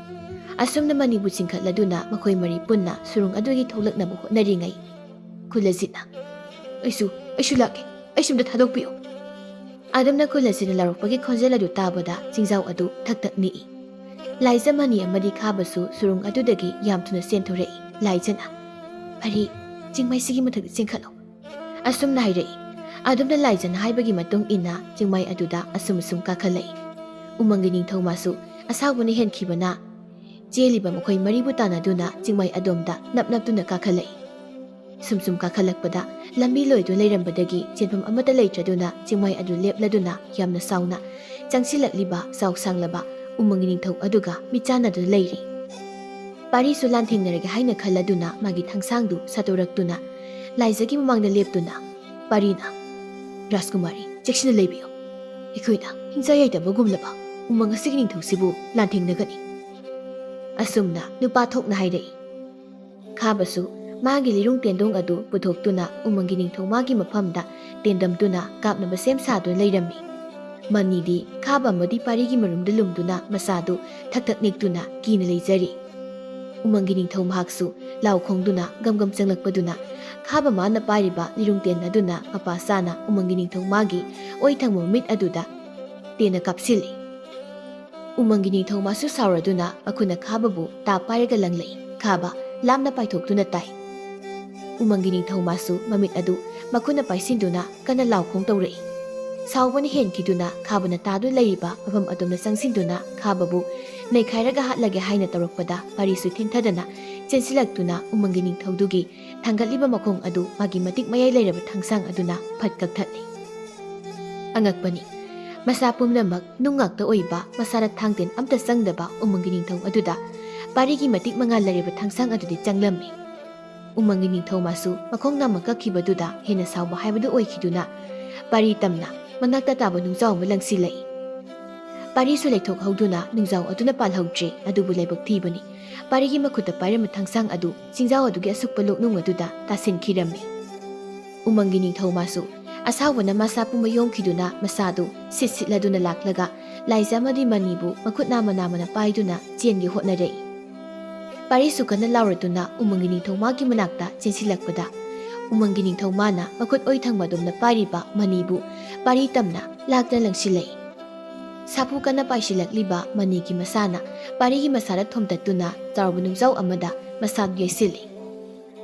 ꯑꯁꯨꯝꯅ ꯃꯅꯤꯕꯨ ꯆꯤꯡꯈꯠꯂꯗꯨꯅ ꯃꯈꯣꯏ ꯃꯔꯤ ꯄꯨꯟꯅ ꯁꯨꯔꯨꯡ ꯑꯗꯨꯒꯤ ꯊꯣꯛꯂꯛꯅꯕ ꯍꯣꯠꯅꯔꯤꯉꯩ ꯀꯨꯂꯖꯤꯠꯅ ꯑꯩꯁꯨ ꯂꯥꯛꯀꯦ, ꯑꯩꯁꯨ ꯑꯝꯇ ꯊꯥꯗꯣꯛꯄꯤꯌꯨ"꯫ ꯑꯗꯨꯝꯅ ꯀꯨꯂꯖꯤꯠꯅ ꯂꯥꯎꯔꯛꯄꯒꯤ ꯈꯣꯟꯖꯦꯜ ꯑꯗꯨ ꯇꯥꯕꯗ ꯆꯤꯡꯖꯥꯎ ꯑꯗꯨ ꯊꯛ ꯊꯛ ꯅꯤꯛꯏ꯫ ꯂꯥꯏꯖ, ꯃꯅꯤ ꯑꯃꯗꯤ ꯈꯥꯕꯁꯨ ꯁꯨꯔꯨꯡ ꯑꯗꯨꯗꯒꯤ ꯌꯥꯝ ꯊꯨꯅ ꯆꯦꯟꯊꯣꯔꯛꯏ꯫ ꯂꯥꯏꯖꯅ "ꯄꯥꯔꯤ, ꯆꯤꯡꯃꯩꯁꯤꯒꯤ ꯃꯊꯛꯇ ꯆꯦꯟꯈꯠꯂꯣ", ꯑꯁꯨꯝꯅ ꯍꯥꯏꯔꯛꯏ꯫ ꯑꯗꯨꯝꯅ ꯂꯥꯏꯖꯅ ꯍꯥꯏꯕꯒꯤ ꯃꯇꯨꯡ ꯏꯟꯅ ꯆꯤꯡꯃꯩ ꯑꯗꯨꯗ ꯑꯁꯨꯝ ꯀꯥꯈꯠꯂꯛꯏ꯫ ꯎꯃꯪꯒꯤ ꯅꯤꯡꯊꯧꯃꯥꯁꯨ ꯑꯁꯥꯎꯕꯅ ꯍꯦꯟꯈꯤꯕꯅ ꯆꯦꯜꯂꯤꯕ ꯃꯈꯣꯏ ꯃꯔꯤꯕꯨ ꯇꯥꯟꯅꯗꯨꯅ ꯆꯤꯡꯃꯩ ꯑꯗꯣꯝꯗ ꯅꯞ ꯅꯞꯇꯨꯅ ꯀꯥꯈꯠꯂꯛꯏ꯫ ꯁꯨꯝ ꯀꯥꯈꯠꯂꯛꯄꯗ ꯂꯝꯕꯤ ꯂꯣꯏꯗꯨ ꯂꯩꯔꯝꯕꯗꯒꯤ ꯆꯦꯟꯐꯝ ꯑꯃꯠꯇ ꯂꯩꯇ꯭ꯔꯗꯨꯅ ꯆꯤꯡꯃꯩ ꯑꯗꯨ ꯂꯦꯞꯂꯗꯨꯅ ꯌꯥꯝꯅ ꯁꯥꯎꯅ ꯆꯪꯁꯤꯜꯂꯛꯂꯤꯕ ꯆꯥꯎ ꯁꯥꯡꯂꯕ ꯎꯃꯪꯒꯤ ꯅꯤꯡꯊꯧ ꯑꯗꯨꯒ ꯃꯤꯠꯆꯥꯟꯅꯗꯨꯅ ꯂꯩꯔꯤ꯫ ꯄꯥꯔꯤꯁꯨ ꯂꯥꯟꯊꯦꯡꯅꯔꯒꯦ ꯍꯥꯏꯅ ꯈꯜꯂꯗꯨꯅ ꯃꯥꯒꯤ ꯊꯥꯡꯁꯥꯡꯗꯨ ꯁꯠꯇꯣꯔꯛꯇꯨꯅ ꯂꯥꯏꯖꯒꯤ ꯃꯃꯥꯡꯗ ꯂꯦꯞꯇꯨꯅ ꯄꯥꯔꯤꯅ "ꯔꯥꯖꯀꯨꯃꯥꯔꯤ, ꯆꯦꯛꯁꯤꯟꯅ ꯂꯩꯕꯤꯌꯨ, ꯑꯩꯈꯣꯏꯅ ꯍꯤꯡꯆꯥ ꯌꯥꯏꯗꯕꯒꯨꯝꯂꯕ ꯎꯃꯪ ꯑꯁꯤꯒꯤ ꯅꯤꯡꯊꯧꯁꯤꯕꯨ ꯂꯥꯟꯊꯦꯡꯅꯒꯅꯤ", ꯑꯁꯨꯝꯅ ꯅꯨꯄꯥ ꯊꯣꯛꯅ ꯍꯥꯏꯔꯛꯏ꯫ ꯈꯥꯕꯁꯨ ꯃꯥꯒꯤ ꯂꯤꯔꯨꯡ ꯇꯦꯟꯗꯣꯡ ꯑꯗꯨ ꯄꯨꯊꯣꯛꯇꯨꯅ ꯎꯃꯪꯒꯤ ꯅꯤꯡꯊꯧ ꯃꯥꯒꯤ ꯃꯐꯝꯗ ꯇꯦꯟꯗꯝꯗꯨꯅ ꯀꯥꯞꯅꯕ ꯁꯦꯝ ꯁꯥꯗꯨꯅ ꯂꯩꯔꯝꯃꯤ꯫ ꯃꯅꯤꯗꯤ ꯈꯥꯕ ꯑꯃꯗꯤ ꯄꯥꯔꯤꯒꯤ ꯃꯔꯨꯝꯗ ꯂꯨꯝꯗꯨꯅ ꯃꯁꯥꯗꯨ ꯊꯛ ꯊꯛ ꯅꯤꯛꯇꯨꯅ ꯀꯤꯅ ꯂꯩꯖꯔꯤ꯫ ꯎꯃꯪꯒꯤ ꯅꯤꯡꯊꯧ ꯃꯍꯥꯛꯁꯨ ꯂꯥꯎ ꯈꯣꯡꯗꯨꯅ ꯒꯝ ꯆꯪꯂꯛꯄꯗꯨꯅ ꯈꯥꯕ ꯃꯥꯅ ꯄꯥꯏꯔꯤꯕ ꯂꯤꯔꯨꯡ ꯇꯦꯟ ꯑꯗꯨꯅ ꯃꯄꯥ ꯆꯥꯅ ꯎꯃꯪꯒꯤ ꯅꯤꯡꯊꯧ ꯃꯥꯒꯤ ꯑꯣꯏ ꯊꯪꯕ ꯃꯃꯤꯠ ꯑꯗꯨꯗ ꯇꯦꯟꯅ ꯀꯥꯞꯁꯤꯜꯂꯤ꯫ ꯎꯃꯪꯒꯤ ꯅꯤꯡꯊꯧ ꯃꯥꯁꯨ ꯁꯥꯎꯔꯗꯨꯅ ꯃꯈꯨꯠꯅ ꯈꯥꯕꯕꯨ ꯇꯥꯞ ꯄꯥꯏꯔꯒ ꯂꯪꯂꯛꯏ꯫ ꯈꯥꯕ ꯂꯥꯞꯅ ꯄꯥꯏꯊꯣꯛꯇꯨꯅ ꯇꯥꯏ꯫ ꯎꯃꯪꯒꯤ ꯅꯤꯡꯊꯧ ꯃꯥꯁꯨ ꯃꯃꯤꯠ ꯑꯗꯨ ꯃꯈꯨꯠꯅ ꯄꯥꯏꯁꯤꯟꯗꯨꯅ ꯀꯟꯅ ꯂꯥꯎꯈꯣꯡ ꯇꯧꯔꯛꯏ꯫ ꯁꯥꯎꯕꯅ ꯍꯦꯟꯈꯤꯗꯨꯅ ꯈꯥꯕꯅ ꯇꯥꯗꯨꯅ ꯂꯩꯔꯤꯕ ꯃꯐꯝ ꯑꯗꯣꯝꯗ ꯆꯪꯁꯤꯟꯗꯨꯅ ꯈꯥꯕꯕꯨ ꯅꯩꯈꯥꯏꯔꯒ ꯍꯥꯠꯂꯒꯦ ꯍꯥꯏꯅ ꯇꯧꯔꯛꯄꯗ ꯄꯥꯔꯤꯁꯨ ꯊꯤꯟꯊꯗꯅ ꯆꯦꯟꯁꯤꯜꯂꯛꯇꯨꯅ ꯎꯃꯪꯒꯤ ꯅꯤꯡꯊꯧꯗꯨꯒꯤ ꯊꯥꯡꯒꯠꯂꯤꯕ ꯃꯈꯣꯡ ꯑꯗꯨ ꯃꯥꯒꯤ ꯃꯇꯤꯛ ꯃꯌꯥꯏ ꯂꯩꯔꯕ ꯊꯥꯡꯁꯥꯡ ꯑꯗꯨꯅ ꯐꯠ ꯀꯛꯊꯠꯂꯤ꯫ ꯑꯉꯛꯄꯅꯤ, ꯃꯁꯥ ꯄꯨꯝꯅꯃꯛ ꯅꯨꯡ ꯉꯥꯛꯇ ꯑꯣꯏꯕ ꯃꯁꯥꯗ ꯊꯥꯡꯇꯦꯟ ꯑꯝꯇ ꯆꯪꯗꯕ ꯎꯃꯪꯒꯤ ꯅꯤꯡꯊꯧ ꯑꯗꯨꯗ ꯄꯥꯔꯤꯒꯤ ꯃꯇꯤꯛ ꯃꯉꯥ ꯂꯩꯔꯕ ꯊꯥꯡꯁꯥꯡ ꯑꯗꯨꯗꯤ ꯆꯪꯂꯝꯃꯤ꯫ ꯎꯃꯪꯒꯤ ꯅꯤꯡꯊꯧ ꯃꯥꯁꯨ ꯃꯈꯣꯡ ꯅꯥꯝꯃ ꯀꯛꯈꯤꯕꯗꯨꯗ ꯍꯦꯟꯅ ꯁꯥꯎꯕ ꯍꯥꯏꯕꯗꯨ ꯑꯣꯏꯈꯤꯗꯨꯅ ꯄꯥꯔꯤ ꯇꯝꯅ ꯃꯅꯥꯛꯇ ꯇꯥꯕ ꯅꯨꯡꯖꯥꯎ ꯑꯃ ꯂꯪꯁꯤꯜꯂꯛꯏ꯫ ꯄꯥꯔꯤꯁꯨ ꯂꯩꯊꯣꯛꯍꯧꯗꯨꯅ ꯅꯨꯡꯖꯥꯎ ꯑꯗꯨꯅ ꯄꯥꯜꯍꯧꯗ꯭ꯔꯦ ꯑꯗꯨꯕꯨ ꯂꯥꯏꯕꯛ ꯊꯤꯕꯅꯤ ꯄꯥꯔꯤꯒꯤ ꯃꯈꯨꯠꯇ ꯄꯥꯏꯔꯝꯕ ꯊꯥꯡꯁꯥꯡ ꯑꯗꯨ ꯆꯤꯡꯖꯥꯎ ꯑꯗꯨꯒꯤ ꯑꯁꯨꯛꯄ ꯂꯣꯛꯅꯨꯡ ꯑꯗꯨꯗ ꯇꯥꯁꯤꯟꯈꯤꯔꯝꯃꯤ꯫ ꯎꯃꯪꯒꯤ ꯅꯤꯡꯊꯧ ꯃꯥꯁꯨ ꯑꯁꯥꯎꯕꯅ ꯃꯁꯥ ꯄꯨꯝꯕ ꯌꯣꯝꯈꯤꯗꯨꯅ ꯃꯁꯥꯗꯨ ꯁꯤꯠꯂꯗꯨꯅ ꯂꯥꯛꯂꯒ ꯂꯥꯏꯖ ꯑꯃꯗꯤ ꯃꯅꯤꯕꯨ ꯃꯈꯨꯠ ꯅꯥꯝꯃꯅ ꯄꯥꯏꯗꯨꯅ ꯆꯦꯟꯒꯦ ꯍꯣꯠꯅꯔꯛꯏ꯫ ꯄꯥꯔꯤꯁꯨ ꯀꯟꯅ ꯂꯥꯎꯔꯗꯨꯅ ꯎꯃꯪꯒꯤ ꯅꯤꯡꯊꯧ ꯃꯥꯒꯤ ꯃꯅꯥꯛꯇ ꯆꯦꯟꯁꯤꯜꯂꯛꯄꯗ ꯎꯃꯪꯒꯤ ꯅꯤꯡꯊꯧ ꯃꯥꯅ ꯃꯈꯨꯠ ꯑꯣꯏ ꯊꯪꯕ ꯑꯗꯣꯝꯗ ꯄꯥꯏꯔꯤꯕ ꯃꯅꯤꯕꯨ ꯄꯥꯔꯤ ꯇꯝꯅ ꯂꯥꯛꯇꯅ ꯂꯪꯁꯤꯜꯂꯛꯏ꯫ ꯁꯥꯐꯨ ꯀꯟꯅ ꯄꯥꯏꯁꯤꯜꯂꯛꯂꯤꯕ ꯃꯅꯤꯒꯤ ꯃꯁꯥꯅ ꯄꯥꯔꯤꯒꯤ ꯃꯁꯥꯗ ꯊꯣꯝꯇꯠꯇꯨꯅ ꯆꯥꯎꯔꯕ ꯅꯨꯡꯖꯥꯎ ꯑꯃꯗ ꯃꯁꯥꯗꯨ ꯌꯩꯁꯤꯜꯂꯤ꯫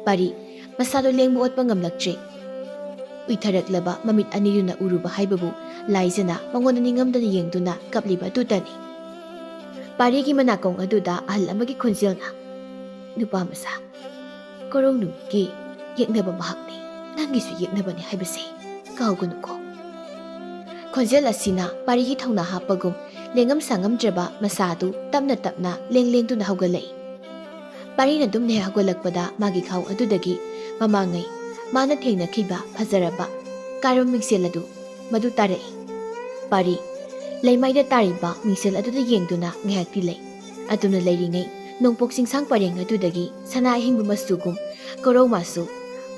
ꯄꯥꯔꯤ ꯃꯁꯥꯗꯨ ꯂꯦꯡꯕ ꯑꯣꯠꯄ ꯉꯝꯂꯛꯇ꯭ꯔꯦ꯫ ꯎꯏꯊꯔꯛꯂꯕ ꯃꯃꯤꯠ ꯑꯅꯤꯗꯨꯅ ꯎꯔꯨꯕ ꯍꯥꯏꯕꯕꯨ ꯂꯥꯏꯖꯅ ꯃꯉꯣꯟꯗ ꯅꯤꯡꯉꯝꯗꯅ ꯌꯦꯡꯗꯨꯅ ꯀꯞꯂꯤꯕ ꯑꯗꯨꯇꯅꯤ꯫ ꯄꯥꯔꯤꯒꯤ ꯃꯅꯥꯀꯣꯡ ꯑꯗꯨꯗ ꯑꯍꯜ ꯑꯃꯒꯤ ꯈꯣꯟꯖꯦꯜꯅ "ꯅꯨꯄꯥ ꯃꯆꯥ, ꯀꯣꯔꯧ ꯅꯨꯃꯤꯠꯀꯤ ꯌꯦꯛꯅꯕ ꯃꯍꯥꯛꯅꯤ, ꯅꯪꯒꯤꯁꯨ ꯌꯦꯛꯅꯕꯅꯤ ꯍꯥꯏꯕꯁꯦ ꯀꯥꯎꯒꯅꯨꯀꯣ"꯫ ꯈꯣꯟꯖꯦꯜ ꯑꯁꯤꯅ ꯄꯥꯔꯤꯒꯤ ꯊꯧꯅꯥ ꯍꯥꯞꯄꯒꯨꯝ ꯂꯦꯡꯉꯝ ꯁꯥꯉꯝꯗ꯭ꯔꯕ ꯃꯁꯥꯗꯨ ꯇꯞꯅ ꯇꯞꯅ ꯂꯦꯡꯗꯨꯅ ꯍꯧꯒꯠꯂꯛꯏ꯫ ꯄꯥꯔꯤꯅ ꯑꯗꯨꯝꯅ ꯍꯦꯛ ꯍꯧꯒꯠꯂꯛꯄꯗ ꯃꯥꯒꯤ ꯈꯥꯎ ꯑꯗꯨꯗꯒꯤ ꯃꯃꯥꯡꯉꯩ ꯃꯥꯅ ꯊꯦꯡꯅꯈꯤꯕ ꯐꯖꯔꯕ ꯀꯥꯏꯔꯣ ꯃꯤꯡꯁꯦꯜ ꯑꯗꯨ ꯃꯗꯨ ꯇꯥꯔꯛꯏ꯫ ꯄꯥꯔꯤ ꯂꯩꯃꯥꯏꯗ ꯇꯥꯔꯤꯕ ꯃꯤꯡꯁꯦꯜ ꯑꯗꯨꯗ ꯌꯦꯡꯗꯨꯅ ꯉꯥꯏꯍꯥꯛꯇꯤ ꯂꯩ꯫ ꯑꯗꯨꯅ ꯂꯩꯔꯤꯉꯩ ꯅꯣꯡꯄꯣꯛ ꯆꯤꯡꯁꯥꯡ ꯄꯔꯦꯡ ꯑꯗꯨꯗꯒꯤ ꯁꯅꯥ ꯑꯍꯤꯡꯕ ꯃꯆꯨꯒꯨꯝ ꯀꯣꯔꯧ ꯃꯥꯁꯨ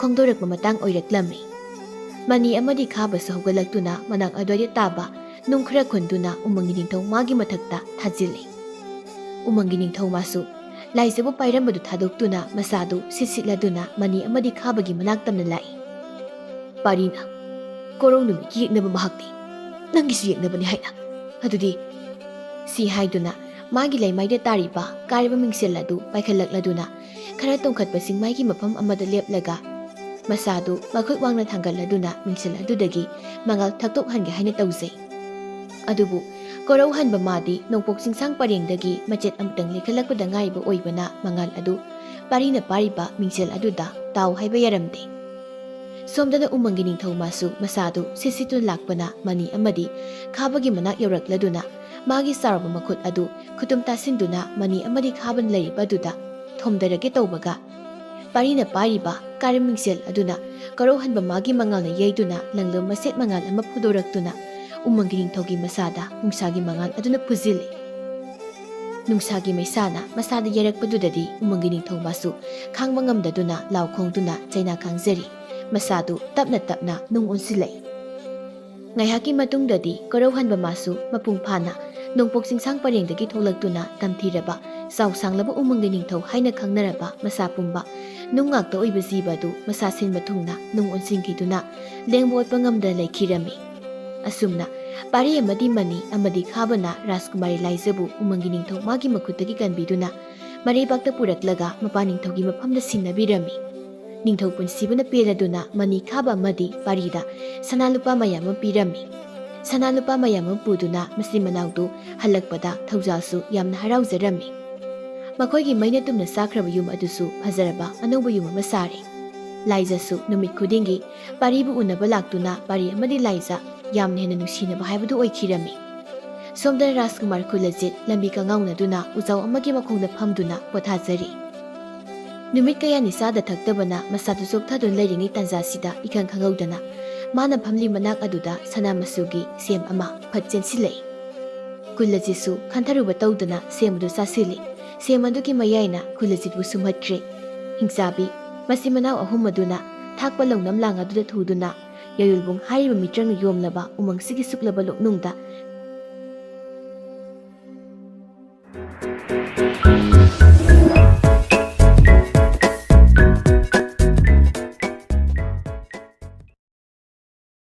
ꯈꯣꯡꯗꯣꯔꯛꯄ ꯃꯇꯥꯡ ꯑꯣꯏꯔꯛꯂꯝꯃꯤ꯫ ꯃꯅꯤ ꯑꯃꯗꯤ ꯈꯥꯕꯁꯨ ꯍꯧꯒꯠꯂꯛꯇꯨꯅ ꯃꯅꯥꯛ ꯑꯗꯨꯋꯥꯏꯗ ꯇꯥꯕ ꯅꯨꯡ ꯈꯔ ꯈꯨꯟꯗꯨꯅ ꯎꯃꯪꯒꯤ ꯅꯤꯡꯊꯧ ꯃꯥꯒꯤ ꯃꯊꯛꯇ ꯊꯥꯖꯤꯜꯂꯤ꯫ ꯎꯃꯪꯒꯤ ꯅꯤꯡꯊꯧ ꯃꯥꯁꯨ ꯂꯥꯏꯖꯕꯨ ꯄꯥꯏꯔꯝꯕꯗꯨ ꯊꯥꯗꯣꯛꯇꯨꯅ ꯃꯁꯥꯗꯨ ꯁꯤꯠꯂꯗꯨꯅ ꯃꯅꯤ ꯑꯃꯗꯤ ꯈꯥꯕꯒꯤ ꯃꯅꯥꯛ ꯇꯝꯅ ꯂꯥꯛꯏ꯫ ꯄꯥꯔꯤꯅ, ꯀꯣꯔꯧ ꯅꯨꯃꯤꯠꯀꯤ ꯌꯦꯛꯅꯕ ꯃꯍꯥꯛꯅꯤ, ꯅꯪꯒꯤꯁꯨ ꯌꯦꯛꯅꯕꯅꯤ ꯍꯥꯏꯅ, ꯑꯗꯨꯗꯤ ꯁꯤ ꯍꯥꯏꯗꯨꯅ ꯃꯥꯒꯤ ꯂꯩꯃꯥꯏꯗ ꯇꯥꯔꯤꯕ ꯀꯥꯏꯔꯕ ꯃꯤꯡꯁꯦꯜ ꯑꯗꯨ ꯄꯥꯏꯈꯠꯂꯛꯂꯗꯨꯅ ꯈꯔ ꯇꯣꯡꯈꯠꯄ ꯆꯤꯡꯃꯥꯏꯒꯤ ꯃꯐꯝ ꯑꯃꯗ ꯂꯦꯞꯂꯒ ꯃꯁꯥꯗꯨ ꯃꯈꯨꯠ ꯋꯥꯡꯅ ꯊꯥꯡꯒꯠꯂꯗꯨꯅ ꯃꯤꯡꯁꯦꯜ ꯑꯗꯨꯗꯒꯤ ꯃꯉꯥꯜ ꯊꯛꯇꯣꯛꯍꯟꯒꯦ ꯍꯥꯏꯅ ꯇꯧꯖꯩ꯫ ꯑꯗꯨꯕꯨ ꯀꯣꯔꯧ ꯍꯟꯕ ꯃꯥꯗꯤ ꯅꯣꯡꯄꯣꯛ ꯆꯤꯡꯁꯥꯡ ꯄꯔꯦꯡꯗꯒꯤ ꯃꯆꯦꯠ ꯑꯃꯇꯪ ꯂꯩꯈꯠꯂꯛꯄꯗ ꯉꯥꯏꯕ ꯑꯣꯏꯕꯅ ꯃꯉꯥꯜ ꯑꯗꯨ ꯄꯥꯔꯤꯅ ꯄꯥꯔꯤꯕ ꯃꯤꯡꯁꯦꯜ ꯑꯗꯨꯗ ꯇꯥꯎ ꯍꯥꯏꯕ ꯌꯥꯔꯝꯗꯦ꯫ ꯁꯣꯝꯗꯅ ꯎꯃꯪꯒꯤ ꯅꯤꯡꯊꯧ ꯃꯥꯁꯨ ꯃꯁꯥꯗꯨ ꯁꯤꯠꯇꯨꯅ ꯂꯥꯛꯄꯅ ꯃꯅꯤ ꯑꯃꯗꯤ ꯈꯥꯕꯒꯤ ꯃꯅꯥꯛ ꯌꯧꯔꯛꯂꯗꯨꯅ ꯃꯥꯒꯤ ꯆꯥꯎꯔꯕ ꯃꯈꯨꯠ ꯑꯗꯨ ꯈꯨꯇꯨꯝ ꯇꯥꯁꯤꯟꯗꯨꯅ ꯃꯅꯤ ꯑꯃꯗꯤ ꯈꯥꯕꯅ ꯂꯩꯔꯤꯕ ꯑꯗꯨꯗ ꯊꯣꯝꯗꯔꯒꯦ ꯇꯧꯕꯒ ꯄꯥꯔꯤꯅ ꯄꯥꯏꯔꯤꯕ ꯀꯥꯏꯔꯕ ꯃꯤꯡꯁꯦꯜ ꯑꯗꯨꯅ ꯀꯣꯔꯧ ꯍꯟꯕ ꯃꯥꯒꯤ ꯃꯉꯥꯜꯅ ꯌꯩꯗꯨꯅ ꯂꯪꯂꯝ ꯃꯁꯦꯠ ꯃꯉꯥꯜ ꯑꯃ ꯐꯨꯗꯣꯔꯛꯇꯨꯅ ꯎꯃꯪꯒꯤ ꯅꯤꯡꯊꯧꯒꯤ ꯃꯁꯥꯗ ꯅꯨꯡꯁꯥꯒꯤ ꯃꯉꯥꯜ ꯑꯗꯨꯅ ꯐꯨꯖꯤꯜꯂꯤ꯫ ꯅꯨꯡꯁꯥꯒꯤ ꯃꯩꯁꯥꯅ ꯃꯁꯥꯗ ꯌꯩꯔꯛꯄꯗꯨꯗꯗꯤ ꯎꯃꯪꯒꯤ ꯅꯤꯡꯊꯧ ꯃꯥꯁꯨ ꯈꯥꯡꯕ ꯉꯝꯗꯗꯨꯅ ꯂꯥꯎ ꯈꯣꯡꯗꯨꯅ ꯆꯩꯅꯥ ꯈꯥꯡꯖꯔꯤ, ꯃꯁꯥꯗꯨ ꯇꯞꯅ ꯇꯞꯅ ꯅꯨꯡ ꯑꯣꯟꯁꯤꯜꯂꯛꯏ꯫ ꯉꯥꯏꯍꯥꯛꯀꯤ ꯃꯇꯨꯡꯗꯗꯤ ꯀꯣꯔꯧ ꯍꯟꯕ ꯃꯥꯁꯨ ꯃꯄꯨꯡ ꯐꯥꯅ ꯅꯣꯡꯄꯣꯛ ꯆꯤꯡꯁꯥꯡ ꯄꯔꯦꯡꯗꯒꯤ ꯊꯣꯛꯂꯛꯇꯨꯅ ꯇꯝꯊꯤꯔꯕ ꯆꯥꯎ ꯁꯥꯡꯂꯕ ꯎꯃꯪꯒꯤ ꯅꯤꯡꯊꯧ ꯍꯥꯏꯅ ꯈꯪꯅꯔꯕ ꯃꯁꯥ ꯄꯨꯝꯕ ꯅꯨꯡ ꯉꯥꯛꯇ ꯑꯣꯏꯕ ꯖꯤꯕ ꯑꯗꯨ ꯃꯁꯥ ꯁꯤꯟꯕ ꯊꯨꯡꯅ ꯅꯨꯡ ꯑꯣꯟꯁꯤꯟꯈꯤꯗꯨꯅ ꯂꯦꯡꯕ ꯑꯣꯠꯄ ꯉꯝꯗꯅ ꯂꯩꯈꯤꯔꯝꯃꯤ꯫ ꯑꯁꯨꯝꯅ ꯄꯥꯔꯤ ꯑꯃꯗꯤ ꯃꯅꯤ ꯑꯃꯗꯤ ꯈꯥꯕꯅ ꯔꯥꯖꯀꯨꯃꯥꯔꯤ ꯂꯥꯏꯖꯕꯨ ꯎꯃꯪꯒꯤ ꯅꯤꯡꯊꯧ ꯃꯥꯒꯤ ꯃꯈꯨꯠꯇꯒꯤ ꯀꯟꯕꯤꯗꯨꯅ ꯃꯔꯩꯕꯥꯛꯇ ꯄꯨꯔꯛꯂꯒ ꯃꯄꯥ ꯅꯤꯡꯊꯧꯒꯤ ꯃꯐꯝꯗ ꯁꯤꯟꯅꯕꯤꯔꯝꯃꯤ꯫ ꯅꯤꯡꯊꯧ ꯄꯨꯟꯁꯤꯕꯅ ꯄꯦꯜꯂꯗꯨꯅ ꯃꯅꯤ ꯈꯥꯕ ꯑꯃꯗꯤ ꯄꯥꯔꯤꯗ ꯁꯅꯥ ꯂꯨꯄꯥ ꯃꯌꯥꯝ ꯑꯃ ꯄꯤꯔꯝꯃꯤ꯫ ꯁꯅꯥ ꯂꯨꯄꯥ ꯃꯌꯥꯝ ꯑꯃ ꯄꯨꯗꯨꯅ ꯃꯆꯤꯟ ꯃꯅꯥꯎꯗꯨ ꯍꯜꯂꯛꯄꯗ ꯊꯧꯖꯥꯜꯁꯨ ꯌꯥꯝꯅ ꯍꯔꯥꯎꯖꯔꯝꯃꯤ꯫ ꯃꯈꯣꯏꯒꯤ ꯃꯩꯅ ꯇꯨꯝꯅ ꯆꯥꯈ꯭ꯔꯕ ꯌꯨꯝ ꯑꯗꯨꯁꯨ ꯐꯖꯔꯕ ꯑꯅꯧꯕ ꯌꯨꯝ ꯑꯃ ꯁꯥꯔꯤ꯫ ꯂꯥꯏꯖꯁꯨ ꯅꯨꯃꯤꯠ ꯈꯨꯗꯤꯡꯒꯤ ꯄꯥꯔꯤꯕꯨ ꯎꯅꯕ ꯂꯥꯛꯇꯨꯅ ꯄꯥꯔꯤ ꯑꯃꯗꯤ ꯂꯥꯏꯖ ꯌꯥꯝꯅ ꯍꯦꯟꯅ ꯅꯨꯡꯁꯤꯅꯕ ꯍꯥꯏꯕꯗꯨ ꯑꯣꯏꯈꯤꯔꯝꯃꯤ꯫ ꯁꯣꯝꯗ ꯔꯥꯖꯀꯨꯃꯥꯔ ꯀꯨꯂꯖꯤꯠ ꯂꯝꯕꯤ ꯀꯪꯉꯥꯎꯅꯗꯨꯅ ꯎꯖꯥꯎ ꯑꯃꯒꯤ ꯃꯈꯣꯡꯗ ꯐꯝꯗꯨꯅ ꯄꯣꯊꯥꯖꯔꯤ꯫ ꯅꯨꯃꯤꯠ ꯀꯌꯥꯅꯤ ꯆꯥꯗ ꯊꯛꯇꯕꯅ ꯃꯁꯥꯗꯨ ꯆꯣꯛꯊꯗꯨꯅ ꯂꯩꯔꯤꯉꯩ ꯇꯥꯟꯖꯥꯁꯤꯗ ꯏꯈꯪ ꯈꯪꯍꯧꯗꯅ ꯃꯥꯅ ꯐꯝꯂꯤ ꯃꯅꯥꯛ ꯑꯗꯨꯗ ꯁꯅꯥ ꯃꯆꯨꯒꯤ ꯁꯦꯝ ꯑꯃ ꯐꯠ ꯆꯦꯟꯁꯤꯜꯂꯛꯏ꯫ ꯀꯨꯂꯖꯤꯠꯁꯨ ꯈꯟꯊꯔꯨꯕ ꯇꯧꯗꯅ ꯁꯦꯝ ꯑꯗꯨ ꯆꯥꯁꯤꯜꯂꯤ꯫ ꯁꯦꯝ ꯑꯗꯨꯒꯤ ꯃꯌꯥꯏꯅ ꯀꯨꯂꯖꯤꯠꯄꯨ ꯁꯨꯝꯍꯠꯈ꯭ꯔꯦ꯫ ꯍꯤꯡꯆꯥꯕꯤ ꯃꯆꯤꯟ ꯃꯅꯥꯎ ꯑꯍꯨꯝ ꯑꯗꯨꯅ ꯊꯥꯛꯄ ꯂꯧꯅꯝ ꯂꯥꯡ ꯑꯗꯨꯗ ꯊꯨꯗꯨꯅ ꯌꯥꯌꯨꯜꯕꯨꯡ ꯍꯥꯏꯔꯤꯕ ꯃꯤꯇ꯭ꯔꯪꯅ ꯌꯣꯝꯂꯕ ꯎꯃꯪꯁꯤꯒꯤ ꯁꯨꯛꯂꯕ ꯂꯣꯛꯅꯨꯡꯗ